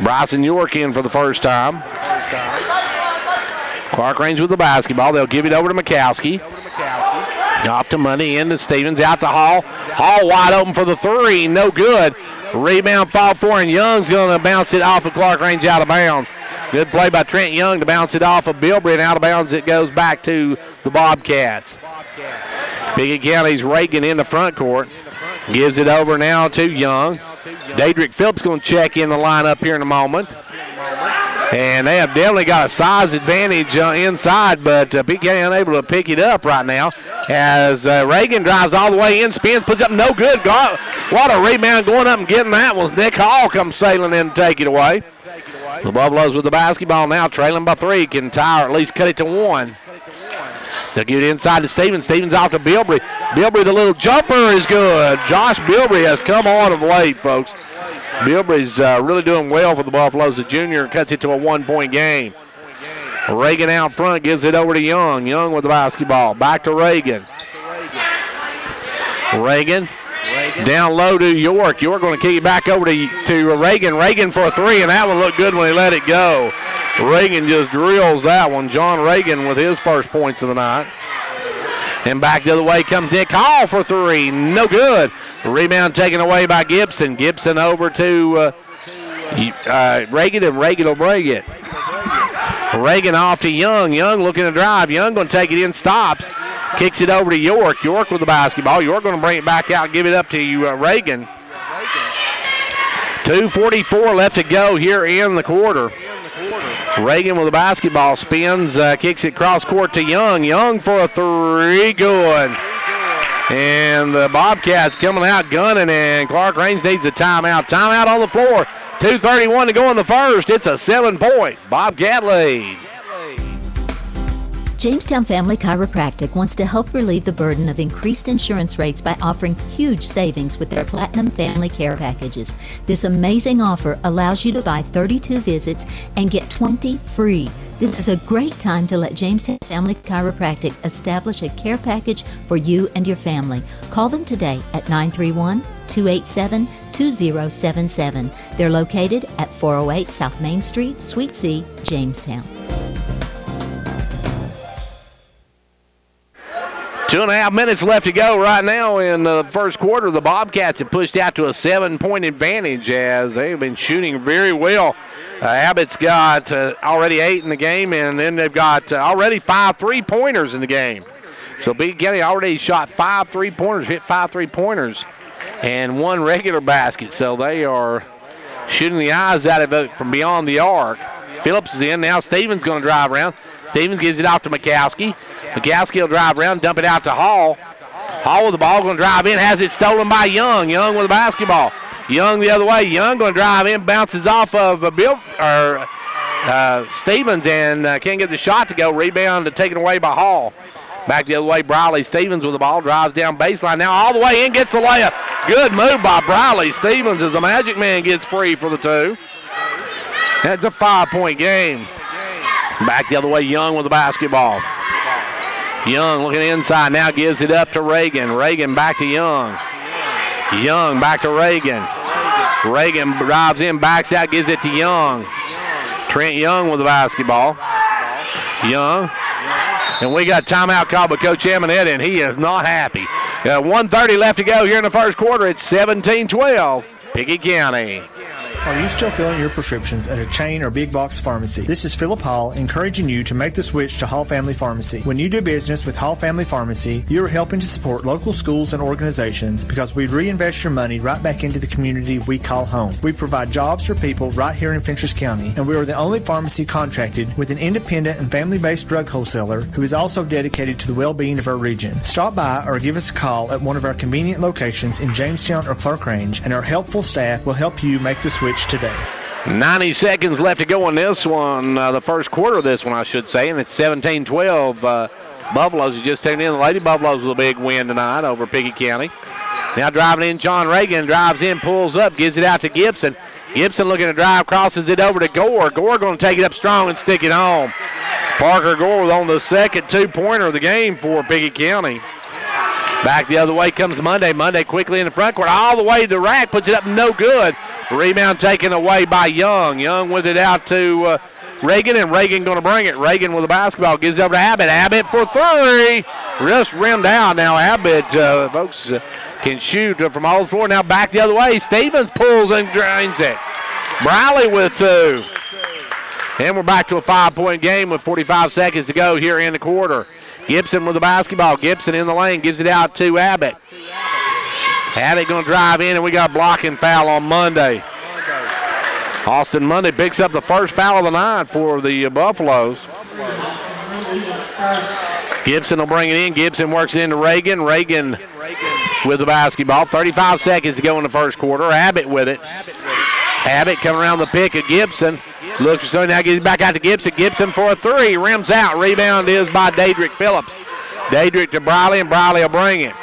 Bryson York in for the first time. Clarkrange with the basketball. They'll give it over to Mikowski. Off to Money, into Stevens, out to Hall. Hall wide open for the three, no good. Rebound fall for, and Young's going to bounce it off of Clarkrange out of bounds. Good play by Trent Young to bounce it off of Bilbrey, and out of bounds it goes back to the Bobcats. Pickett County's Reagan in the front court. Gives it over now to Young. Daedric Phillips going to check in the lineup here in a moment. And they have definitely got a size advantage inside, but Pickett County unable to pick it up right now as Reagan drives all the way in, spins, puts up no good. What a rebound going up and getting that was Nick Hall comes sailing in to take it away. The Buffaloes with the basketball now, trailing by 3, can tie or at least cut it to 1. They'll get it inside to Stevens. Stevens off to Bilbrey. Bilbrey, the little jumper is good. Josh Bilbrey has come on of late, folks. Bilbrey's really doing well for the Buffaloes. The junior cuts it to a 1-point game. Reagan out front gives it over to Young. Young with the basketball. Back to Reagan. Reagan down low to York. York going to kick it back over to Reagan. Reagan for a 3, and that one looked good when he let it go. Reagan just drills that one. John Reagan with his first points of the night. And back the other way comes Nick Hall for 3. No good. Rebound taken away by Gibson. Gibson over to Reagan, and Reagan will break it. Reagan off to Young. Young looking to drive. Young going to take it in, stops. Kicks it over to York. York with the basketball. York going to bring it back out, give it up to Reagan. 2:44 left to go here in the quarter. Reagan with the basketball, spins, kicks it cross court to Young. Young for a three, good. And the Bobcats coming out gunning, and Clarkrange needs a timeout. Timeout on the floor. 2:31 to go in the first. It's a 7-point Bobcat lead. Jamestown Family Chiropractic wants to help relieve the burden of increased insurance rates by offering huge savings with their Platinum Family Care Packages. This amazing offer allows you to buy 32 visits and get 20 free. This is a great time to let Jamestown Family Chiropractic establish a care package for you and your family. Call them today at 931-287-2077. They're located at 408 South Main Street, Suite C, Jamestown. 2.5 minutes left to go right now in the first quarter. The Bobcats have pushed out to a 7-point advantage as they've been shooting very well. Abbott's got already 8 in the game, and then they've got already 5 3-pointers in the game. So Pickett County already shot 5 3-pointers, hit 5 3-pointers, and 1 regular basket. So they are shooting the eyes out of it from beyond the arc. Phillips is in. Now Stevens going to drive around. Stevens gives it off to McCaskey. McCaskey will drive around, dump it out to Hall. Hall with the ball, going to drive in, has it stolen by Young. Young with the basketball. Young the other way. Young going to drive in, bounces off of Stevens, and can't get the shot to go. Rebound taken away by Hall. Back the other way, Briley. Stevens with the ball, drives down baseline. Now all the way in, gets the layup. Good move by Briley. Stevens as the Magic Man gets free for the 2. That's a 5-point game. Back the other way, Young with the basketball. Young looking inside, now gives it up to Reagan. Reagan back to Young. Young back to Reagan. Reagan drives in, backs out, gives it to Young. Trent Young with the basketball. Young. And we got timeout called by Coach Eminette, and he is not happy. 1:30 left to go here in the first quarter. It's 17-12, Pickett County. Are you still filling your prescriptions at a chain or big box pharmacy? This is Philip Hall encouraging you to make the switch to Hall Family Pharmacy. When you do business with Hall Family Pharmacy, you are helping to support local schools and organizations because we reinvest your money right back into the community we call home. We provide jobs for people right here in Fentress County, and we are the only pharmacy contracted with an independent and family-based drug wholesaler who is also dedicated to the well-being of our region. Stop by or give us a call at one of our convenient locations in Jamestown or Clarkrange, and our helpful staff will help you make the switch today. 90 seconds left to go in this one, the first quarter of this one, I should say, and it's 17-12. Buffaloes have just taken in. The Lady Buffaloes with a big win tonight over Pickett County. Now driving in, John Reagan drives in, pulls up, gives it out to Gibson. Gibson looking to drive, crosses it over to Gore. Gore going to take it up strong and stick it home. Parker Gore with on the second 2-pointer of the game for Pickett County. Back the other way comes Monday. Monday quickly in the front court, all the way to the rack, puts it up, no good. Rebound taken away by Young. Young with it out to Reagan, and Reagan going to bring it. Reagan with the basketball, gives it over to Abbott. Abbott for 3. Just rimmed out. Now Abbott, folks, can shoot from all the floor. Now back the other way. Stevens pulls and drains it. Briley with 2. And we're back to a 5-point game with 45 seconds to go here in the quarter. Gibson with the basketball. Gibson in the lane, gives it out to Abbott. Abbott going to drive in, and we got a blocking foul on Monday. Austin Monday picks up the first foul of the night for the Buffaloes. Gibson will bring it in. Gibson works it into Reagan. Reagan with the basketball. 35 seconds to go in the first quarter. Abbott with it. Abbott coming around the pick of Gibson. Looks so now gives it back out to Gibson. Gibson for a 3. Rims out. Rebound is by Daedrick Phillips. Daedrick to Briley, and Briley will bring it.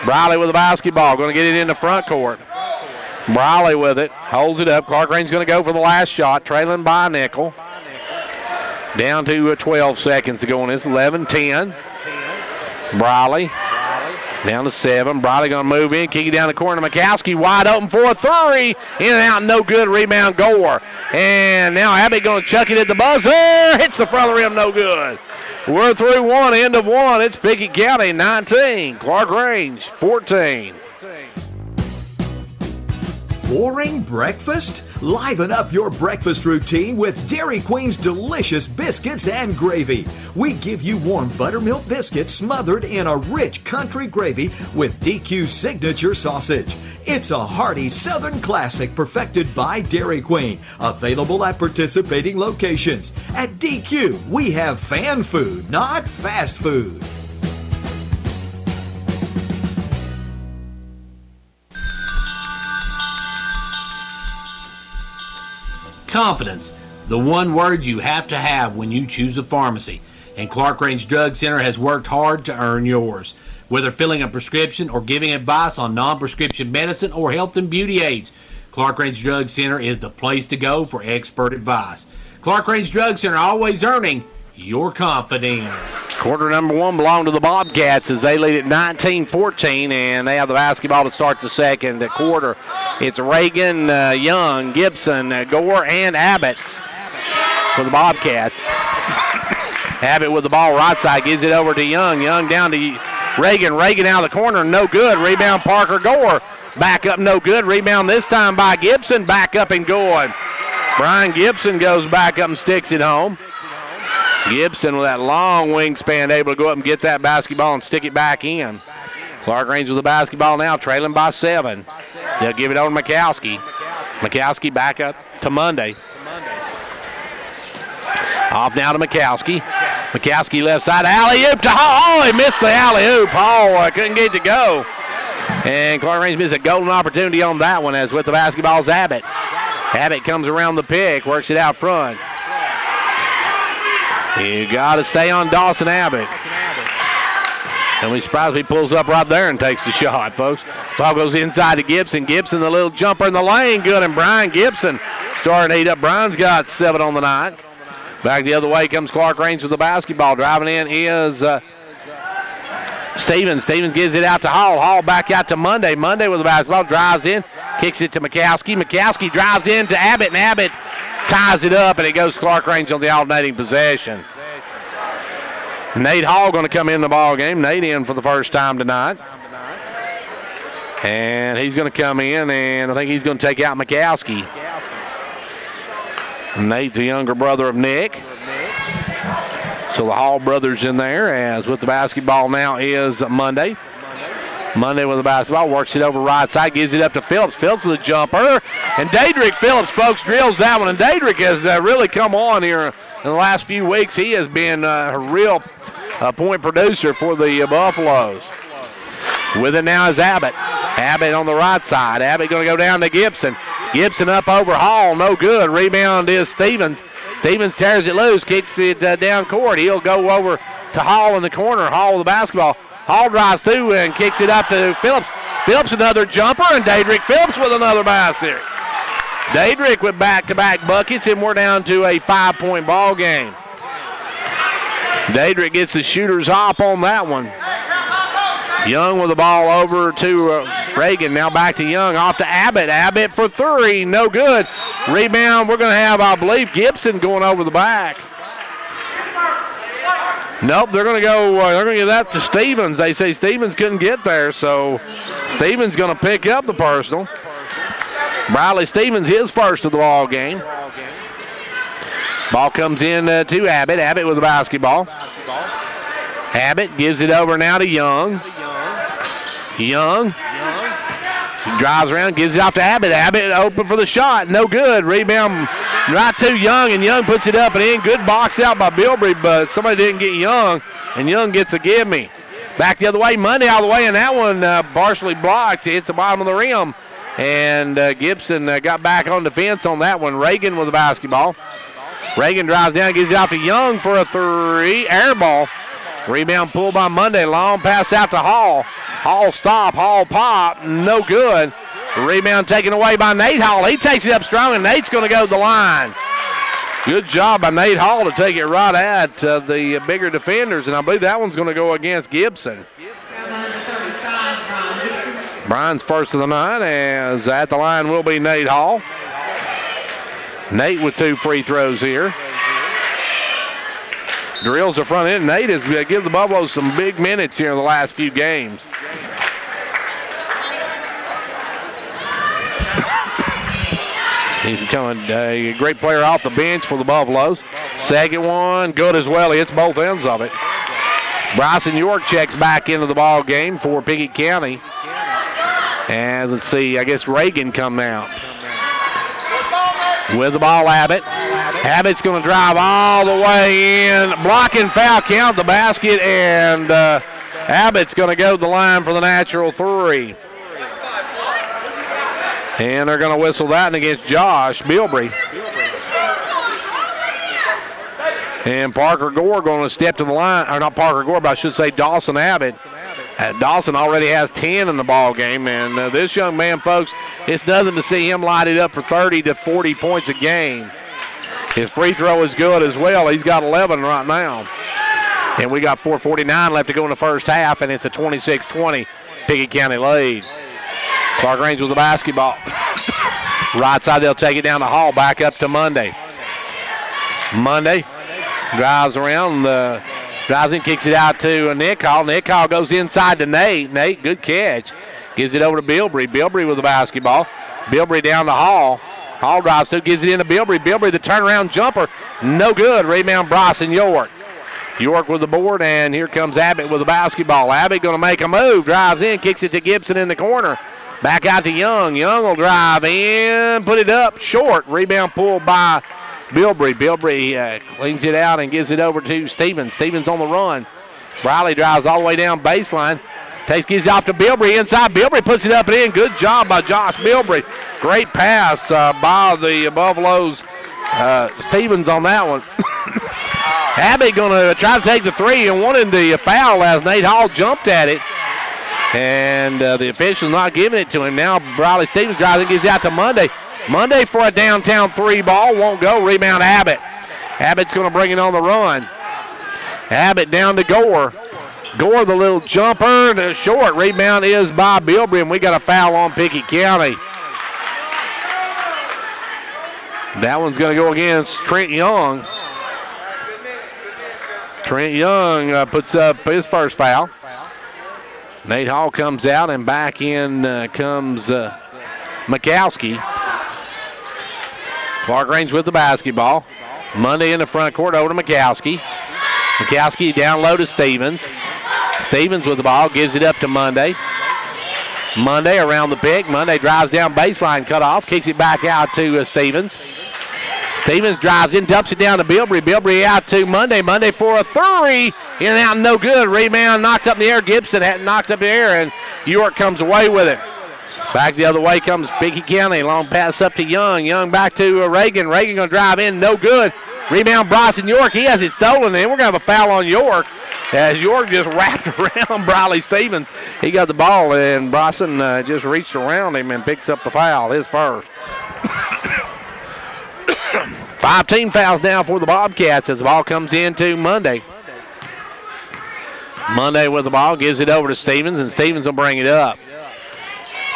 Briley with the basketball. Going to get it in the front court. Briley with it. Holds it up. Clarkrange's going to go for the last shot. Trailing by a nickel. Down to 12 seconds to go in this. 11-10. Briley. Down to 7. Briley going to move in. Kick it down the corner. Mikowski wide open for a 3. In and out. No good. Rebound Gore. And now Abbott going to chuck it at the buzzer. Hits the front of the rim. No good. We're through 1. End of 1. It's Pickett County 19. Clarkrange 14. Boring breakfast? Liven up your breakfast routine with Dairy Queen's delicious biscuits and gravy. We give you warm buttermilk biscuits smothered in a rich country gravy with DQ's signature sausage. It's a hearty Southern classic perfected by Dairy Queen. Available at participating locations. At DQ, we have fan food, not fast food. Confidence, the one word you have to have when you choose a pharmacy. And Clarkrange Drug Center has worked hard to earn yours. Whether filling a prescription or giving advice on non-prescription medicine or health and beauty aids, Clarkrange Drug Center is the place to go for expert advice. Clarkrange Drug Center, always earning your confidence. Quarter number one belonged to the Bobcats as they lead at 19-14, and they have the basketball to start the second quarter. It's Reagan, Young, Gibson, Gore, and Abbott for the Bobcats. Abbott with the ball right side, gives it over to Young. Young down to Reagan. Reagan out of the corner, no good. Rebound Parker Gore. Back up, no good. Rebound this time by Gibson. Back up and going. Brian Gibson goes back up and sticks it home. Gibson with that long wingspan able to go up and get that basketball and stick it back in. Clarkrange with the basketball now, trailing by 7. They'll give it over to Mikowski. Mikowski back up to Monday. Off now to Mikowski. Mikowski left side, alley-oop to Hall. Oh, he missed the alley-oop. Hall couldn't get it to go. And Clarkrange missed a golden opportunity on that one as with the basketball is Abbott. Abbott comes around the pick, works it out front. You got to stay on Dawson Abbott. And we surprised he pulls up right there and takes the shot, folks. Ball goes inside to Gibson. Gibson, the little jumper in the lane, good. And Brian Gibson starting to eat up. Brian's got 7 on the night. Back the other way comes Clarkrange with the basketball. Driving in is Stevens. Stevens gives it out to Hall. Hall back out to Monday. Monday with the basketball. Drives in. Kicks it to Mikowski. Mikowski drives in to Abbott. And Abbott ties it up. And it goes Clarkrange on the alternating possession. Nate Hall going to come in the ball game. Nate in for the first time tonight. And he's going to come in. And I think he's going to take out Mikowski. Nate, the younger brother of Nick. So the Hall brothers in there, as with the basketball now is Monday. Monday with the basketball, works it over right side, gives it up to Phillips. Phillips with a jumper. And Daedrick Phillips, folks, drills that one. And Daedrick has really come on here in the last few weeks. He has been a real point producer for the Buffaloes. With it now is Abbott. Abbott on the right side. Abbott going to go down to Gibson. Gibson up over Hall, no good. Rebound is Stevens. Stevens tears it loose, kicks it down court. He'll go over to Hall in the corner. Hall with the basketball. Hall drives through and kicks it up to Phillips. Phillips another jumper, and Daedrick Phillips with another basket. Daedrick with back-to-back buckets, and we're down to a 5-point ball game. Daedrick gets the shooter's hop on that one. Young with the ball over to Reagan. Now back to Young. Off to Abbott. Abbott for 3. No good. Rebound. We're going to have, I believe, Gibson going over the back. Nope. They're going to go. They're going to give that to Stevens. They say Stevens couldn't get there, so Stevens going to pick up the personal. Bradley Stevens, his first of the ball game. Ball comes in to Abbott. Abbott with the basketball. Abbott gives it over now to Young. Young drives around, gives it off to Abbott. Abbott open for the shot, no good. Rebound right to Young, and Young puts it up and in. Good box out by Bilbrey, but somebody didn't get Young, and Young gets a give me. Back the other way, Monday out of the way, and that one partially blocked. Hits the bottom of the rim, and Gibson got back on defense on that one. Reagan with the basketball. Reagan drives down, gives it out to Young for a 3. Air ball. Rebound pulled by Monday. Long pass out to Hall. Hall stop. Hall pop. No good. Rebound taken away by Nate Hall. He takes it up strong, and Nate's going to go to the line. Good job by Nate Hall to take it right at the bigger defenders, and I believe that one's going to go against Gibson. Brian's first of the night, as at the line will be Nate Hall. Nate with 2 free throws here. Drills the front end. Nate has given the Buffaloes some big minutes here in the last few games. He's becoming a great player off the bench for the Buffaloes. Second one, good as well. He hits both ends of it. Bryson York checks back into the ball game for Pickett County. And let's see, I guess Reagan come out. With the ball, Abbott. Abbott's going to drive all the way in. Blocking foul, count the basket, and Abbott's going to go to the line for the natural three. And they're going to whistle that one against Josh Bilbrey. And Parker Gore going to step to the line, or not Parker Gore, but I should say Dawson Abbott. Dawson already has 10 in the ball game, and this young man, folks, it's nothing to see him light it up for 30 to 40 points a game. His free throw is good as well. He's got 11 right now. And we got 4:49 left to go in the first half, and it's a 26-20 Pickett County lead. Clarkrange with the basketball. Right side, they'll take it down the hall, back up to Monday. Monday drives around, drives in, kicks it out to Nick Hall. Nick Hall goes inside to Nate. Nate, good catch. Gives it over to Bilbrey. Bilbrey with the basketball. Bilbrey down to Hall. Hall drives through, gives it into Bilbrey. Bilbrey, the turnaround jumper, no good. Rebound, Bryson York. York with the board, and here comes Abbott with the basketball. Abbott going to make a move, drives in, kicks it to Gibson in the corner. Back out to Young. Young will drive in, put it up short. Rebound pulled by Bilbrey. Bilbrey cleans it out and gives it over to Stevens. Stevens on the run. Briley drives all the way down baseline. Gives it off to Bilbrey inside. Bilbrey puts it up and in. Good job by Josh Bilbrey. Great pass by the Buffaloes. Stevens on that one. Abbott going to try to take the three and wanted the foul as Nate Hall jumped at it. And the official's not giving it to him. Now Briley Stevens drives and gives it out to Monday. Monday for a downtown three ball. Won't go. Rebound Abbott. Abbott's going to bring it on the run. Abbott down to Gore. Gore the little jumper. The short rebound is by Bilbrey, and we got a foul on Pickett County. That one's going to go against Trent Young. Trent Young puts up his first foul. Nate Hall comes out, and back in comes Mikowski. Clarkrange with the basketball. Monday in the front court over to Mikowski. Mikowski down low to Stevens. Stevens with the ball, gives it up to Monday. Monday around the pick. Monday drives down baseline, cut off, kicks it back out to Stevens. Stevens drives in, dumps it down to Bilbrey. Bilbrey out to Monday. Monday for a three. In and out, no good. Rebound knocked up in the air. Gibson had knocked up in the air, and York comes away with it. Back the other way comes Pickett County. Long pass up to Young. Young back to Reagan. Reagan going to drive in, no good. Rebound Bryson York. He has it stolen, and we're going to have a foul on York as York just wrapped around Briley Stevens. He got the ball, and Bryson just reached around him and picks up the foul, his first. 5 team fouls now for the Bobcats as the ball comes into Monday. Monday with the ball, gives it over to Stevens, and Stevens will bring it up.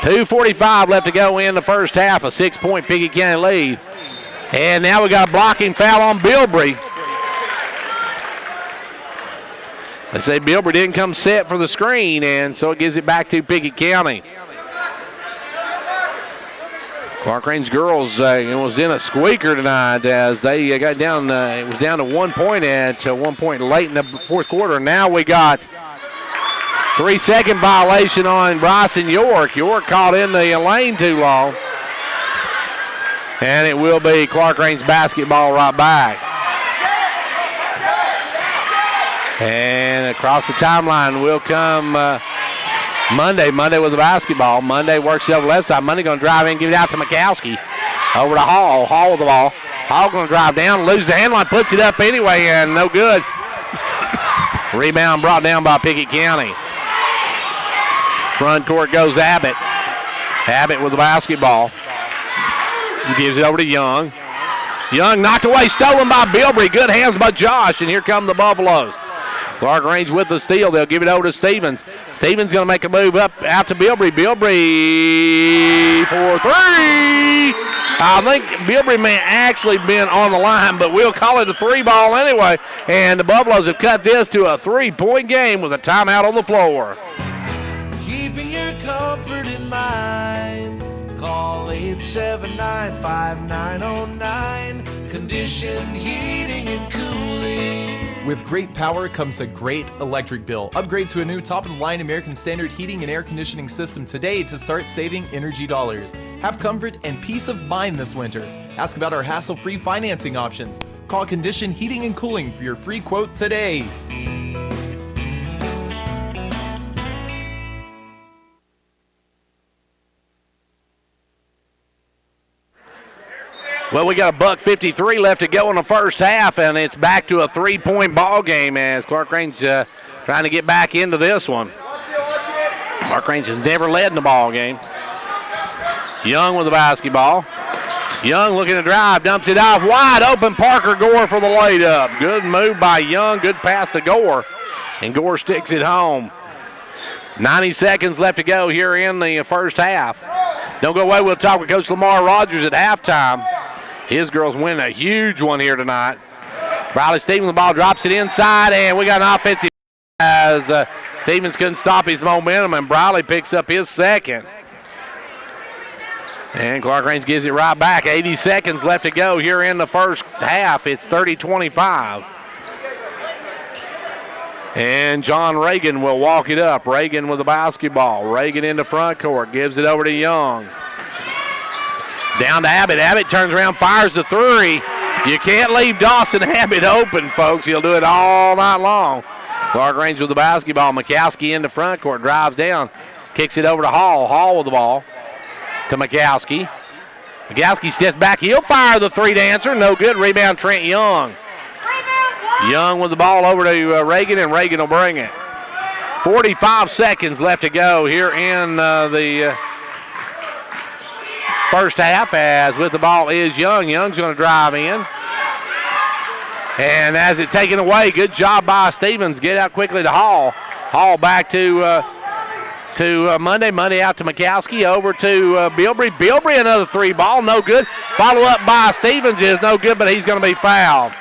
2:45 left to go in the first half, a 6-point Pickett County lead. And now we got a blocking foul on Bilbrey. They say Bilbrey didn't come set for the screen, and so it gives it back to Pickett County. Clarkrange girls was in a squeaker tonight as they got down. It was down to 1 point at 1 point late in the fourth quarter. Now we got 3-second violation on Bryson York. York caught in the lane too long. And it will be Clarkrange basketball right back. And across the timeline will come Monday. Monday with the basketball. Monday works it over the left side. Monday going to drive in, give it out to Mikowski. Over to Hall. Hall with the ball. Hall going to drive down, lose the hand line, puts it up anyway, and no good. Rebound brought down by Pickett County. Front court goes Abbott. Abbott with the basketball. Gives it over to Young. Young knocked away, stolen by Bilbrey. Good hands by Josh, and here come the Buffaloes. Clarkrange with the steal. They'll give it over to Stevens. Stevens going to make a move up out to Bilbrey. Bilbrey for three. I think Bilbrey may actually been on the line, but we'll call it a three ball anyway. And the Buffaloes have cut this to a 3-point game with a timeout on the floor. Keeping your comfort in mind, call 877 609-5909. Conditioned heating and cooling. With great power comes a great electric bill. Upgrade to a new top-of-the-line American Standard heating and air conditioning system today to start saving energy dollars. Have comfort and peace of mind this winter. Ask about our hassle-free financing options. Call Condition Heating and Cooling for your free quote today. Well, we got a $1:53 left to go in the first half, and it's back to a three-point ball game as Clarkrange trying to get back into this one. Clarkrange has never led in the ball game. Young with the basketball. Young looking to drive, dumps it off wide open. Parker Gore for the layup. Good move by Young, good pass to Gore, and Gore sticks it home. 90 seconds left to go here in the first half. Don't go away, we'll talk with Coach Lamar Rogers at halftime. His girls win a huge one here tonight. Briley Stevens, the ball drops it inside, and we got an offensive as Stevens couldn't stop his momentum, and Briley picks up his second. And Clarkrange gives it right back. 80 seconds left to go here in the first half. It's 30-25. And John Reagan will walk it up. Reagan with the basketball. Reagan in the front court, gives it over to Young. Down to Abbott. Abbott turns around, fires the three. You can't leave Dawson Abbott open, folks. He'll do it all night long. Clarkrange with the basketball. Mikowski in the front court, drives down, kicks it over to Hall. Hall with the ball to Mikowski. Mikowski steps back. He'll fire the three to answer. No good. Rebound, Trent Young. Young with the ball over to Reagan, and Reagan will bring it. 45 seconds left to go here in the first half, as with the ball is Young. Young's going to drive in. And as it taken away, good job by Stevens. Get out quickly to Hall. Hall back to Monday. Monday out to Mikowski. Over to Bilbrey. Bilbrey, another three ball. No good. Follow up by Stevens is no good, but he's going to be fouled.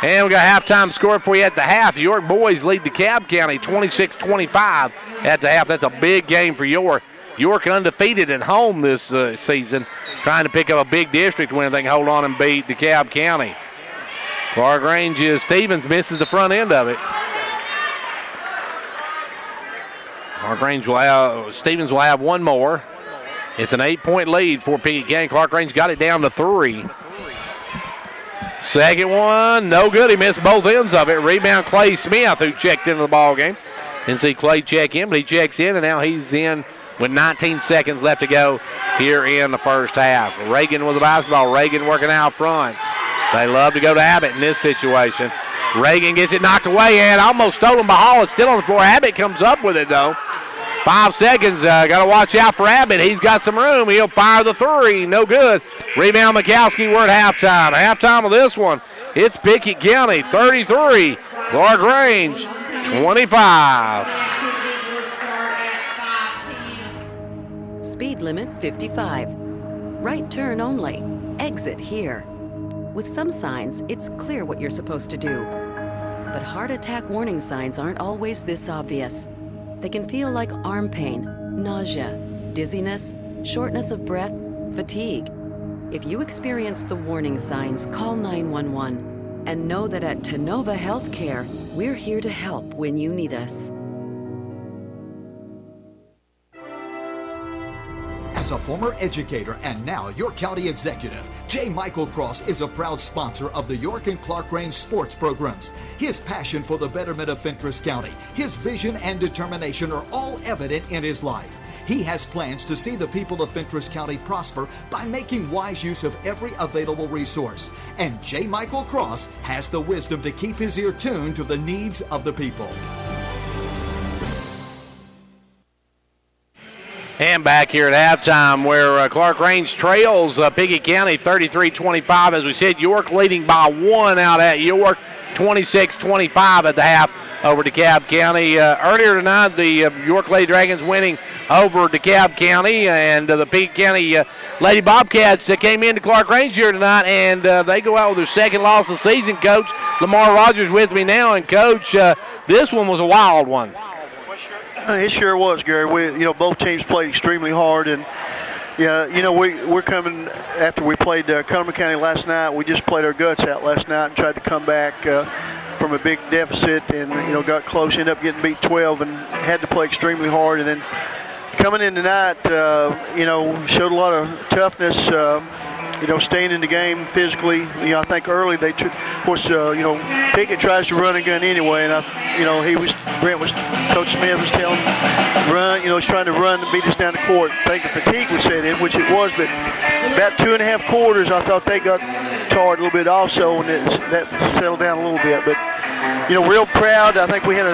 And we got halftime score for you at the half. York boys lead DeKalb County 26-25 at the half. That's a big game for York. York undefeated at home this season, trying to pick up a big district win if they can hold on and beat DeKalb County. Clarkrange is Stevens misses the front end of it. Clarkrange will have, Stevens will have one more. It's an 8-point lead for Pickett County. Clarkrange got it down to 3. Second one, no good. He missed both ends of it. Rebound, Clay Smith, who checked into the ball game. Didn't see Clay check in, but he checks in, and now he's in with 19 seconds left to go here in the first half. Reagan with the basketball. Reagan working out front. They love to go to Abbott in this situation. Reagan gets it knocked away and almost stolen by Hall. It's still on the floor. Abbott comes up with it, though. 5 seconds. Got to watch out for Abbott. He's got some room. He'll fire the three. No good. Rebound, Mikowski. We're at halftime. Halftime of this one, it's Pickett County 33, Clarkrange 25. Speed limit 55. Right turn only. Exit here. With some signs, it's clear what you're supposed to do. But heart attack warning signs aren't always this obvious. They can feel like arm pain, nausea, dizziness, shortness of breath, fatigue. If you experience the warning signs, call 911 and know that at Tenova Healthcare, we're here to help when you need us. As a former educator and now York County executive, J. Michael Cross is a proud sponsor of the York and Clarkrange sports programs. His passion for the betterment of Fentress County, his vision and determination are all evident in his life. He has plans to see the people of Fentress County prosper by making wise use of every available resource. And J. Michael Cross has the wisdom to keep his ear tuned to the needs of the people. And back here at halftime where Clarkrange trails Pickett County 33-25. As we said, York leading by 1 out at York, 26-25 at the half over DeKalb County. Earlier tonight, the York Lady Dragons winning over DeKalb County, and the Pickett County Lady Bobcats came into Clarkrange here tonight, and they go out with their second loss of the season. Coach Lamar Rogers with me now, and Coach, this one was a wild one. It sure was, Gary. Both teams played extremely hard, and Yeah, we're coming after we played Cumberland County last night. We just played our guts out last night and tried to come back from a big deficit and, got close, ended up getting beat 12 and had to play extremely hard. And then coming in tonight, showed a lot of toughness, staying in the game physically. I think early they took, of course, Pickett tries to run a gun anyway, and Coach Smith was telling him, run, he's trying to run and beat us down the court. I think the fatigue would set in, which it was, but about 2.5 quarters, I thought they got tired a little bit also, and that settled down a little bit. But, real proud. I think we had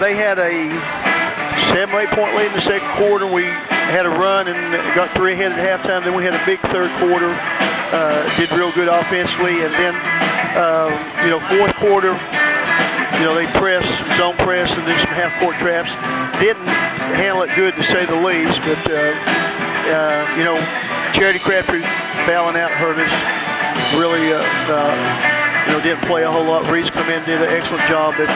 they had a 7 or 8 point lead in the second quarter. We had a run and got 3 ahead at halftime. Then we had a big third quarter. Did real good offensively, and then fourth quarter, they pressed, zone press, and then some half-court traps. Didn't handle it good, to say the least, but Charity Crabtree fouling out hurt us. Really, didn't play a whole lot. Reese come in, did an excellent job, but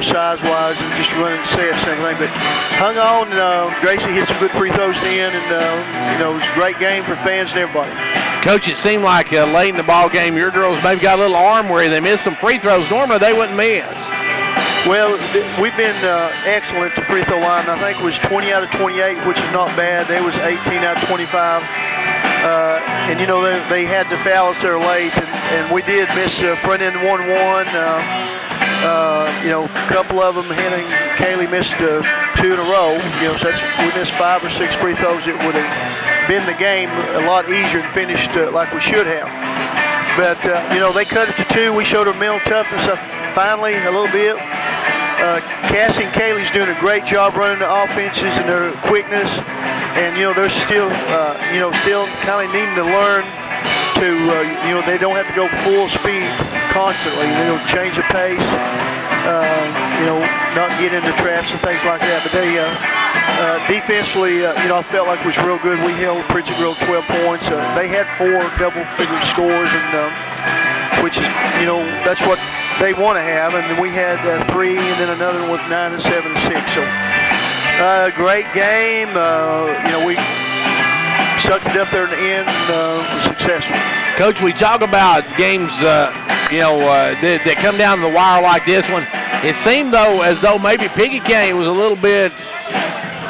size-wise and just running sets and everything. But hung on. Gracie hit some good free throws in, and it was a great game for fans and everybody. Coach, it seemed like late in the ball game, your girls maybe got a little arm where they missed some free throws. Normally they wouldn't miss. Well, we've been excellent to free throw line. I think it was 20 out of 28, which is not bad. They was 18 out of 25. And they had to foul us there late, and we did miss front end 1-1. A couple of them, Hannah and Kaylee missed 2 in a row. So we missed 5 or 6 free throws. It would have been the game a lot easier and finished like we should have. But they cut it to 2. We showed our mental toughness finally a little bit. Cassie and Kaylee's doing a great job running the offenses and their quickness, and they're still still kind of needing to learn to they don't have to go full speed constantly. They don't change the pace, not get into traps and things like that. But they defensively, I felt like it was real good. We held Pritchett Grove 12 points. They had 4 double-figure scores, and which is that's what they want to have, and then we had 3, and then another one with 9 and 7 and 6. So great game. We sucked it up there in the end and was successful. Coach, we talk about games, that come down to the wire like this one. It seemed as though maybe Pickett County was a little bit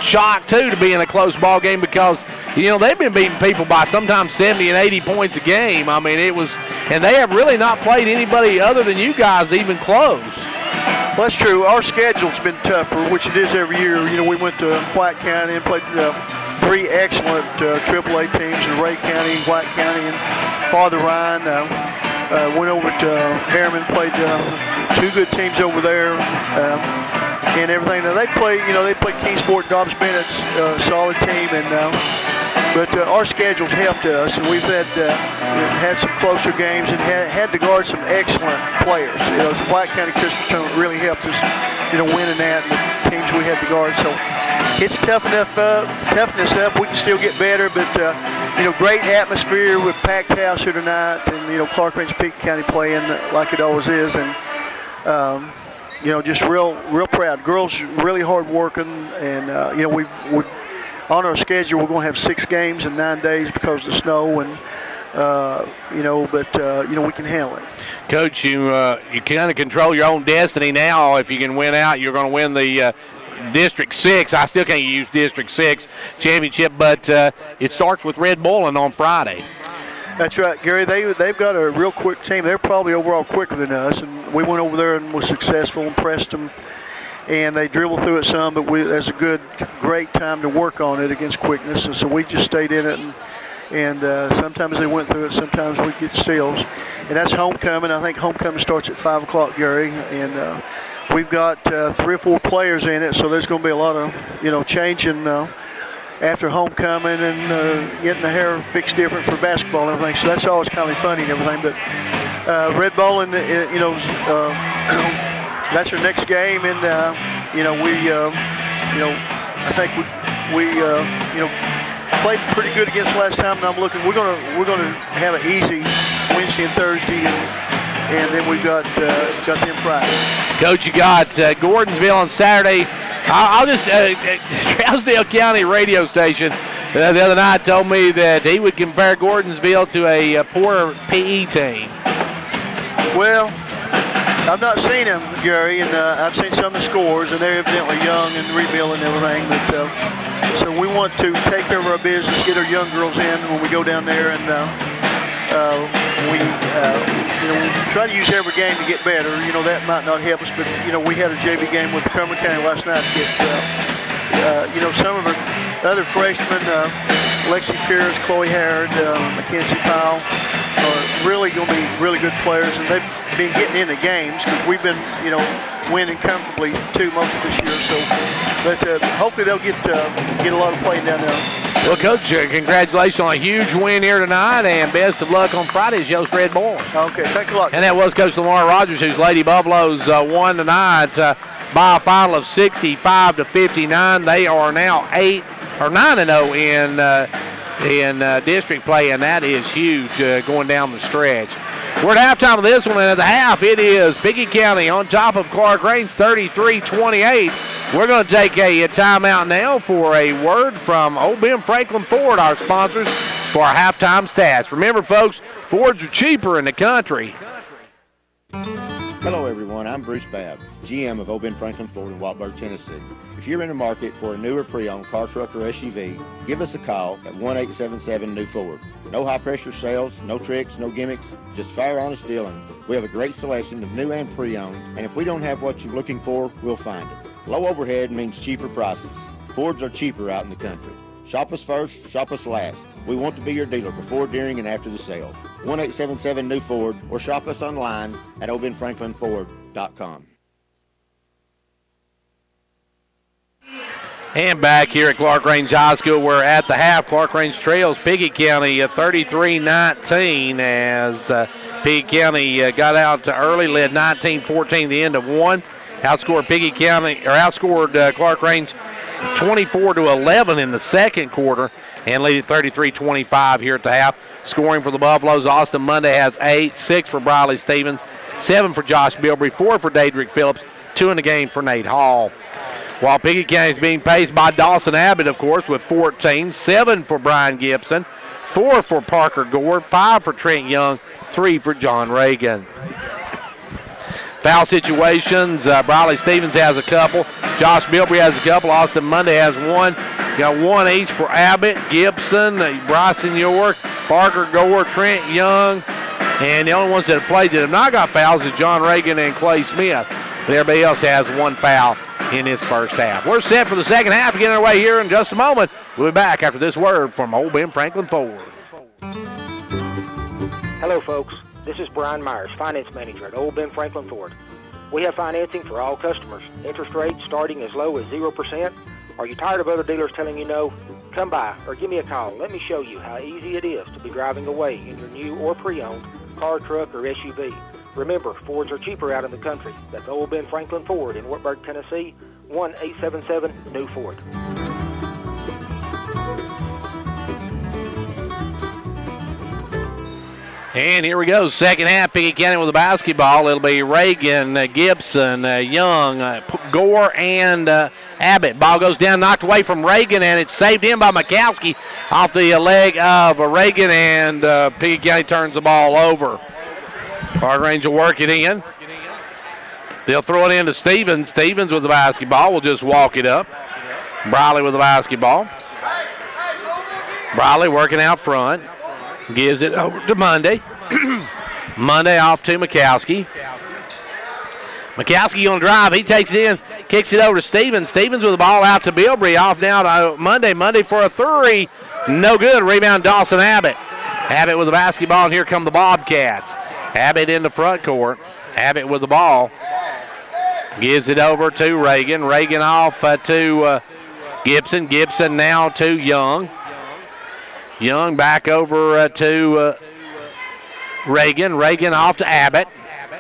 shocked too to be in a close ball game, because they've been beating people by sometimes 70 and 80 points a game. I mean, it was, and they have really not played anybody other than you guys even close. Well, that's true. Our schedule's been tougher, which it is every year. We went to White County and played 3 excellent AAA teams in Ray County, White County, and Father Ryan. Went over to Harriman, played 2 good teams over there. And everything. Now they play Kingsport, Dobbs Bennett's solid team, and but our schedule's helped us, and we've had some closer games and had to guard some excellent players. The White County Christmas tournament really helped us, winning that, and the teams we had to guard. So it's toughness up. We can still get better, but great atmosphere with packed house here tonight, and Clarkrange Pickett County playing like it always is, and. Just real proud. Girls really hard working, and we on our schedule we're going to have 6 games in 9 days because of the snow, and we can handle it. Coach, you kind of control your own destiny now. If you can win out, you're going to win the District 6. I still can't use District 6 championship, but it starts with Red Bullin on Friday. That's right, Gary. They've got a real quick team. They're probably overall quicker than us, and we went over there and was successful and pressed them, and they dribbled through it some, but that's a great time to work on it against quickness, and so we just stayed in it, and sometimes they went through it, sometimes we get steals, and that's homecoming. I think homecoming starts at 5 o'clock, Gary, and we've got 3 or 4 players in it, so there's going to be a lot of changing after homecoming and getting the hair fixed different for basketball and everything. So that's always kind of funny and everything. But Red Bowling, that's our next game, and I think we played pretty good against last time. And I'm looking, we're gonna have an easy Wednesday and Thursday, and then we've got them Friday. Coach, you got Gordonsville on Saturday. I'll just Trousdale County radio station. the other night told me that he would compare Gordonsville to a poor PE team. Well, I've not seen them, Gary, and I've seen some of the scores, and they're evidently young and rebuilding and everything. But so we want to take care of our business, get our young girls in when we go down there, and we try to use every game to get better. That might not help us, but we had a JV game with Cumberland County last night to get some of our other freshmen, Lexi Pierce, Chloe Harrod, Mackenzie Powell, are really going to be really good players, and they've been getting into games because we've been, winning comfortably too most of this year. So, but hopefully they'll get a lot of play down there. Well, Coach, congratulations on a huge win here tonight, and best of luck on Friday's Yost Red Bull. Okay, thanks a lot. And that was Coach Lamar Rogers, whose Lady Buffaloes won tonight by a final of 65-59. They are now 9-0 in district play, and that is huge going down the stretch. We're at halftime of this one, and at the half, it is Pickett County on top of Clarkrange, 33-28. We're going to take a timeout now for a word from Old Ben Franklin Ford, our sponsors, for our halftime stats. Remember, folks, Fords are cheaper in the country. Hello, everyone. I'm Bruce Babb, GM of Old Ben Franklin Ford in Watburg, Tennessee. If you're in the market for a newer pre-owned car, truck, or SUV, give us a call at 1-877-NEW-FORD. No high-pressure sales, no tricks, no gimmicks, just fair, honest dealing. We have a great selection of new and pre-owned, and if we don't have what you're looking for, we'll find it. Low overhead means cheaper prices. Fords are cheaper out in the country. Shop us first, shop us last. We want to be your dealer before, during, and after the sale. 1-877-NEW-FORD or shop us online at oldbenfranklinford.com. And back here at Clarkrange High School, we're at the half. Clarkrange trails Pickett County 33-19 as Pickett County got out early, led 19-14 the end of one. Outscored Clarkrange 24-11 in the second quarter and leading 33-25 here at the half. Scoring for the Buffaloes, Austin Monday has 8, 6 for Briley Stevens, 7 for Josh Bilbrey, 4 for Daedric Phillips, 2 in the game for Nate Hall. While Pickett County is being paced by Dawson Abbott, of course, with 14, 7 for Brian Gibson, 4 for Parker Gore, 5 for Trent Young, 3 for John Reagan. Foul situations, Briley Stevens has a couple, Josh Bilbrey has a couple, Austin Monday has one. Got one each for Abbott, Gibson, Bryson York, Parker Gore, Trent Young, and the only ones that have played that have not got fouls is John Reagan and Clay Smith. But everybody else has one foul in this first half. We're set for the second half. Getting our way here in just a moment. We'll be back after this word from Old Ben Franklin Ford. Hello, folks. This is Brian Myers, Finance Manager at Old Ben Franklin Ford. We have financing for all customers. Interest rates starting as low as 0%. Are you tired of other dealers telling you no? Come by or give me a call. Let me show you how easy it is to be driving away in your new or pre-owned car, truck, or SUV. Remember, Fords are cheaper out in the country. That's Old Ben Franklin Ford in Wartburg, Tennessee, 1-877-NEW-FORD. And here we go, second half, Pickett County with the basketball. It'll be Reagan, Gibson, Young, Gore, and Abbott. Ball goes down, knocked away from Reagan, and it's saved in by Mikowski off the leg of Reagan, and Pickett County turns the ball over. Clarkrange will work it in. They'll throw it into Stevens. Stevens with the basketball will just walk it up. Briley with the basketball. Briley working out front. Gives it over to Monday. Monday off to Mikowski. Mikowski on drive. He takes it in, kicks it over to Stevens. Stevens with the ball out to Bilbrey. Off now to Monday. Monday for a three. No good. Rebound Dawson Abbott. Abbott with the basketball, and here come the Bobcats. Abbott in the front court. Abbott with the ball. Gives it over to Reagan. Reagan off to Gibson. Gibson now to Young. Young back over to Reagan. Reagan off to Abbott.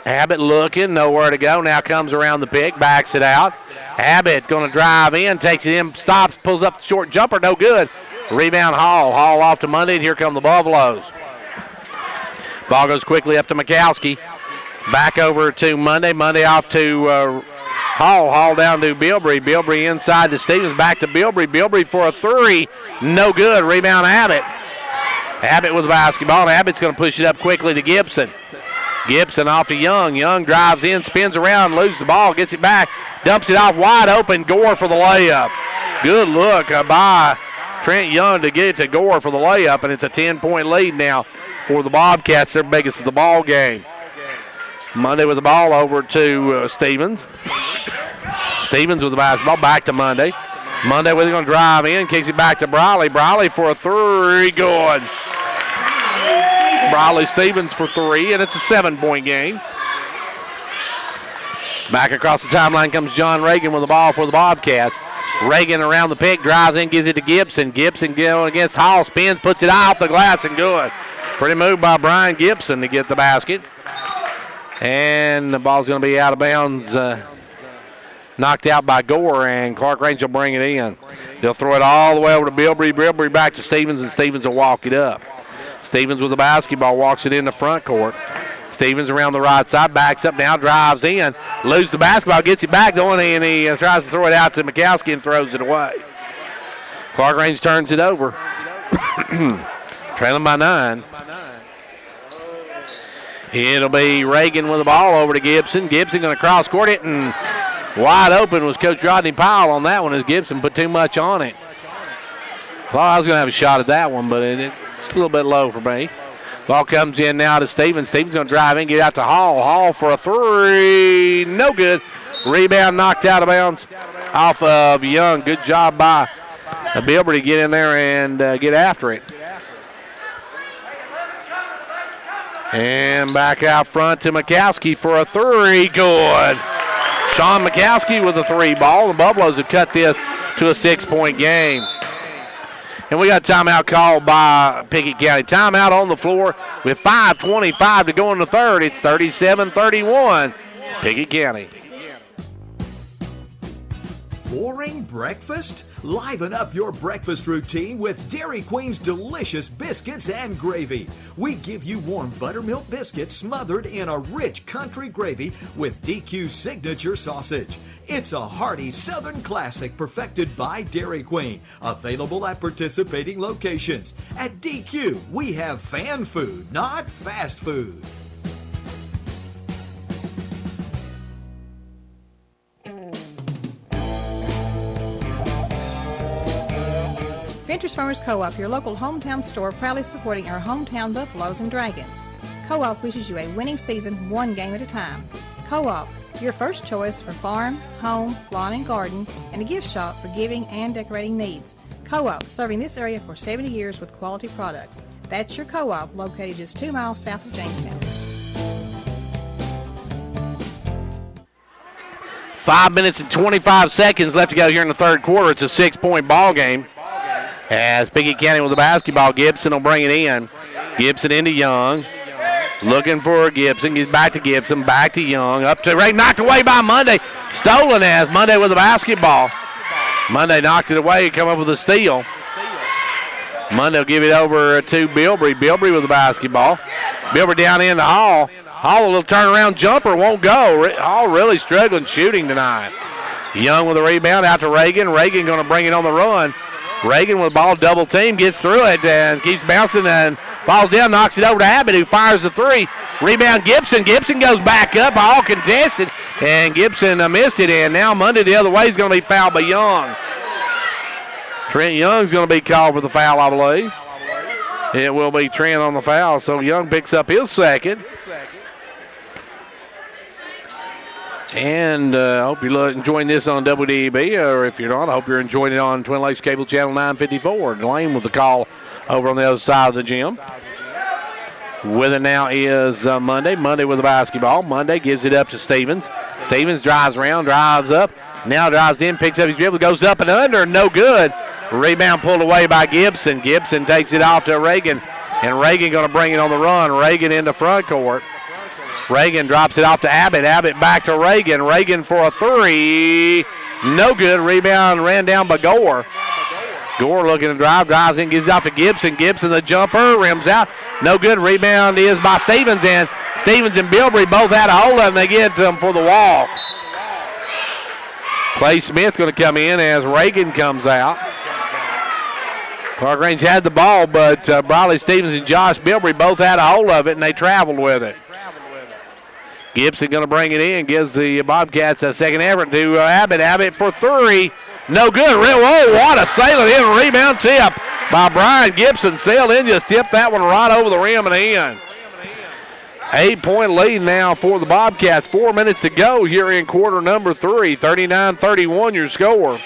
Abbott looking, nowhere to go. Now comes around the pick, backs it out. Abbott going to drive in, takes it in, stops, pulls up the short jumper, no good. Rebound Hall. Hall off to Monday, and here come the Buffaloes. Ball goes quickly up to Mikowski. Back over to Monday. Monday off to Hall down to Bilbrey. Bilbrey inside to Stevens. Back to Bilbrey. Bilbrey for a three. No good. Rebound Abbott. Abbott with the basketball. And Abbott's going to push it up quickly to Gibson. Gibson off to Young. Young drives in, spins around, loses the ball, gets it back, dumps it off wide open. Gore for the layup. Good look by Trent Young to get it to Gore for the layup, and it's a 10-point lead now for the Bobcats. Their biggest of the ball game. Monday with the ball over to Stevens. Stevens with the basketball back to Monday. Monday with it going to drive in, kicks it back to Briley. Briley for a three, good. Briley Stevens for three, and it's a 7-point game. Back across the timeline comes John Reagan with the ball for the Bobcats. Reagan around the pick, drives in, gives it to Gibson. Gibson going against Hall, spins, puts it off the glass, and good. Pretty move by Brian Gibson to get the basket. And the ball's going to be out of bounds, knocked out by Gore, and Clarkrange will bring it in. They'll throw it all the way over to Bilbrey. Bilbrey back to Stevens, and Stevens will walk it up. Stevens with the basketball, walks it in the front court. Stevens around the right side, backs up now, drives in, loses the basketball, gets it back, and he tries to throw it out to Mikowski and throws it away. Clarkrange turns it over, trailing by 9. It'll be Reagan with the ball over to Gibson. Gibson going to cross court it, and wide open was Coach Rodney Powell on that one as Gibson put too much on it. Well, I was going to have a shot at that one, but it's a little bit low for me. Ball comes in now to Stevens. Stevens going to drive in, get out to Hall. Hall for a three. No good. Rebound knocked out of bounds off of Young. Good job by Bilbrey to get in there and get after it. And back out front to Mikowski for a three. Good. Sean Mikowski with a three ball. The Buffaloes have cut this to a 6-point game. And we got a timeout called by Pickett County. Timeout on the floor with 5:25 to go in the third. It's 37-31, Pickett County. Boring breakfast? Liven up your breakfast routine with Dairy Queen's delicious biscuits and gravy. We give you warm buttermilk biscuits smothered in a rich country gravy with DQ's signature sausage. It's a hearty Southern classic perfected by Dairy Queen. Available at participating locations. At DQ, we have fan food, not fast food. Ventures Farmers Co-op, your local hometown store, proudly supporting our hometown Buffaloes and Dragons. Co-op wishes you a winning season, one game at a time. Co-op, your first choice for farm, home, lawn and garden, and a gift shop for giving and decorating needs. Co-op, serving this area for 70 years with quality products. That's your Co-op, located just 2 miles south of Jamestown. 5 minutes and 25 seconds left to go here in the third quarter. It's a 6-point ball game. As Pickett County with the basketball, Gibson will bring it in. Gibson into Young. Looking for Gibson. Gets back to Gibson. Back to Young. Up to Ray. Knocked away by Monday. Stolen as Monday with the basketball. Monday knocked it away and come up with a steal. Monday will give it over to Bilbrey. Bilbrey with the basketball. Bilbrey down in the Hall. Hall, a little turnaround jumper. Won't go. Hall really struggling shooting tonight. Young with a rebound out to Reagan. Reagan going to bring it on the run. Reagan with the ball, double team, gets through it and keeps bouncing and falls down, knocks it over to Abbott, who fires the three. Rebound Gibson. Gibson goes back up, all contested, and Gibson missed it. And now Monday the other way is going to be fouled by Young. Trent Young's going to be called for the foul, I believe. It will be Trent on the foul, so Young picks up his second. And I hope you're enjoying this on WDEB, or if you're not, I hope you're enjoying it on Twin Lakes Cable Channel 954. Delane with the call over on the other side of the gym. With it now is Monday. Monday with the basketball. Monday gives it up to Stevens. Stevens drives around, drives up, now drives in, picks up his dribble, goes up and under, no good. Rebound pulled away by Gibson. Gibson takes it off to Reagan, and Reagan going to bring it on the run. Reagan in the front court. Reagan drops it off to Abbott. Abbott back to Reagan. Reagan for a three. No good. Rebound ran down by Gore. Gore looking to drive. Drives in, gives it off to Gibson. Gibson the jumper. Rims out. No good. Rebound is by Stevens. And Stevens and Bilbrey both had a hold of him. They get to him for the wall. Clay Smith going to come in as Reagan comes out. Clarkrange had the ball, but Briley Stevens and Josh Bilbrey both had a hold of it, and they traveled with it. Gibson going to bring it in, gives the Bobcats a second effort to Abbott. Abbott for three. No good. Whoa, what a sailing in rebound tip by Brian Gibson. Sailed in, just tipped that one right over the rim and in. 8-point lead now for the Bobcats. 4 minutes to go here in quarter number 3. 39-31 your score.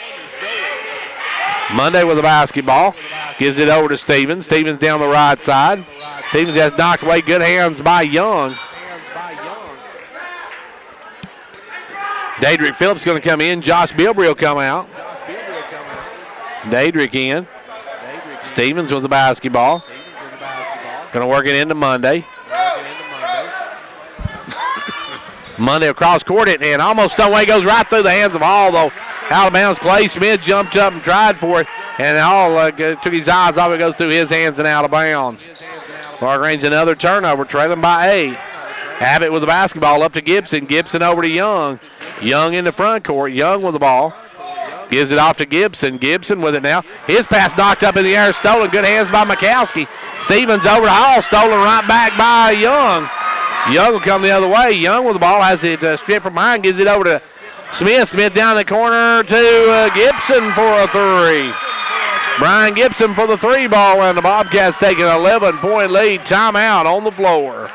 Monday with the basketball. Gives it over to Stevens. Stevens down the right side. Stevens has knocked away. Good hands by Young. Dadrick Phillips going to come in. Josh Bilbrey will come out. Dadrick in. Stevens with the basketball. Going to work it into Monday. Monday across court it and almost away, goes right through the hands of Hall though. Out of bounds. Clay Smith jumped up and tried for it, and Hall took his eyes off it. Goes through his hands and out of bounds. Clarkrange another turnover, trailing by 8. Abbott with the basketball up to Gibson. Gibson over to Young. Young in the front court. Young with the ball. Gives it off to Gibson. Gibson with it now. His pass knocked up in the air, stolen. Good hands by McCaskey. Stevens over to Hall, stolen right back by Young. Young will come the other way. Young with the ball, has it stripped from behind, gives it over to Smith. Smith down the corner to Gibson for a three. Brian Gibson for the three ball, and the Bobcats taking an 11-point lead. Timeout on the floor.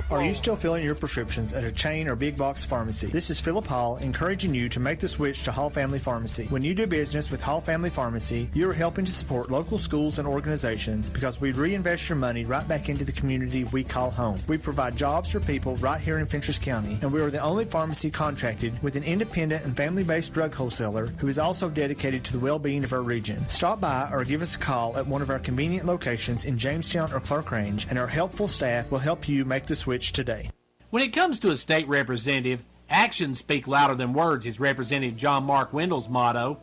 Are you still filling your prescriptions at a chain or big box pharmacy? This is Philip Hall encouraging you to make the switch to Hall Family Pharmacy. When you do business with Hall Family Pharmacy, you are helping to support local schools and organizations because we reinvest your money right back into the community we call home. We provide jobs for people right here in Fentress County, and we are the only pharmacy contracted with an independent and family-based drug wholesaler who is also dedicated to the well-being of our region. Stop by or give us a call at one of our convenient locations in Jamestown or Clarkrange, and our helpful staff will help you make the switch today. When it comes to a state representative, actions speak louder than words is Representative John Mark Wendell's motto.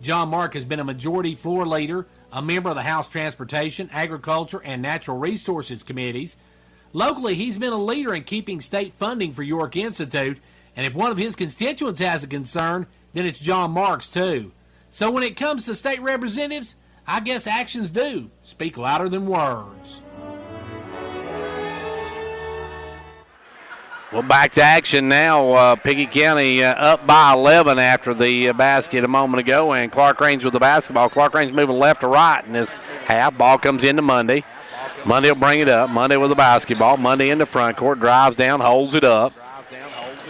John Mark has been a majority floor leader, a member of the House Transportation, Agriculture, and Natural Resources Committees. Locally, he's been a leader in keeping state funding for York Institute, and if one of his constituents has a concern, then it's John Mark's too. So when it comes to state representatives, I guess actions do speak louder than words. Well, back to action now. Pickett County up by 11 after the basket a moment ago, and Clarkrange with the basketball. Clarkrange moving left to right in this half. Ball comes into Monday. Monday will bring it up. Monday with the basketball. Monday in the front court. Drives down, holds it up.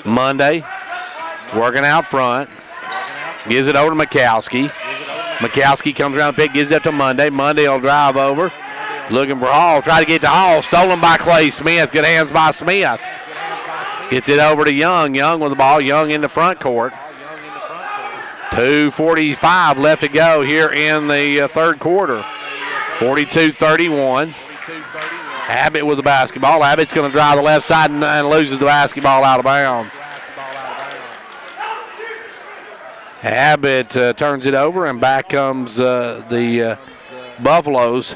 Monday working out front. Gives it over to McCaskey. McCaskey comes around the pick, gives it up to Monday. Monday will drive over. Looking for Hall. Try to get to Hall. Stolen by Clay Smith. Good hands by Smith. Gets it over to Young. Young with the ball. Young in the front court. 2:45 left to go here in the third quarter. 42-31. Abbott with the basketball. Abbott's going to drive the left side and loses the basketball out of bounds. Abbott turns it over, and back comes the Buffaloes.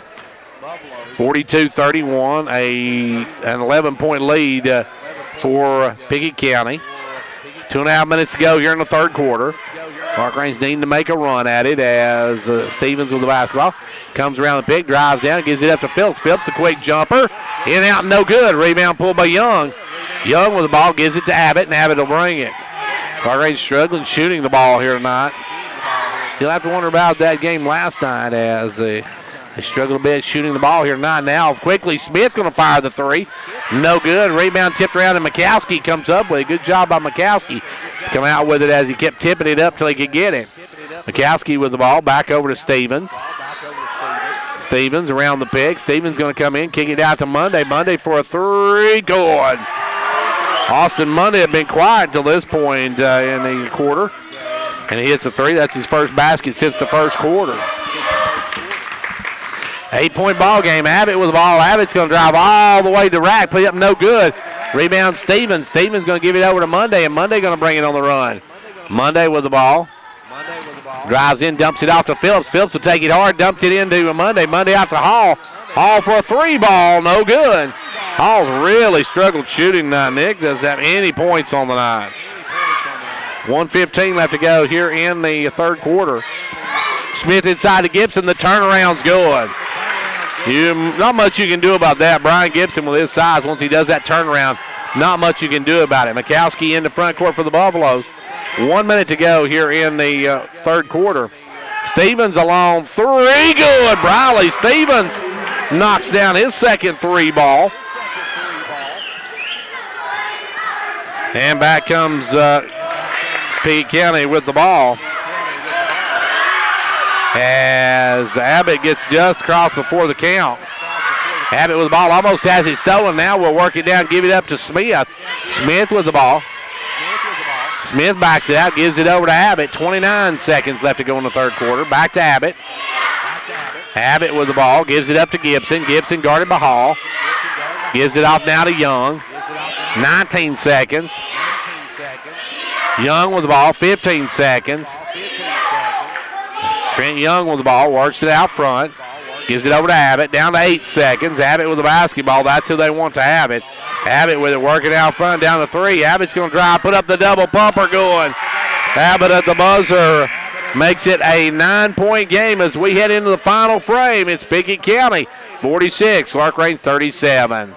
42-31, an 11-point lead for Pickett County. 2.5 minutes to go here in the third quarter. Clarkrange needing to make a run at it as Stevens with the basketball. Comes around the pick, drives down, gives it up to Phillips. Phillips, a quick jumper. In and out, no good. Rebound pulled by Young. Young with the ball, gives it to Abbott, and Abbott will bring it. Clarkrange struggling shooting the ball here tonight. You'll have to wonder about that game last night as they struggled a bit shooting the ball here tonight. Now quickly, Smith going to fire the three. No good. Rebound tipped around, and McCaskey comes up with it. Good job by McCaskey to come out with it as he kept tipping it up till he could get it. McCaskey with the ball, back over to Stevens. Stevens around the pick. Stevens going to come in, kick it out to Monday. Monday for a three. Good. Austin Monday had been quiet until this point in the quarter, and he hits a three. That's his first basket since the first quarter. 8-point ball game. Abbott with the ball. Abbott's going to drive all the way to the rack. Put it up, no good. Rebound Stevens. Stevens going to give it over to Monday, and Monday going to bring it on the run. Monday with the ball. Drives in, dumps it off to Phillips. Phillips will take it hard, dumped it into Monday. Monday out to Hall. Hall for a three ball, no good. Hall's really struggled shooting tonight. Nick doesn't have any points on the night. 1:15 left to go here in the third quarter. Smith inside to Gibson. The turnaround's good. Not much you can do about that. Brian Gibson with his size, once he does that turnaround, not much you can do about it. Mikowski in the front court for the Buffaloes. 1 minute to go here in the third quarter. Stevens along three. Good. Briley Stevens knocks down his second three ball. And back comes Pickett County with the ball. As Abbott gets just across before the count. Abbott with the ball, almost has it stolen now. We'll work it down, give it up to Smith. Smith with the ball. Smith backs it out, gives it over to Abbott. 29 seconds left to go in the third quarter. Back to Abbott. Abbott with the ball, gives it up to Gibson. Gibson guarded by Hall. Gives it off now to Young. 19 seconds. Young with the ball, 15 seconds. Trent Young with the ball, works it out front. Gives it over to Abbott, down to 8 seconds. Abbott with the basketball, that's who they want to have it. Abbott with it, working out front, down to 3. Abbott's going to drive, put up the double pumper going. Abbott at the buzzer makes it a 9-point game as we head into the final frame. It's Pickett County 46, Clarkrange 37.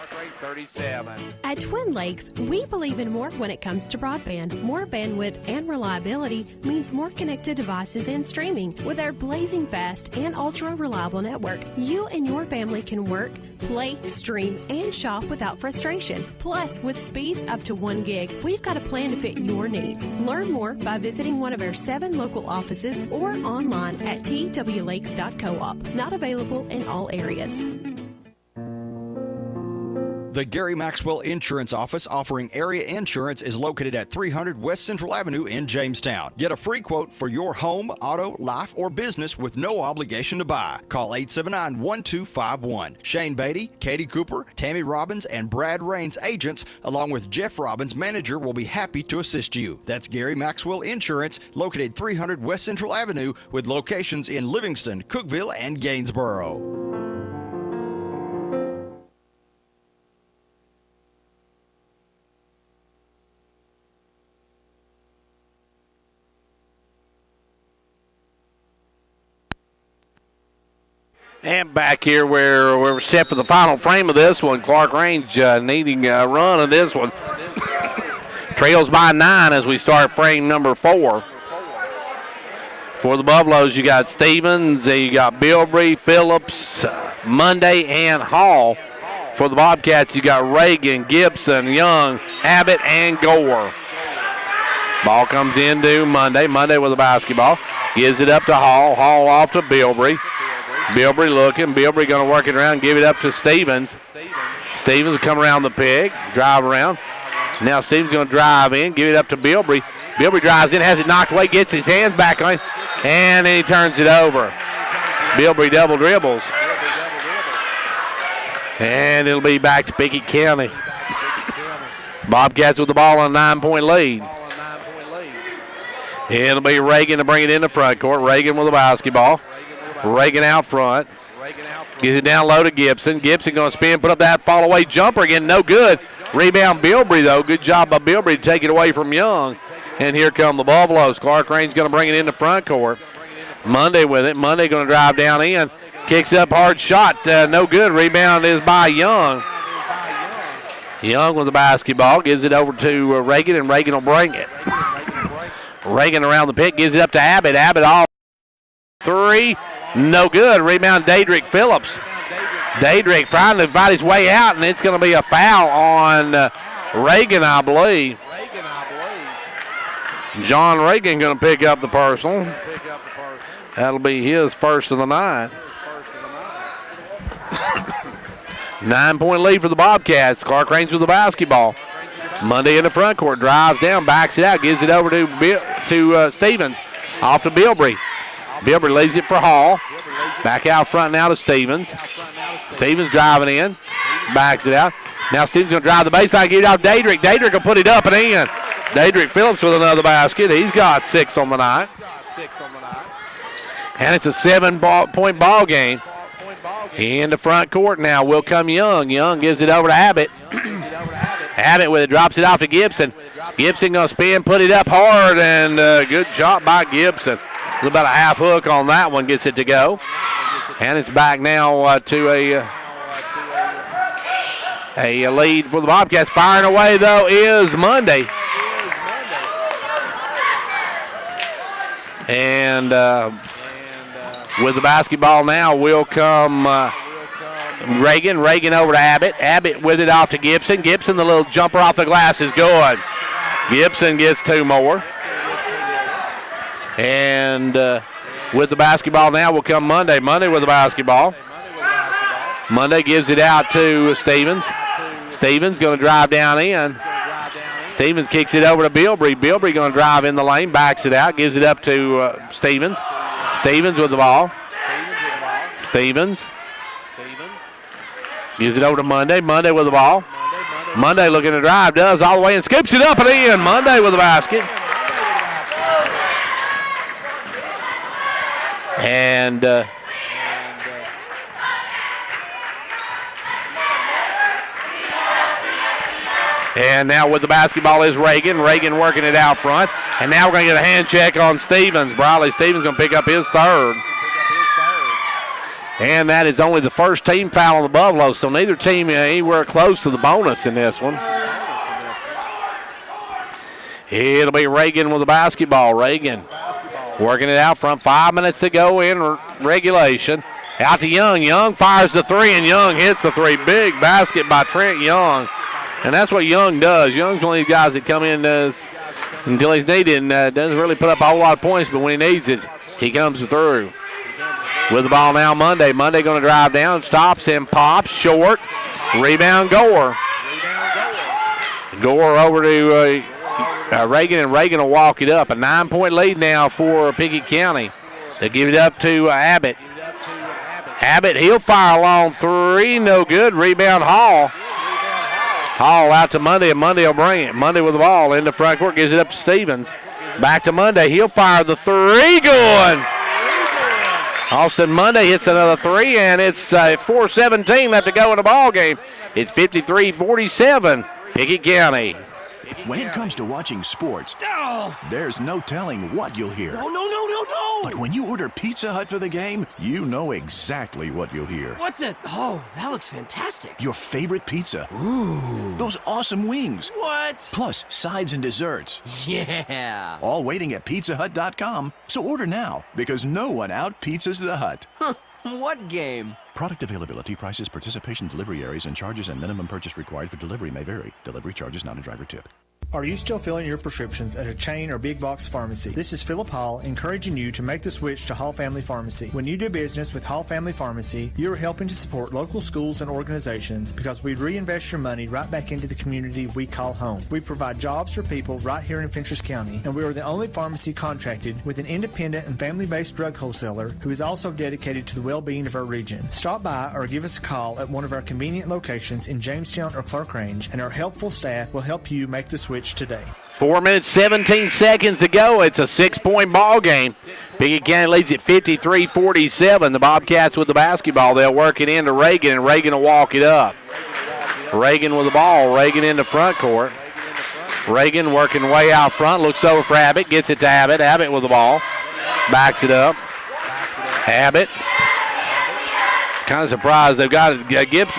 At Twin Lakes, we believe in more when it comes to broadband. More bandwidth and reliability means more connected devices and streaming. With our blazing fast and ultra-reliable network, you and your family can work, play, stream, and shop without frustration. Plus, with speeds up to 1 gig, we've got a plan to fit your needs. Learn more by visiting one of our 7 local offices or online at twlakes.coop. Not available in all areas. The Gary Maxwell Insurance Office offering area insurance is located at 300 West Central Avenue in Jamestown. Get a free quote for your home, auto, life, or business with no obligation to buy. Call 879-1251. Shane Beatty, Katie Cooper, Tammy Robbins, and Brad Raines agents, along with Jeff Robbins, manager, will be happy to assist you. That's Gary Maxwell Insurance, located 300 West Central Avenue with locations in Livingston, Cookeville, and Gainsboro. And back here where we're set for the final frame of this one. Clarkrange needing a run of this one. Trails by 9 as we start frame number 4. For the Buffaloes, you got Stevens, you got Bilbrey, Phillips, Monday, and Hall. For the Bobcats, you got Reagan, Gibson, Young, Abbott, and Gore. Ball comes into Monday. Monday with the basketball. Gives it up to Hall. Hall off to Bilbrey. Bilbrey looking. Bilbrey going to work it around, give it up to Stevens. Stevens will come around the peg, drive around. Now Stevens going to drive in, give it up to Bilbrey. Bilbrey drives in, has it knocked away, gets his hands back on it, and then he turns it over. Bilbrey double dribbles. And it'll be back to Pickett County. Bobcats with the ball on a 9-point lead. It'll be Reagan to bring it in the front court. Reagan with the basketball. Reagan out front. Gets it down low to Gibson. Gibson going to spin, put up that fall away jumper again. No good. Rebound Bilbrey, though. Good job by Bilbrey to take it away from Young. And here come the Buffaloes. Clarkrange going to bring it in the front court. Monday with it. Monday going to drive down in. Kicks up, hard shot. No good. Rebound is by Young. Young with the basketball. Gives it over to Reagan, and Reagan will bring it. Reagan around the pick. Gives it up to Abbott. Abbott off 3. No good. Rebound, Daedric Phillips. Daedric trying to fight his way out, and it's going to be a foul on Reagan, I believe. John Reagan going to pick up the personal. That'll be his first of the night. 9-point lead for the Bobcats. Clarkrange with the basketball. Monday in the front court. Drives down, backs it out, gives it over to Stevens. Off to Bilbrey. Bilbrey leaves it for Hall. Back out front now to Stevens. Stevens driving in. Backs it out. Now Stevens going to drive the baseline, get it off Daedric. Daedric will put it up and in. Daedric Phillips with another basket. He's got 6 on the night. And it's a 7-point ball game. In the front court now will come Young. Young gives it over to Abbott. Abbott with it, drops it off to Gibson. Gibson going to spin, put it up hard, and good shot by Gibson. About a half hook on that one, gets it to go. And it's back now to a lead for the Bobcats. Firing away, though, is Monday. And with the basketball now will come Reagan. Reagan over to Abbott. Abbott with it off to Gibson. Gibson, the little jumper off the glass is good. Gibson gets 2 more. And with the basketball now will come Monday. Monday with the basketball. Monday gives it out to Stevens. Stevens going to drive down in. Stevens kicks it over to Bilbrey. Bilbrey going to drive in the lane, backs it out, gives it up to Stevens. Stevens with the ball. Stevens gives it over to Monday. Monday with the ball. Monday looking to drive, does all the way and scoops it up and in. Monday with the basket. And now with the basketball is Reagan. Reagan working it out front. And now we're going to get a hand check on Stevens. Briley Stevens going to pick up his 3rd. And that is only the first team foul on the Buffalo, so neither team anywhere close to the bonus in this one. It'll be Reagan with the basketball. Reagan working it out front. 5 minutes to go in regulation. Out to Young. Young fires the 3, and Young hits the 3. Big basket by Trent Young. And that's what Young does. Young's one of these guys that come in until he's needed and doesn't really put up a whole lot of points, but when he needs it, he comes through. With the ball now, Monday. Monday going to drive down, stops and pops, short. Rebound, Gore. Gore over to Reagan, and Reagan will walk it up. A 9-point lead now for Pickett County. They give it up to Abbott. Abbott, he'll fire a long 3, no good. Rebound, Hall. Hall out to Monday, and Monday will bring it. Monday with the ball in the front court, gives it up to Stevens. Back to Monday, he'll fire the 3, good. Austin Monday hits another 3, and it's 4:17 left to go in the ball game. It's 53-47, Pickett County. When it comes to watching sports, there's no telling what you'll hear. No. But when you order Pizza Hut for the game, you know exactly what you'll hear. What the? Oh, that looks fantastic. Your favorite pizza. Ooh. Those awesome wings. What? Plus sides and desserts. Yeah. All waiting at pizzahut.com. So order now, because no one out-pizzas the Hut. Huh. What game? Product availability, prices, participation, delivery areas, and charges and minimum purchase required for delivery may vary. Delivery charge is not a driver tip. Are you still filling your prescriptions at a chain or big box pharmacy? This is Philip Hall encouraging you to make the switch to Hall Family Pharmacy. When you do business with Hall Family Pharmacy, you are helping to support local schools and organizations because we reinvest your money right back into the community we call home. We provide jobs for people right here in Fentress County, and we are the only pharmacy contracted with an independent and family-based drug wholesaler who is also dedicated to the well-being of our region. Stop by or give us a call at one of our convenient locations in Jamestown or Clarkrange, and our helpful staff will help you make the switch today. 4 minutes, 17 seconds to go. It's a 6-point ball game. Pickett County leads at 53-47. The Bobcats with the basketball. They'll work it into Reagan, and Reagan will walk it up. Reagan with the ball. Reagan in the front court. Reagan working way out front. Looks over for Abbott. Gets it to Abbott. Abbott with the ball. Backs it up. Abbott. Kind of surprised they've got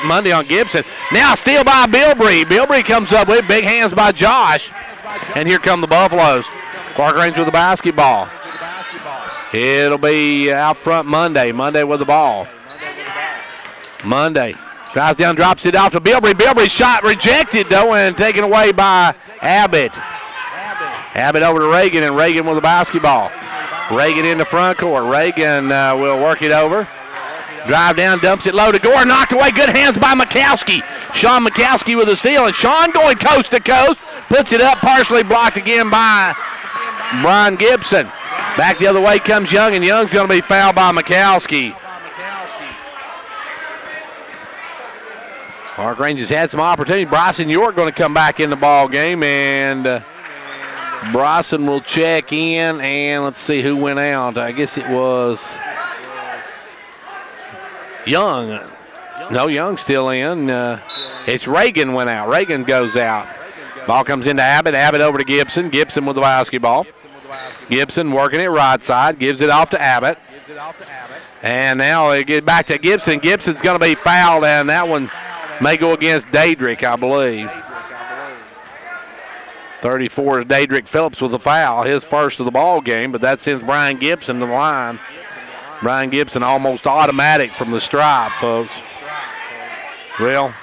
Monday on Gibson. Now steal by Bilbrey. Bilbrey comes up with big hands by Josh. And here come the Buffaloes. Clarkrange with the basketball. It'll be out front Monday. Monday with the ball. Monday drives down, drops it off to Bilbrey. Bilbrey's shot rejected, though, and taken away by Abbott. Abbott over to Reagan, and Reagan with the basketball. Reagan in the front court. Reagan will work it over. Drive down, dumps it low to Gore, knocked away. Good hands by Mikowski. Sean Mikowski with a steal, and Sean going coast to coast. Puts it up, partially blocked again by Brian Gibson. Back the other way comes Young, and Young's going to be fouled by Mikowski. Clarkrange has had some opportunity. Bryson York going to come back in the ball game, and Bryson will check in, and let's see who went out. I guess it was Young. No, Young's still in. It's Reagan went out. Reagan goes out. Ball comes into Abbott. Abbott over to Gibson. Gibson with the basketball. Gibson working it right side. Gives it off to Abbott. And now they get back to Gibson. Gibson's going to be fouled, and that one may go against Daedrick, I believe. 34 to Daedrick Phillips with a foul, his first of the ball game, but that sends Brian Gibson to the line. Brian Gibson almost automatic from the stripe, folks. Well,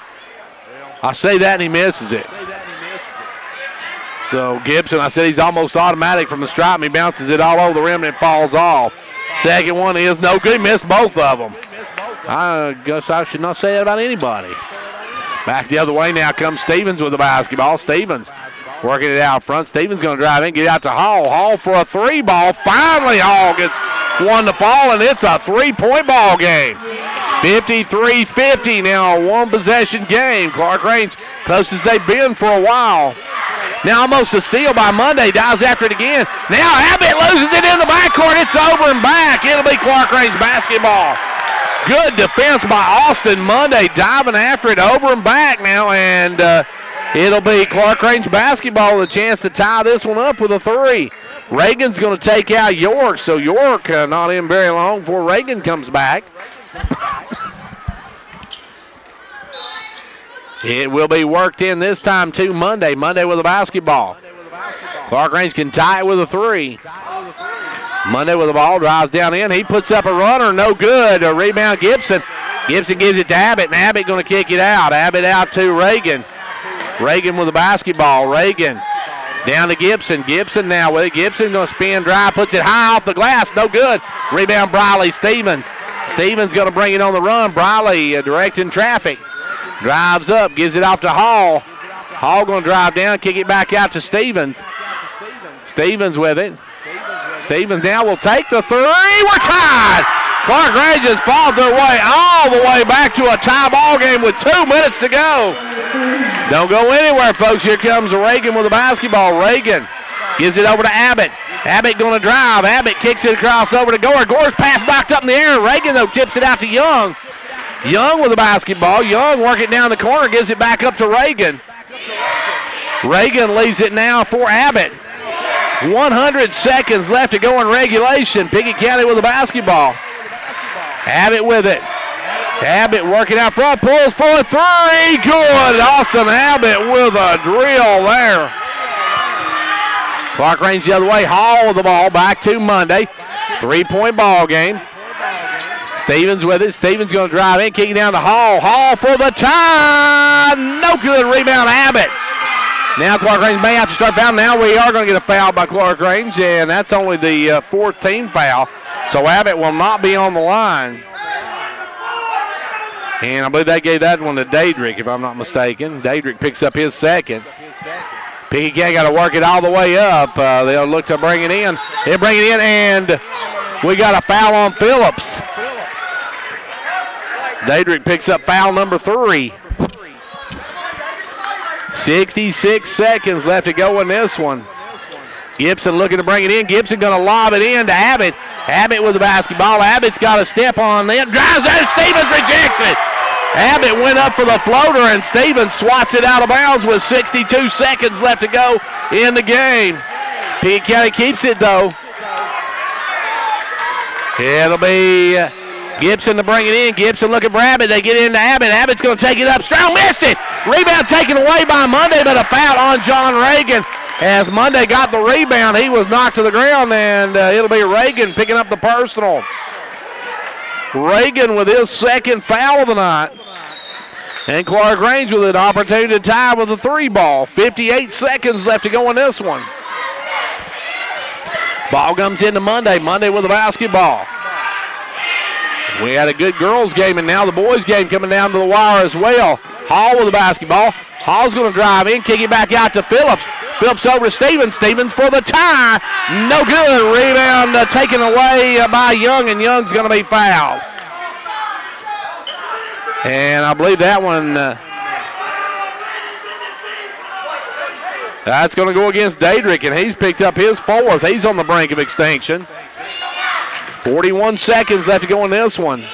I say that and he misses it. So Gibson, I said he's almost automatic from the stripe, and he bounces it all over the rim and it falls off. Second one is no good. He missed both of them. I guess I should not say that about anybody. Back the other way now comes Stevens with the basketball. Stevens working it out front. Stevens going to drive in, get out to Hall. Hall for a three ball. Finally, Hall gets one to fall, and it's a three-point ball game. 53-50 now, a one-possession game. Clarkrange closest they've been for a while. Now almost a steal by Monday. Dives after it again. Now Abbott loses it in the backcourt. It's over and back. It'll be Clarkrange basketball. Good defense by Austin Monday. Diving after it over and back now. And it'll be Clarkrange basketball with a chance to tie this one up with a three. Reagan's going to take out York. So York not in very long before Reagan comes back. It will be worked in this time to Monday. Monday with a basketball. Clarkrange can tie it with a three. Monday with the ball, drives down in. He puts up a runner, no good. A rebound, Gibson. Gibson gives it to Abbott, and Abbott going to kick it out. Abbott out to Reagan. Reagan with the basketball. Reagan down to Gibson. Gibson now with it. Gibson going to spin, drive, puts it high off the glass, no good. Rebound, Briley Stevens. Stevens going to bring it on the run. Briley directing traffic. Drives up, gives it off to Hall. Hall going to drive down, kick it back out to Stevens. Stevens with it. Stevens now will take the three. We're tied. Clarkrange has fought their way all the way back to a tie ball game with 2 minutes to go. Don't go anywhere, folks. Here comes Reagan with the basketball. Reagan gives it over to Abbott. Abbott going to drive. Abbott kicks it across over to Gore. Gore's pass knocked up in the air. Reagan, though, tips it out to Young. Young with the basketball. Young working down the corner, gives it back up to Reagan. Reagan leaves it now for Abbott. 100 seconds left to go in regulation. Pickett County with the basketball. Abbott with it. Abbott working out front, pulls for a three. Good. Awesome. Abbott with a drill there. Clarkrange the other way. Hall with the ball. Back to Monday. 3-point ball game. Stevens with it. Stevens going to drive in, kicking down to Hall. Hall for the tie. No good. Rebound, Abbott. Now Clarkrange may have to start foul. Now we are going to get a foul by Clarkrange, and that's only the 14th foul. So Abbott will not be on the line. And I believe they gave that one to Daedrick, if I'm not mistaken. Daedrick picks up his second. Pickett County got to work it all the way up. They'll look to bring it in. They'll bring it in, and we got a foul on Phillips. Daedrick picks up foul number 3. 66 seconds left to go in this one. Gibson looking to bring it in. Gibson going to lob it in to Abbott. Abbott with the basketball. Abbott's got a step on it. Drives it. Stevens rejects it. Abbott went up for the floater, and Stevens swats it out of bounds with 62 seconds left to go in the game. Pickett County keeps it, though. It'll be Gibson to bring it in. Gibson looking for Abbott. They get into Abbott. Abbott's going to take it up. Strong missed it. Rebound taken away by Monday, but a foul on John Reagan. As Monday got the rebound, he was knocked to the ground, and it'll be Reagan picking up the personal. Reagan with his second foul of the night. And Clarkrange with an opportunity to tie with a 3-ball. 58 seconds left to go in this one. Ball comes into Monday. Monday with the basketball. We had a good girls game, and now the boys game coming down to the wire as well. Hall with the basketball. Hall's going to drive in, kick it back out to Phillips. Phillips over to Stevens. Stevens for the tie. No good. Rebound taken away by Young, and Young's going to be fouled. And I believe that one, that's going to go against Daedrick, and he's picked up his 4th. He's on the brink of extinction. 41 seconds left to go in this one.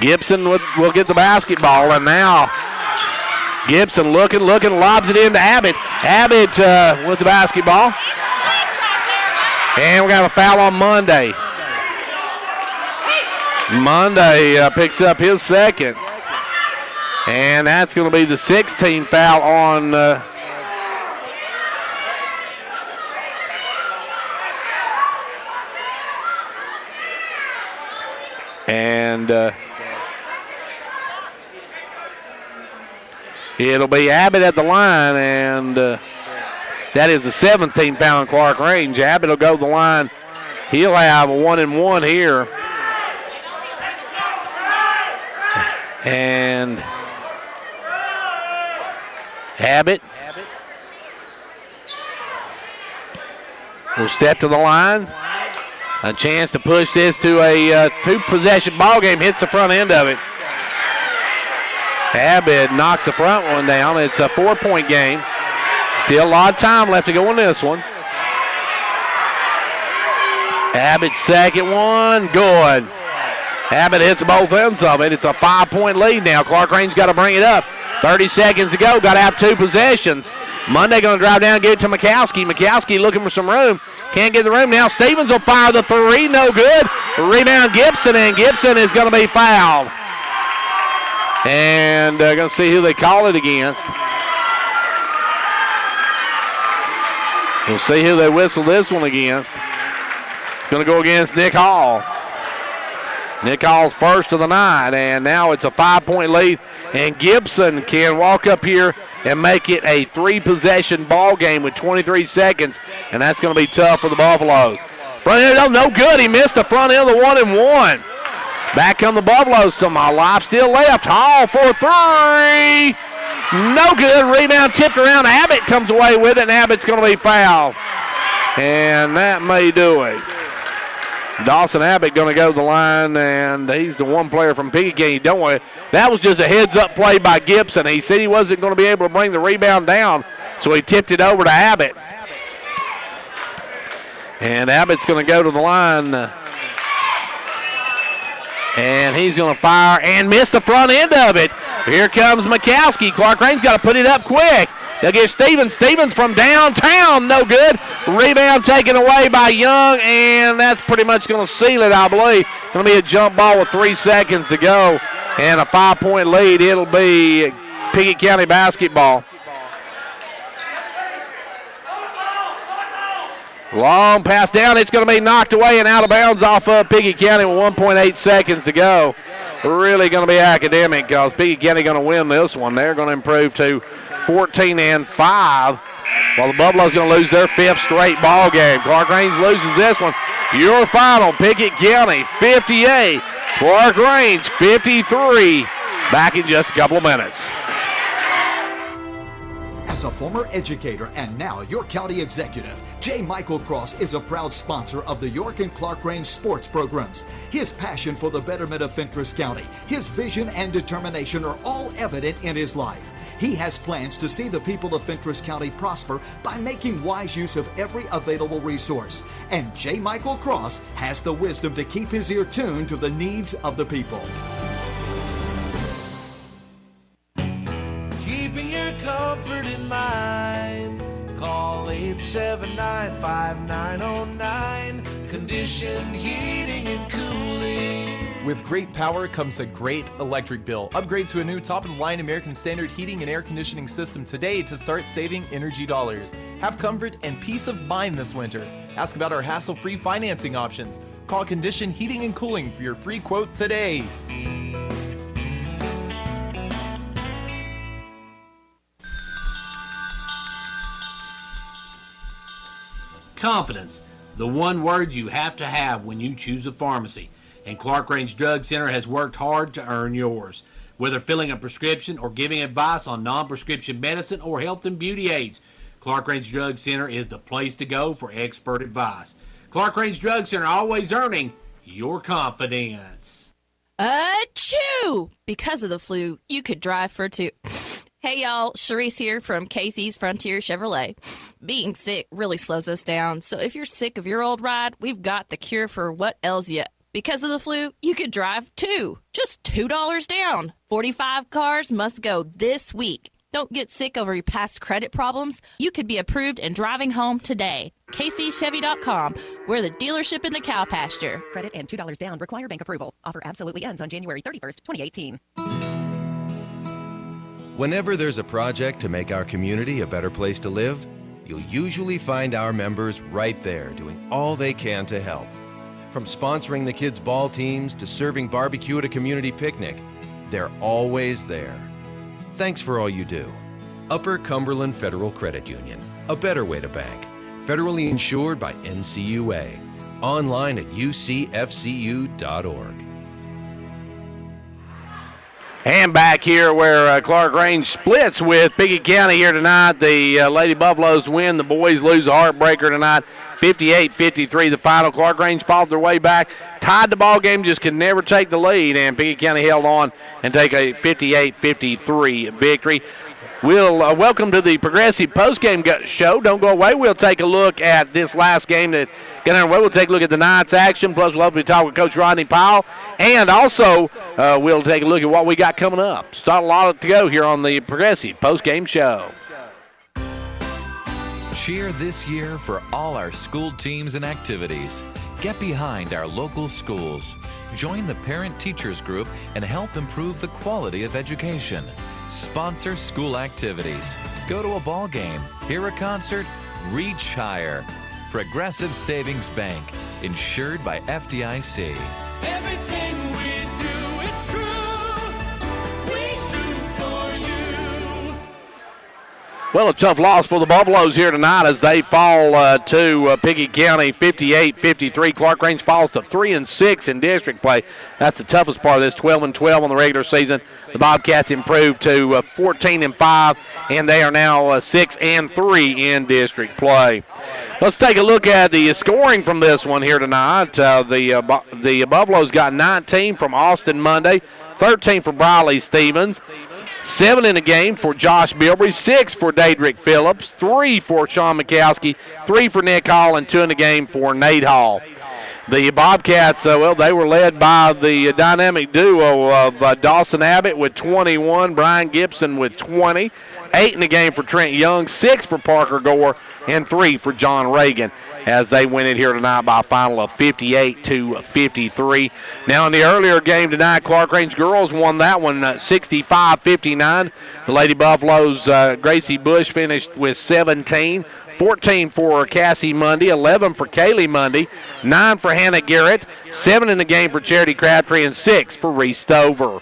Gibson will get the basketball, and now Gibson looking, lobs it into Abbott. Abbott with the basketball. And we're going to have a foul on Monday. Monday picks up his second. And that's going to be the 16th foul on it'll be Abbott at the line, and that is the 17th foul on Clarkrange. Abbott will go to the line. He'll have a 1-and-1 here. And Abbott will step to the line. A chance to push this to a two-possession ball game. Hits the front end of it. Abbott knocks the front one down. It's a 4-point game. Still a lot of time left to go in this one. Abbott's second one, good. Abbott hits both ends of it. It's a 5-point lead now. Clarkrange got to bring it up. 30 seconds to go. Got to have two possessions. Monday going to drive down and get it to Mikowski. Mikowski looking for some room. Can't get the room now. Stevens will fire the three. No good. Rebound Gibson, and Gibson is going to be fouled. And going to see who they call it against. We'll see who they whistle this one against. It's going to go against Nick Hall. Nick Hall's first of the night, and now it's a 5-point lead. And Gibson can walk up here and make it a three-possession ball game with 23 seconds, and that's going to be tough for the Buffaloes. Front end, no good. He missed the front end of the 1-and-1. Back come the Buffaloes. Some life still left. Hall for three. No good. Rebound tipped around. Abbott comes away with it, and Abbott's going to be fouled. And that may do it. Dawson Abbott going to go to the line, and he's the one player from Pickett County. Don't worry. That was just a heads-up play by Gibson. He said he wasn't going to be able to bring the rebound down, so he tipped it over to Abbott. And Abbott's going to go to the line, and he's going to fire and miss the front end of it. Here comes Mikowski. Clarkrange's got to put it up quick. They'll give Stevens. Stevens from downtown, no good. Rebound taken away by Young, and that's pretty much going to seal it, I believe. Going to be a jump ball with 3 seconds to go, and a 5-point lead. It'll be Pickett County basketball. Long pass down. It's going to be knocked away and out of bounds off of Pickett County with 1.8 seconds to go. Really going to be academic because Pickett County going to win this one. They're going to improve to 14-5, while the Buffaloes going to lose their 5th straight ball game. Clarkrange loses this one. Your final, Pickett County 58, Clarkrange 53. Back in just a couple of minutes. As a former educator and now York County executive, J. Michael Cross is a proud sponsor of the York and Clarkrange sports programs. His passion for the betterment of Fentress County, his vision and determination are all evident in his life. He has plans to see the people of Fentress County prosper by making wise use of every available resource. And J. Michael Cross has the wisdom to keep his ear tuned to the needs of the people. Keeping your comfort in mind. Call 879-5909. Conditioned heating and cooling. With great power comes a great electric bill. Upgrade to a new top-of-the-line American Standard heating and air conditioning system today to start saving energy dollars. Have comfort and peace of mind this winter. Ask about our hassle-free financing options. Call Condition Heating and Cooling for your free quote today. Confidence, the one word you have to have when you choose a pharmacy. And Clarkrange Drug Center has worked hard to earn yours. Whether filling a prescription or giving advice on non-prescription medicine or health and beauty aids, Clarkrange Drug Center is the place to go for expert advice. Clarkrange Drug Center, always earning your confidence. Achoo! Because of the flu, you could drive for two. Hey y'all, Sharice here from Casey's Frontier Chevrolet. Being sick really slows us down, so if you're sick of your old ride, we've got the cure for what ails you. Because of the flu, you could drive too. Just $2 down. 45 cars must go this week. Don't get sick over your past credit problems. You could be approved and driving home today. KCChevy.com. We're the dealership in the cow pasture. Credit and $2 down require bank approval. Offer absolutely ends on January 31st, 2018. Whenever there's a project to make our community a better place to live, you'll usually find our members right there doing all they can to help. From sponsoring the kids' ball teams to serving barbecue at a community picnic, they're always there. Thanks for all you do. Upper Cumberland Federal Credit Union, a better way to bank. Federally insured by NCUA. Online at ucfcu.org. And back here where Clarkrange splits with Pickett County here tonight. The Lady Buffaloes win. The boys lose a heartbreaker tonight. 58-53 the final. Clarkrange fought their way back. Tied the ball game, just could never take the lead. And Pickett County held on and take a 58-53 victory. We'll welcome to the Progressive postgame show. Don't go away. We'll take a look at this last game that got underway. We'll take a look at the night's action. Plus, we'll hopefully talk with Coach Rodney Powell. And also, we'll take a look at what we got coming up. Start a lot to go here on the Progressive postgame show. Cheer this year for all our school teams and activities. Get behind our local schools. Join the Parent Teachers Group and help improve the quality of education. Sponsor school activities. Go to a ball game, hear a concert, reach higher. Progressive Savings Bank, insured by FDIC. Everything we do, it's true. We do for you. Well, a tough loss for the Buffaloes here tonight as they fall to Pickett County 58-53. Clarkrange falls to 3-6 in district play. That's the toughest part of this, 12-12 on the regular season. The Bobcats improved to 14-5, and they are now 6-3 in district play. Let's take a look at the scoring from this one here tonight. The Buffaloes got 19 from Austin Monday, 13 for Briley Stevens, 7 in the game for Josh Bilbrey, 6 for Daedric Phillips, 3 for Sean Mikowski, 3 for Nick Hall, and 2 in the game for Nate Hall. The Bobcats, they were led by the dynamic duo of Dawson Abbott with 21, Brian Gibson with 20, 8 in the game for Trent Young, 6 for Parker Gore, and 3 for John Reagan as they win it here tonight by a final of 58-53. Now in the earlier game tonight, Clarkrange girls won that one 65-59. The Lady Buffaloes, Gracie Bush finished with 17. 14 for Cassie Mundy, 11 for Kaylee Mundy, 9 for Hannah Garrett, 7 in the game for Charity Crabtree, and 6 for Reese Stover.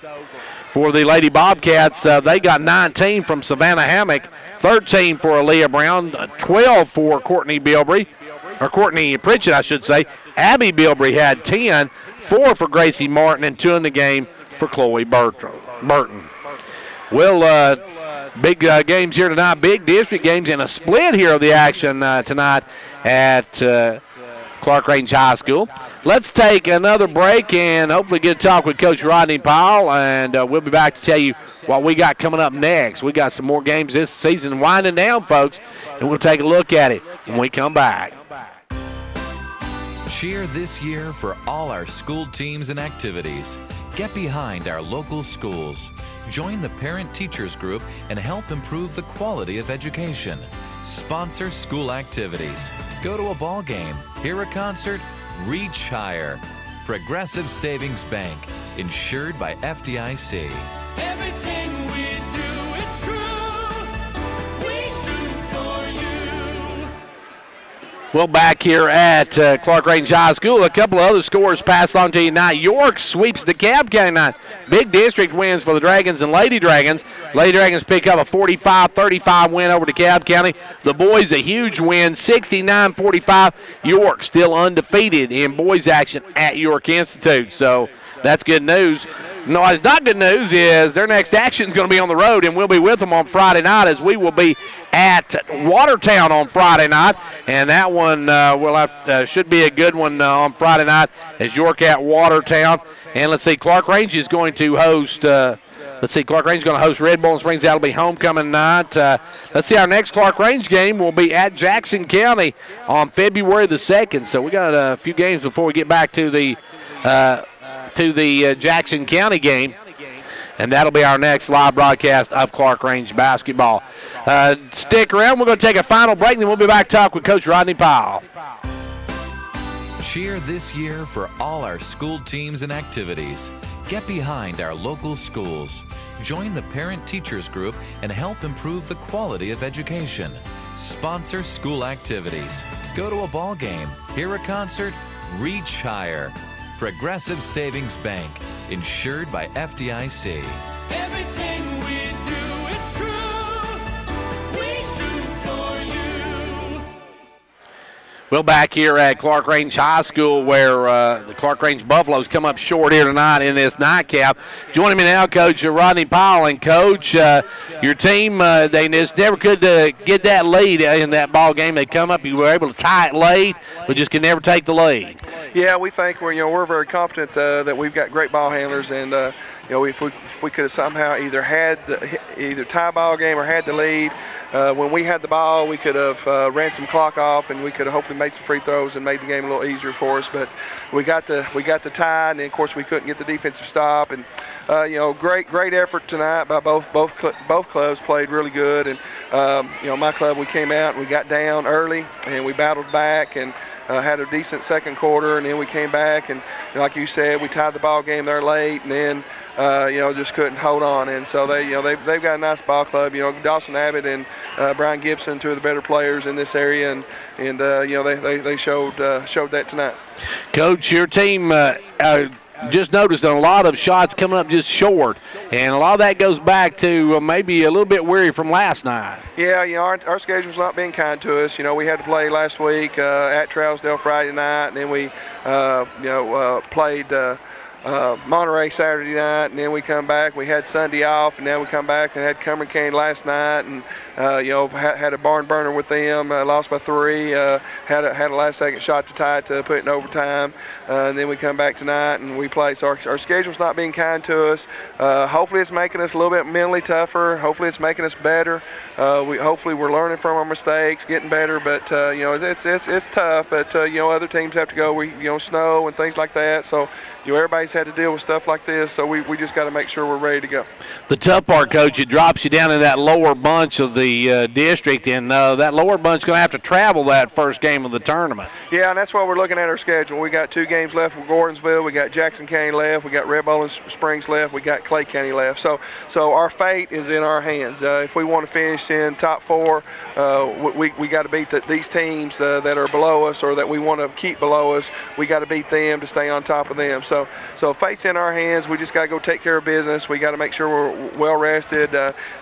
For the Lady Bobcats, they got 19 from Savannah Hammock, 13 for Aaliyah Brown, 12 for Courtney Pritchett, I should say. Abby Bilbrey had 10, 4 for Gracie Martin, and 2 in the game for Chloe Burton. Well, big games here tonight, big district games, and a split here of the action tonight at Clarkrange High School. Let's take another break and hopefully get a talk with Coach Rodney Powell, and we'll be back to tell you what we got coming up next. We got some more games this season winding down, folks, and we'll take a look at it when we come back. Cheer this year for all our school teams and activities. Get behind our local schools. Join the Parent Teachers Group and help improve the quality of education. Sponsor school activities. Go to a ball game, hear a concert, reach higher. Progressive Savings Bank, insured by FDIC. Everything we do, it's true. We do for you. Well, back here at Clarkrange High School, a couple of other scores passed on to you tonight. York sweeps the Cab County night. Big district wins for the Dragons and Lady Dragons. Lady Dragons pick up a 45-35 win over the Cab County. The boys a huge win, 69-45. York still undefeated in boys action at York Institute. So that's good news. No, it's not good news is their next action is going to be on the road, and we'll be with them on Friday night as we will be at Watertown on Friday night. And that one should be a good one on Friday night as York at Watertown. And let's see, Clarkrange is going to host Clarkrange is going to host Red Bull and Springs. That'll be homecoming night. Let's see, our next Clarkrange game will be at Jackson County on February the 2nd. So we got a few games before we get back to the Jackson County game. and that'll be our next live broadcast of Clarkrange basketball. Stick around. We're going to take a final break, and then we'll be back to talk with Coach Rodney Powell. Cheer this year for all our school teams and activities. Get behind our local schools. Join the parent-teachers group and help improve the quality of education. Sponsor school activities. Go to a ball game, hear a concert, reach higher. Progressive Savings Bank, insured by FDIC. Everything we do, it's true. We do for you. Well, back here at Clarkrange High School, where the Clarkrange Buffaloes come up short here tonight in this nightcap. Joining me now, Coach Rodney Powell. And, Coach, your team, they just never could get that lead in that ball game. They come up, you were able to tie it late, but just could never take the lead. Yeah, we think we're very confident that we've got great ball handlers, and if we could have somehow either tie ball game or had the lead. When we had the ball, we could have ran some clock off, and we could have hopefully made some free throws and made the game a little easier for us. But we got the tie, and then, of course, we couldn't get the defensive stop. And great effort tonight by both clubs. Played really good. And my club, we came out and we got down early, and we battled back and had a decent second quarter, and then we came back and like you said, we tied the ball game there late, and then just couldn't hold on. And so they've got a nice ball club. Dawson Abbott and Brian Gibson, two of the better players in this area, and they showed that tonight. Coach, your team just noticed a lot of shots coming up just short, and a lot of that goes back to maybe a little bit weary from last night. Yeah, our schedule's not been kind to us. We had to play last week at Trousdale Friday night, and then we played Monterey Saturday night, and then we come back. We had Sunday off, and then we come back and had Cumberland County last night, and had a barn burner with them. Lost by 3. Had a last-second shot to tie it to put it in overtime, and then we come back tonight and we play. So our schedule's not being kind to us. Hopefully, it's making us a little bit mentally tougher. Hopefully, it's making us better. Hopefully, we're learning from our mistakes, getting better. But it's tough. But other teams have to go. Snow and things like that. So everybody's had to deal with stuff like this. So we just got to make sure we're ready to go. The tough part, Coach, it drops you down in that lower bunch of the district, and that lower bunch going to have to travel that first game of the tournament. Yeah, and that's why we're looking at our schedule. We got 2 games left with Gordonsville. We got Jackson County left. We got Red Bowling Springs left. We got Clay County left. So our fate is in our hands. If we want to finish in top 4, we got to beat these teams that are below us or that we want to keep below us. We got to beat them to stay on top of them. So fate's in our hands. We just got to go take care of business. We got to make sure we're well rested.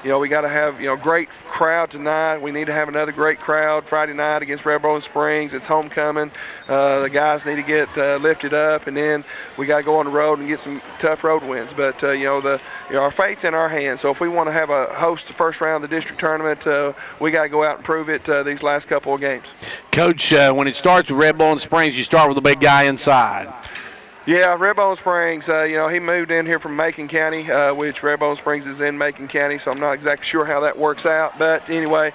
We got to have great crowd tonight. We need to have another great crowd Friday night against Red Bowling Springs. It's homecoming. The guys need to get lifted up, and then we got to go on the road and get some tough road wins. But our fate's in our hands. So if we want to have a host the first round of the district tournament, we got to go out and prove it these last couple of games. Coach, when it starts with Red Bowling Springs, you start with the big guy inside. Yeah, Red Bowling Springs, he moved in here from Macon County, which Red Bowling Springs is in Macon County, so I'm not exactly sure how that works out. But anyway,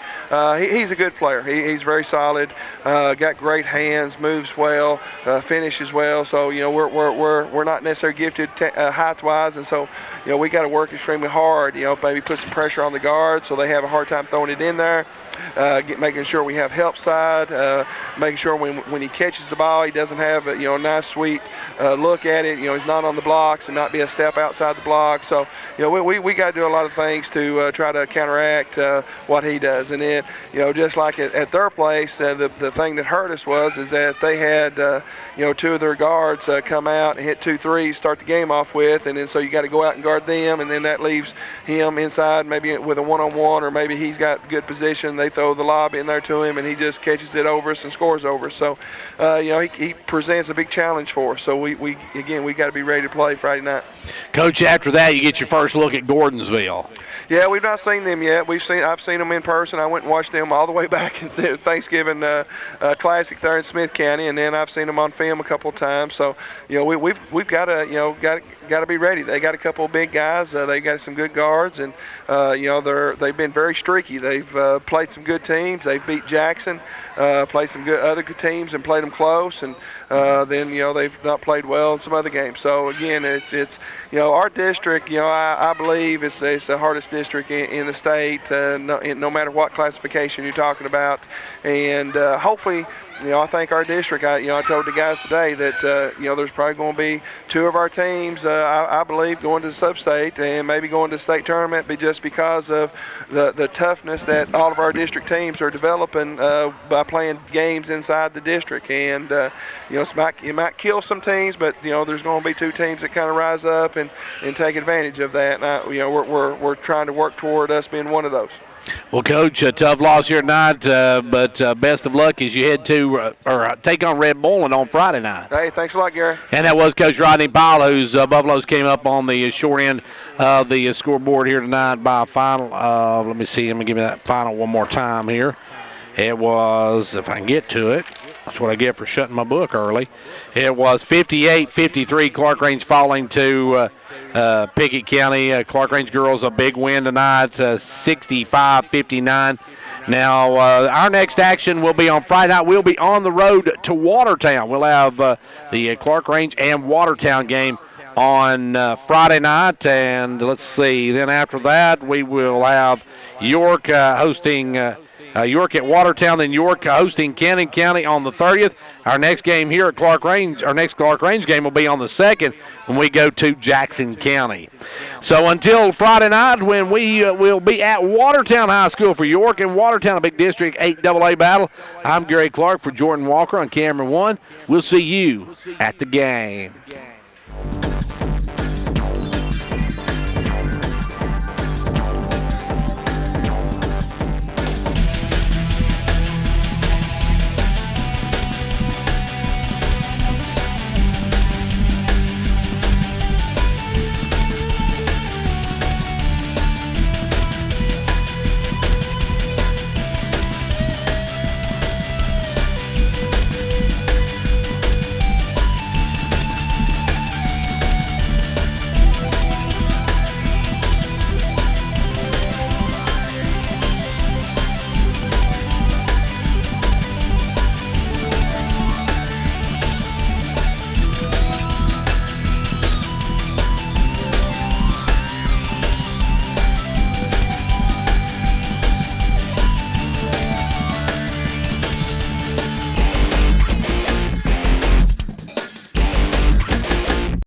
he's a good player. He's very solid, got great hands, moves well, finishes well. So, we're not necessarily gifted height-wise, and so, we got to work extremely hard, maybe put some pressure on the guards so they have a hard time throwing it in there. Making sure we have help side, making sure when he catches the ball, he doesn't have a nice, sweet look at it. He's not on the blocks and not be a step outside the block. So, we got to do a lot of things to try to counteract what he does. And then, just like at their place, the thing that hurt us is that they had, 2 of their guards come out and hit 2 threes, start the game off with, and then so you got to go out and guard them, and then that leaves him inside maybe with a one-on-one, or maybe he's got good position. They throw the lob in there to him, and he just catches it over us and scores over us. So, he presents a big challenge for us. So we got to be ready to play Friday night. Coach, after that, you get your first look at Gordonsville. Yeah, we've not seen them yet. I've seen them in person. I went and watched them all the way back in the Thanksgiving Classic there in Smith County, and then I've seen them on film a couple of times. So, we've got to to be ready. They got a couple of big guys. They got some good guards, and they've been very streaky. They've played some good teams. They've beat Jackson, played some other good teams, and played them close. And then they've not played well in some other games. So again, it's our district. I believe it's the hardest district in the state, no matter what classification you're talking about. And hopefully, I think our district, I told the guys today that, there's probably going to be 2 of our teams, I believe, going to the sub-state and maybe going to the state tournament, just because of the toughness that all of our district teams are developing by playing games inside the district. And, it might kill some teams, but, there's going to be 2 teams that kind of rise up and take advantage of that. And, we're trying to work toward us being one of those. Well, Coach, a tough loss here tonight, but best of luck as you head to take on Red Bowling on Friday night. Hey, thanks a lot, Gary. And that was Coach Rodney Powell, whose Buffaloes came up on the short end of the scoreboard here tonight by a final. Let me see. Let me give me that final one more time here. It was, if I can get to it, that's what I get for shutting my book early. It was 58-53, Clarkrange falling to Pickett County. Clarkrange girls a big win tonight, 65-59. Now, our next action will be on Friday night. We'll be on the road to Watertown. We'll have the Clarkrange and Watertown game on Friday night. And let's see, then after that, we will have York hosting York at Watertown, then York hosting Cannon County on the 30th. Our next game here at Clarkrange, our next Clarkrange game will be on the 2nd when we go to Jackson County. So until Friday night when we will be at Watertown High School for York and Watertown, a big District 8 AA battle, I'm Gary Clark for Jordan Walker on Camera 1. We'll see you at the game.